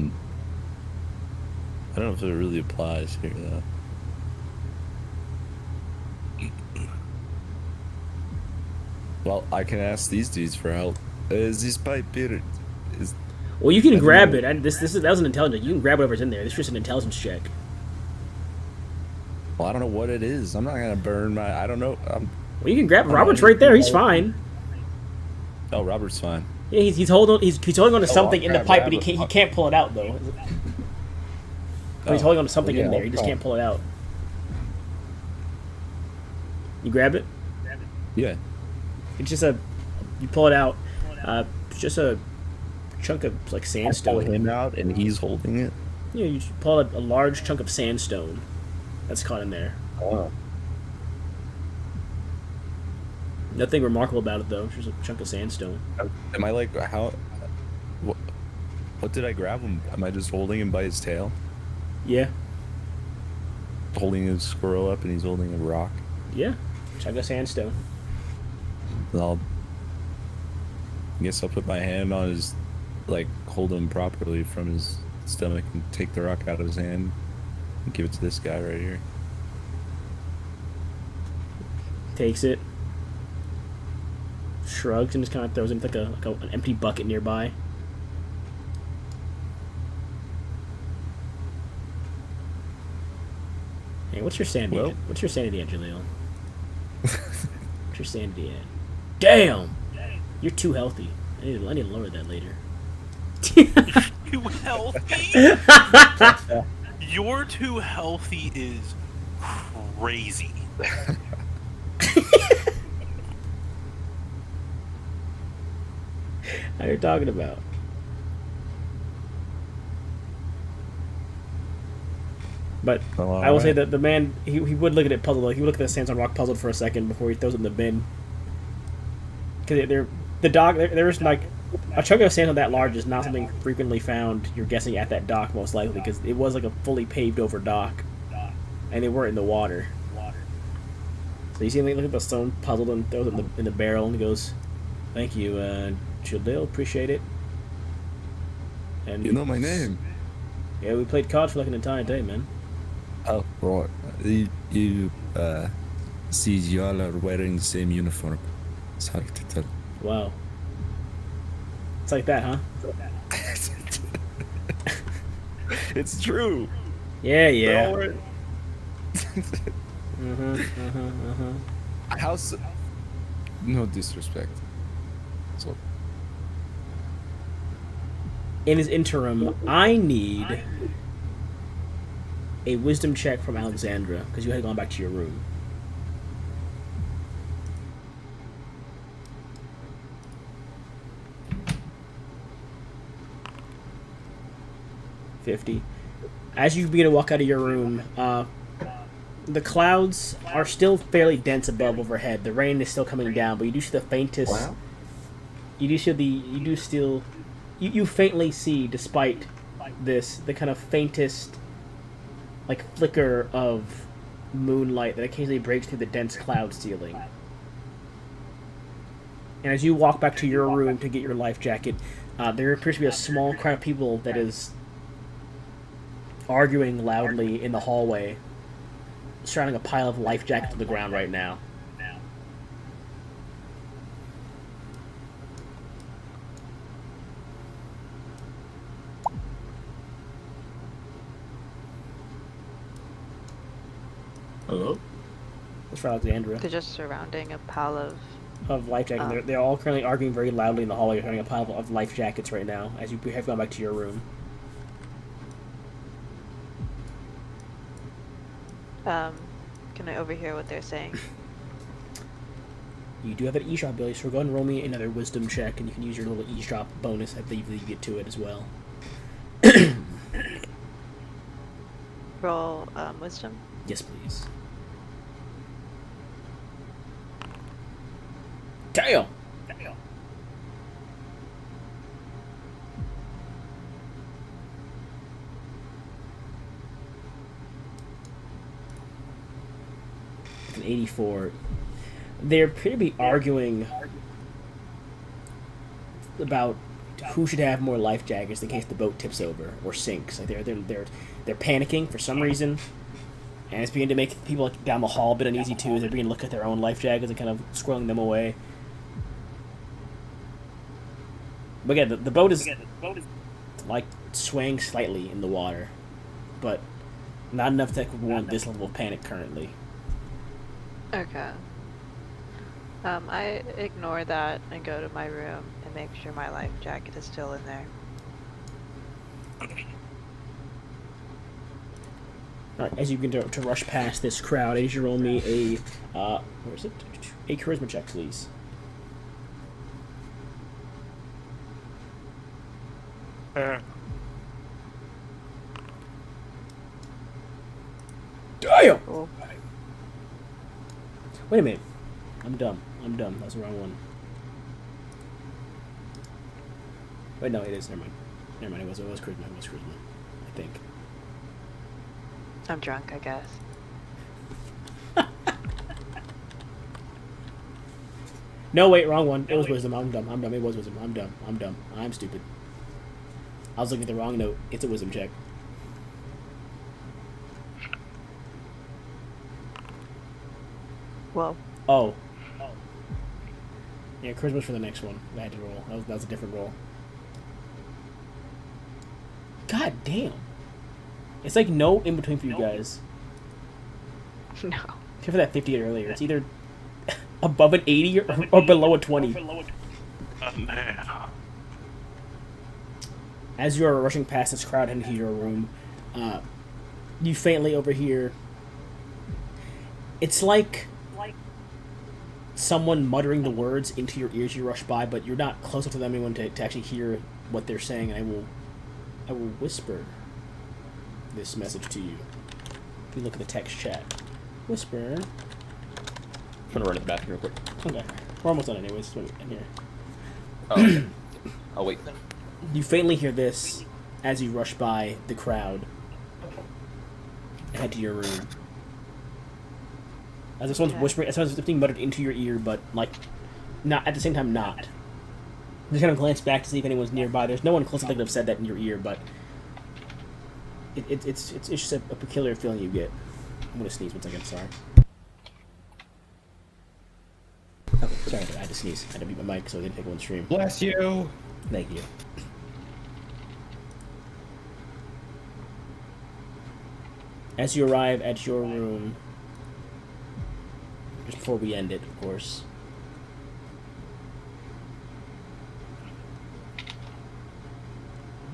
don't know if it really applies here, though. Well, I can ask these dudes for help. Is this pipe here? Well, you can grab it. That was an intelligence. You can grab whatever's in there. This is just an intelligence check. Well, I don't know what it is. I'm not gonna burn my. I don't know. Well, you can grab. Robert's right there. He's fine. Oh, Robert's fine. Yeah, he's holding. He's holding on to something in the grab pipe, that. but he can't pull it out though. But he's holding on to something in yeah, there. He just can't pull it out. You grab it. Yeah. It's just you pull it out. It's just a chunk of like Pull sandstone. him out, and he's holding it. Yeah, you just pull a large chunk of sandstone that's caught in there. Oh. Nothing remarkable about it though. It's just a chunk of sandstone. Am I like how? What did I grab him? Am I just holding him by his tail? Yeah. Holding his squirrel up, and he's holding a rock. Yeah. Chunk of sandstone. I guess I'll put my hand on his, like, hold him properly from his stomach and take the rock out of his hand and give it to this guy right here. Takes it. Shrugs and just kind of throws it into like an empty bucket nearby. Hey, what's your sanity? Well- What's your sanity at, Jaleel? What's your sanity at? Damn! You're too healthy. I need to lower that later. Too healthy? You're too healthy is crazy. How you talking about? But Oh, I will say alright. that the man, he would look at it puzzled. Like, he would look at the sandstone rock puzzled for a second before he throws it in the bin. Because there's like a chunk of sandstone that large is not something frequently found. You're guessing at that dock most likely because it was like a fully paved over dock, and they weren't in the water. So you see him look at the stone puzzled and throws it in the barrel and he goes, "Thank you, Jalil, appreciate it." And You know my name. yeah, we played cards for like an entire day, man. Oh, right. See, y'all are wearing the same uniform. It's hard to tell. Wow. It's like that, huh? It's true. Yeah, They're yeah. all wearing- How's... No disrespect. So, In his interim, I need a wisdom check from Alexandra because you had gone back to your room. $50. As you begin to walk out of your room, the clouds are still fairly dense above overhead. The rain is still coming down, but you do see the faintest. Wow. You faintly see, despite this, the kind of faintest, like, flicker of moonlight that occasionally breaks through the dense cloud ceiling. And as you walk back to your room to get your life jacket, there appears to be a small crowd of people that is arguing loudly in the hallway, surrounding a pile of life jackets on the ground right now. Hello? That's for Alexandra. They're just surrounding a pile of... Life jackets. They're all currently arguing very loudly in the hallway, surrounding a pile of life jackets right now, as you have gone back to your room. Can I overhear what they're saying? You do have an eavesdrop ability, so go ahead and roll me another wisdom check, and you can use your little eavesdrop bonus, I believe, that you get to it as well. Roll wisdom. Yes, please. Damn! It's an 84. They appear to be arguing about who should have more life jackets in case the boat tips over or sinks. Like they're panicking for some reason, and it's beginning to make people down the hall a bit uneasy too. They're beginning to look at their own life jackets and kind of squirreling them away. But again, the boat is like swaying slightly in the water, but not enough that could warrant this level of panic currently. Okay. I ignore that and go to my room and make sure my life jacket is still in there. Alright, as you begin to rush past this crowd, I need you to roll me a, where is it? A charisma check, please. Damn! Cool. Wait a minute. I'm dumb. That was the wrong one. Wait, no, it is. Never mind. It was charisma. I think. I'm drunk, I guess. No, wait, wrong one. It was wisdom. I'm dumb. It was wisdom. I'm dumb. I'm stupid. I was looking at the wrong note. It's a wisdom check. Whoa. Oh. Yeah, charisma's for the next one. I had to roll. That was a different roll. God damn. It's like no in between for you guys. No. Except for that 58 earlier. It's either above an 80 or below a 20. Nah. As you are rushing past this crowd into your room, you faintly overhear. It's like someone muttering the words into your ears. You rush by, but you're not close enough to them anyone to actually hear what they're saying. And I will whisper this message to you. If you look at the text chat, whisper. I'm gonna run to the bathroom real quick. Okay, we're almost done anyways. So in here. Oh, okay. I'll wait then. You faintly hear this as you rush by the crowd and head to your room. As if someone's whispering, as someone's being muttered into your ear, but like, not at the same time, not. You just kind of glance back to see if anyone's nearby. There's no one close enough that could have said that in your ear, but it's just a peculiar feeling you get. I'm gonna sneeze 1 second. Sorry. Okay, sorry, I had to sneeze. I had to beat my mic so I didn't pick one stream. Bless you. Thank you. As you arrive at your room, just before we end it, of course,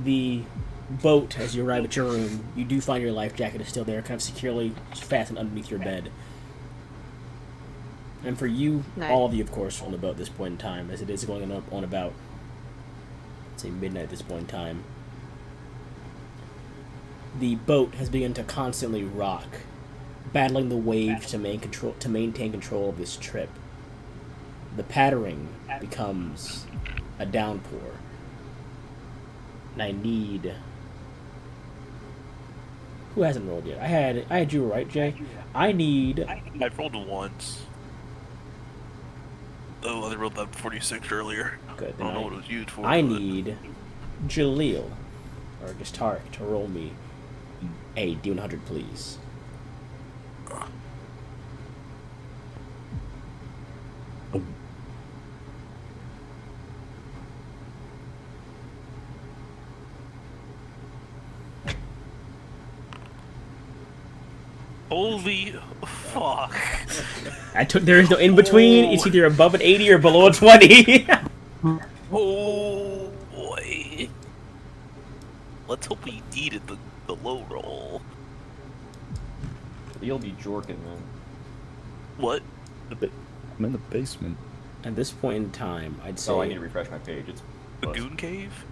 the boat, as you arrive at your room, you do find your life jacket is still there, kind of securely fastened underneath your bed. And for you, Nice. all of you, of course, on the boat at this point in time, as it is going on about, let's say, midnight at this point in time, the boat has begun to constantly rock, battling the waves to maintain control of this trip. The pattering becomes a downpour. And I need... Who hasn't rolled yet? I had you right, Jay. I need... I rolled once. Oh, I rolled that 46 earlier. Good. I don't know what it was used for. I but- need Jaleel, or just Tarek, to roll me a D100, please. Holy fuck. There is no in between. It's either above an 80 or below a 20. Oh boy. Let's hope we needed the low roll. You'll be jorking, man. What? I'm in the basement. At this point in time, I'd say Oh, I need to refresh my page. It's The closed. Goon Cave?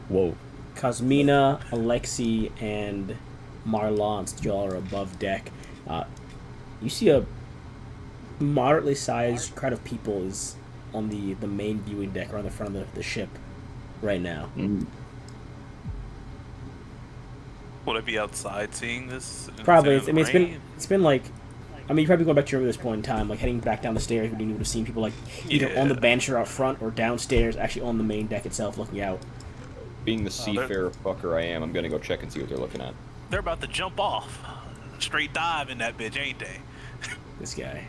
Whoa. Cosmina, Alexi, and Marlon, since y'all are above deck. You see a moderately sized crowd of people is on the main viewing deck or on the front of the ship right now. Would I be outside seeing this? Probably. instead of It's rain? been like, you're probably going back to your room at this point in time, like heading back down the stairs. You would have seen people like either on the Yeah. banister out front or downstairs, actually on the main deck itself, looking out. Being the they're- seafarer fucker I am, I'm gonna go check and see what they're looking at. They're about to jump off. Straight dive in that bitch, ain't they? This guy.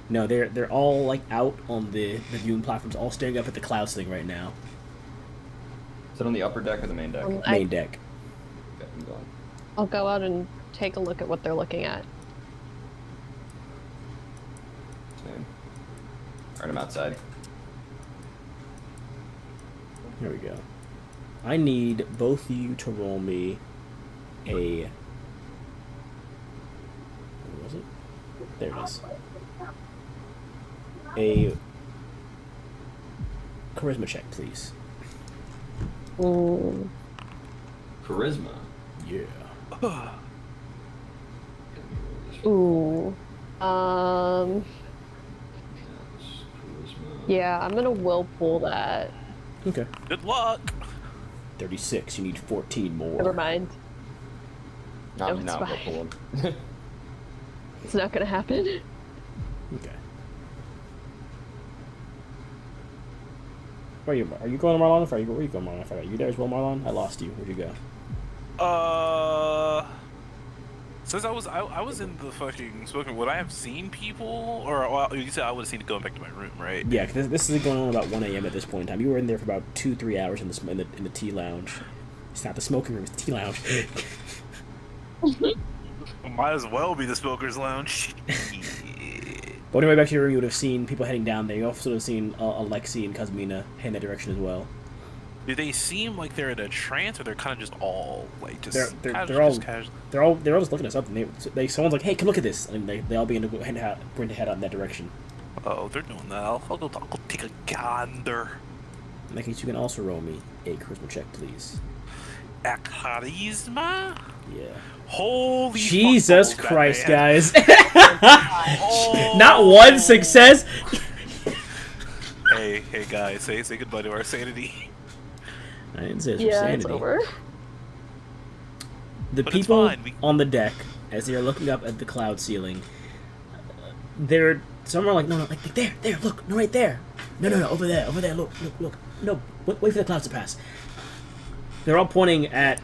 No, they're all like out on the viewing platforms, all staring up at the clouds thing right now. Is it on the upper deck or the main deck? Main deck. Okay, I'm going. I'll go out and take a look at what they're looking at. Same. Alright, I'm outside. Here we go. I need both of you to roll me a... Where was it? There it is. A charisma check, please. Ooh. Charisma. Yeah. Ooh. Charisma. Yeah, I'm gonna will pull that. Okay. Good luck. 36. You need 14 more. Never mind. Not, No, it's not fine. pull them. It's not gonna happen. Okay. Where are you? Are you going, Marlon? Where are you going, Marlon? I forgot. You there as well, Marlon? I lost you. Where'd you go? Since I was in the fucking smoking, would I have seen people, or well, you said I would have seen it going back to my room, right? Yeah, 'cause this is going on about 1 a.m. at this point in time. You were in there for about 2-3 hours in the tea lounge. It's not the smoking room; it's the tea lounge. Might as well be the Smoker's Lounge. But on your way back to your room, you would have seen people heading down there. You also would have seen Alexi and Kazmina heading that direction as well. Do they seem like they're in a trance, or they're kind of just all like just They're casual, all just casual? they're all just looking at something. Someone's like, "Hey, come look at this!" And they all begin to head out in that direction. Oh, they're doing that. I'll go take a gander. In that case, you can also roll me a charisma check, please. A charisma? Yeah. Holy Jesus fuck, Christ, Batman. guys! Oh. Not one success. Hey guys, say goodbye to our sanity. I didn't say it's Yeah, sanity. it's over. The But it's people fine, on the deck, as they are looking up at the cloud ceiling, some are like, no, like there, look, no, right there. No, over there, look. No, wait for the clouds to pass. They're all pointing at,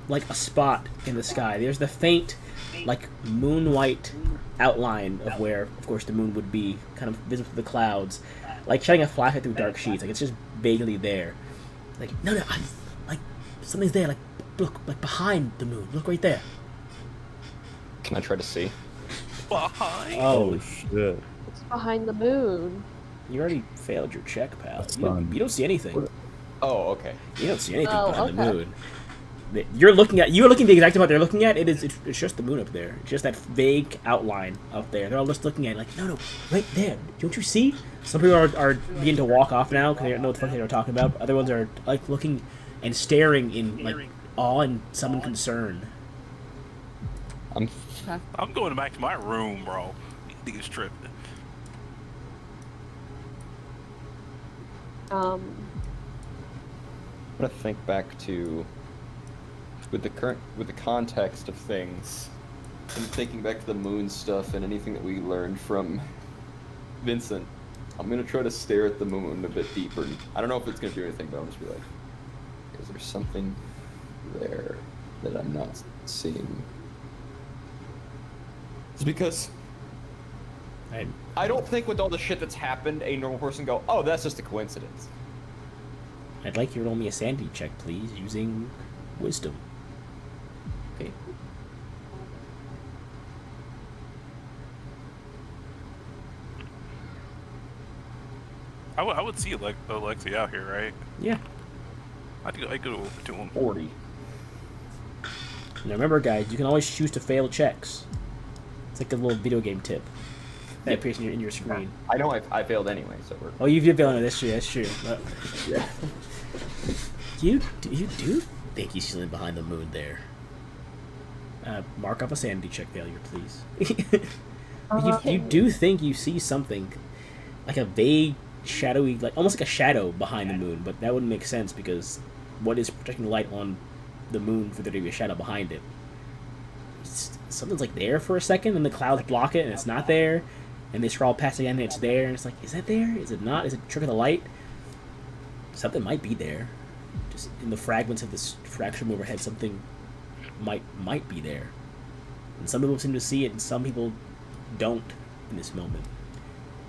like, a spot in the sky. There's the faint, like, moon-white outline of where, of course, the moon would be, kind of visible through the clouds. Like, shining a flashlight through dark sheets. Like, it's just vaguely there. Like, no, like, something's there. Like, look, like, behind the moon. Look right there. Can I try to see? Behind. Oh, shit. It's behind the moon. you already failed your check, pal. That's You don't fine. see anything. Oh, okay. You don't see anything Oh, behind the okay. moon. You're looking the exact spot they're looking at. It's just the moon up there. It's just that vague outline up there. They're all just looking at it like, no, right there. Don't you see? Some people are beginning to walk off now because they don't know what the fuck they were talking about. Other ones are like looking and staring in like awe and some concern. I'm going back to my room, bro. Niggas tripping. I'm gonna think back to with the context of things, and thinking back to the moon stuff and anything that we learned from Vincent. I'm gonna try to stare at the moon a bit deeper. I don't know if it's gonna do anything, but I'll just be like, is there something there that I'm not seeing? It's because I don't think with all the shit that's happened, a normal person go, oh, that's just a coincidence. I'd like you to roll me a sanity check, please, using wisdom. Okay. I would see Alexi out here, right? Yeah. I'd go over to him. 40. Now remember, guys, you can always choose to fail checks. It's like a little video game tip that appears in your screen. I know I failed anyway, so we're... Oh, you did fail. That's true. But Yeah. you do think he's still behind the moon there. Mark up a sanity check failure, please. You do think you see something, like a vague, shadowy, like almost like a shadow behind the moon, but that wouldn't make sense because what is protecting the light on the moon for there to be a shadow behind it? Something's like there for a second, and the clouds block it, and it's not there, and they scroll past again, and it's there, and it's like, is that there? Is it not? Is it a trick of the light? Something might be there. Just in the fragments of this fracture overhead, something might be there. And some people seem to see it, and some people don't in this moment.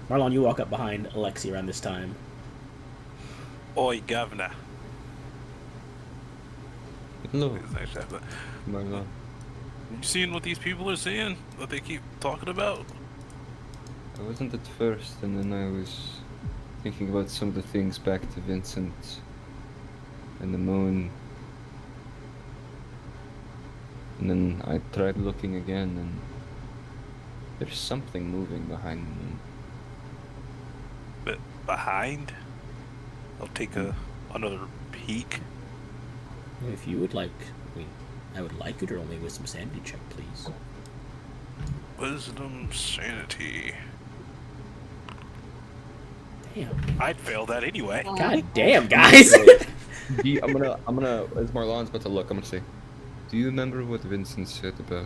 Marlon, you walk up behind Alexi around this time. Oi, governor. Hello, It's actually happening. Marlon. You seeing what these people are saying? What they keep talking about? I wasn't at first, and then I was thinking about some of the things back to Vincent and the moon. And then I tried looking again, and there's something moving behind the moon. But behind? I'll take another peek. If you would like, I would like you to roll me with some sanity check, please. Wisdom, sanity. Damn. I'd fail that anyway. God damn, guys. I'm gonna, as Marlon's about to look, I'm gonna say, Do you remember what Vincent said about?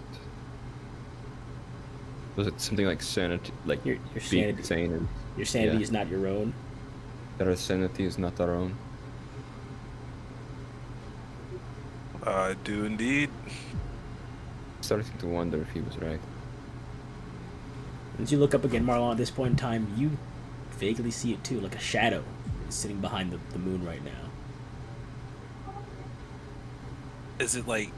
was it something like sanity, like Your being sanity, sane, and your sanity yeah. is not your own. That our sanity is not our own? I do indeed. Starting to wonder if he was right. As you look up again, Marlon, at this point in time, you vaguely see it too, like a shadow is sitting behind the moon right now. Is it like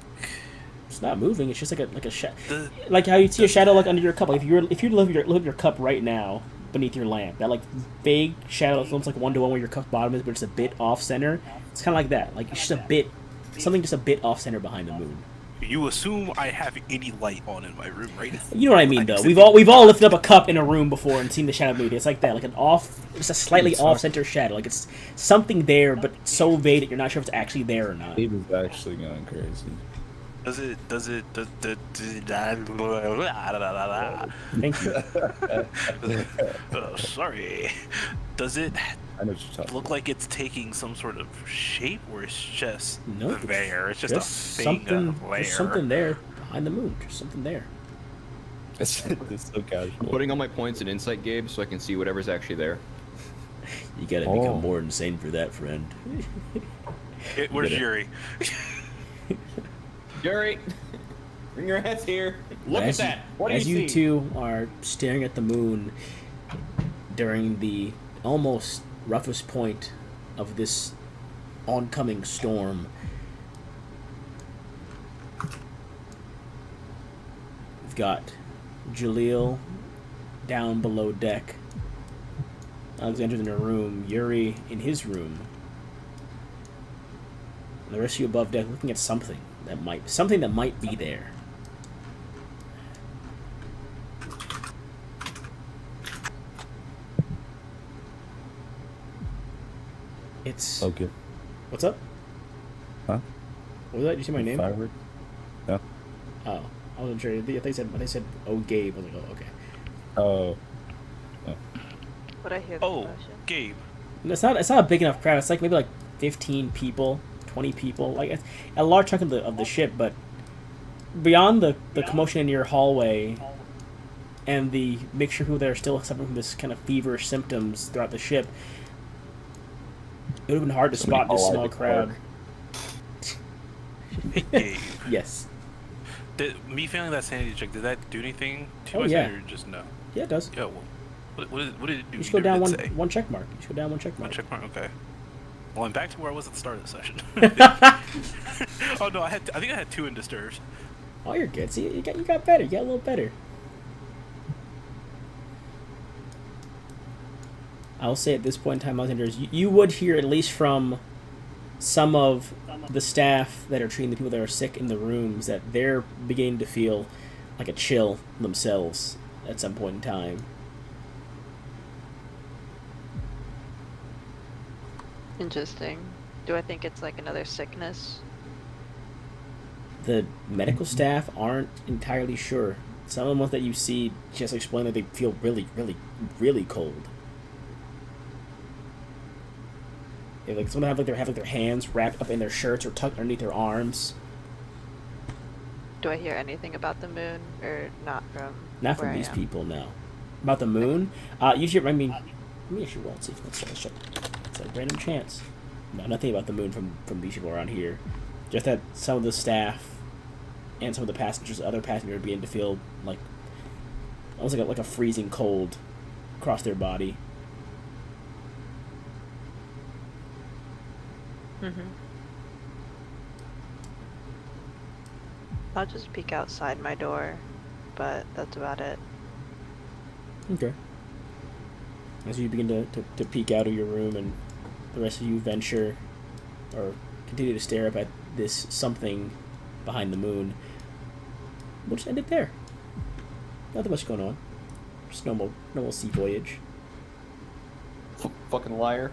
It's not moving. It's just like The- like how you see a shadow like under your cup. Like if you live your cup right now beneath your lamp, that like vague shadow that's almost like 1-to-1 where your cup bottom is, but it's a bit off center. It's kind of like that. Like it's just a bit, something just a bit off center behind the moon. You assume I have any light on in my room right now? You know what I mean, I'm though. sitting- We've all lifted up a cup in a room before and seen the shadow move. It's like that, like just a slightly off center shadow. Like it's something there, but so vague that you're not sure if it's actually there or not. It is actually going crazy. Does it? Thank you. Sorry. Does it I know what you're talking look like it's taking some sort of shape, or it's just Nope, there? It's just a thing something. there. There's something there behind the moon. There's something there. It's so casual. Putting all my points in insight, Gabe, so I can see whatever's actually there. You gotta Oh. become more insane for that, friend. Where's Get it. Yuri? Yuri, bring your ass here. Look at that. What do as you you see? two are staring at the moon during the almost roughest point of this oncoming storm, we've got Jaleel down below deck, Alexander's in her room, Yuri in his room, and the rest of you above deck looking at something that might be there. It's Okay. What's up? Huh? What was that? Did you see my name? Firework? Yeah. Oh, I wasn't sure. They said, "Oh, Gabe." I was like, "Oh, okay." Would I hear the Oh, commotion? Gabe. And it's not a big enough crowd. It's like maybe like 15 people, 20 people, like it's a large chunk of the ship. But beyond the commotion in your hallway and the mixture who they're still suffering from this kind of feverish symptoms throughout the ship, it would have been hard to spot this small crowd. Hey, Gabe. Yes. Me failing that sanity check, did that do anything to Oh, us, yeah. or just no? Yeah, it does. Yeah, well, what did it do? You should go down never did say. one check mark. You should go down one check One mark. check mark, okay. Well, I'm back to where I was at the start of the session. Oh no, I think I had 2 in disturbs. Oh, you're good. See, you got better. You got a little better. I'll say at this point in time, Alexander, you would hear at least from some of the staff that are treating the people that are sick in the rooms that they're beginning to feel like a chill themselves at some point in time. Interesting. Do I think it's like another sickness? The medical staff aren't entirely sure. Some of the ones that you see just explain that they feel really, really, really cold. They like some of them have their hands wrapped up in their shirts or tucked underneath their arms. Do I hear anything about the moon or not from Not where from I these am? people, no. About the moon, you should. I mean, let me actually roll and see. Let's check. It's a random chance. No, nothing about the moon from these people around here. Just that some of the staff and some of the passengers, other passengers, begin to feel like almost like a freezing cold across their body. Mm-hmm. I'll just peek outside my door, but that's about it. Okay. As you begin to peek out of your room and the rest of you venture or continue to stare up at this something behind the moon, we'll just end it there. Nothing much going on. Just normal sea voyage. Fucking liar.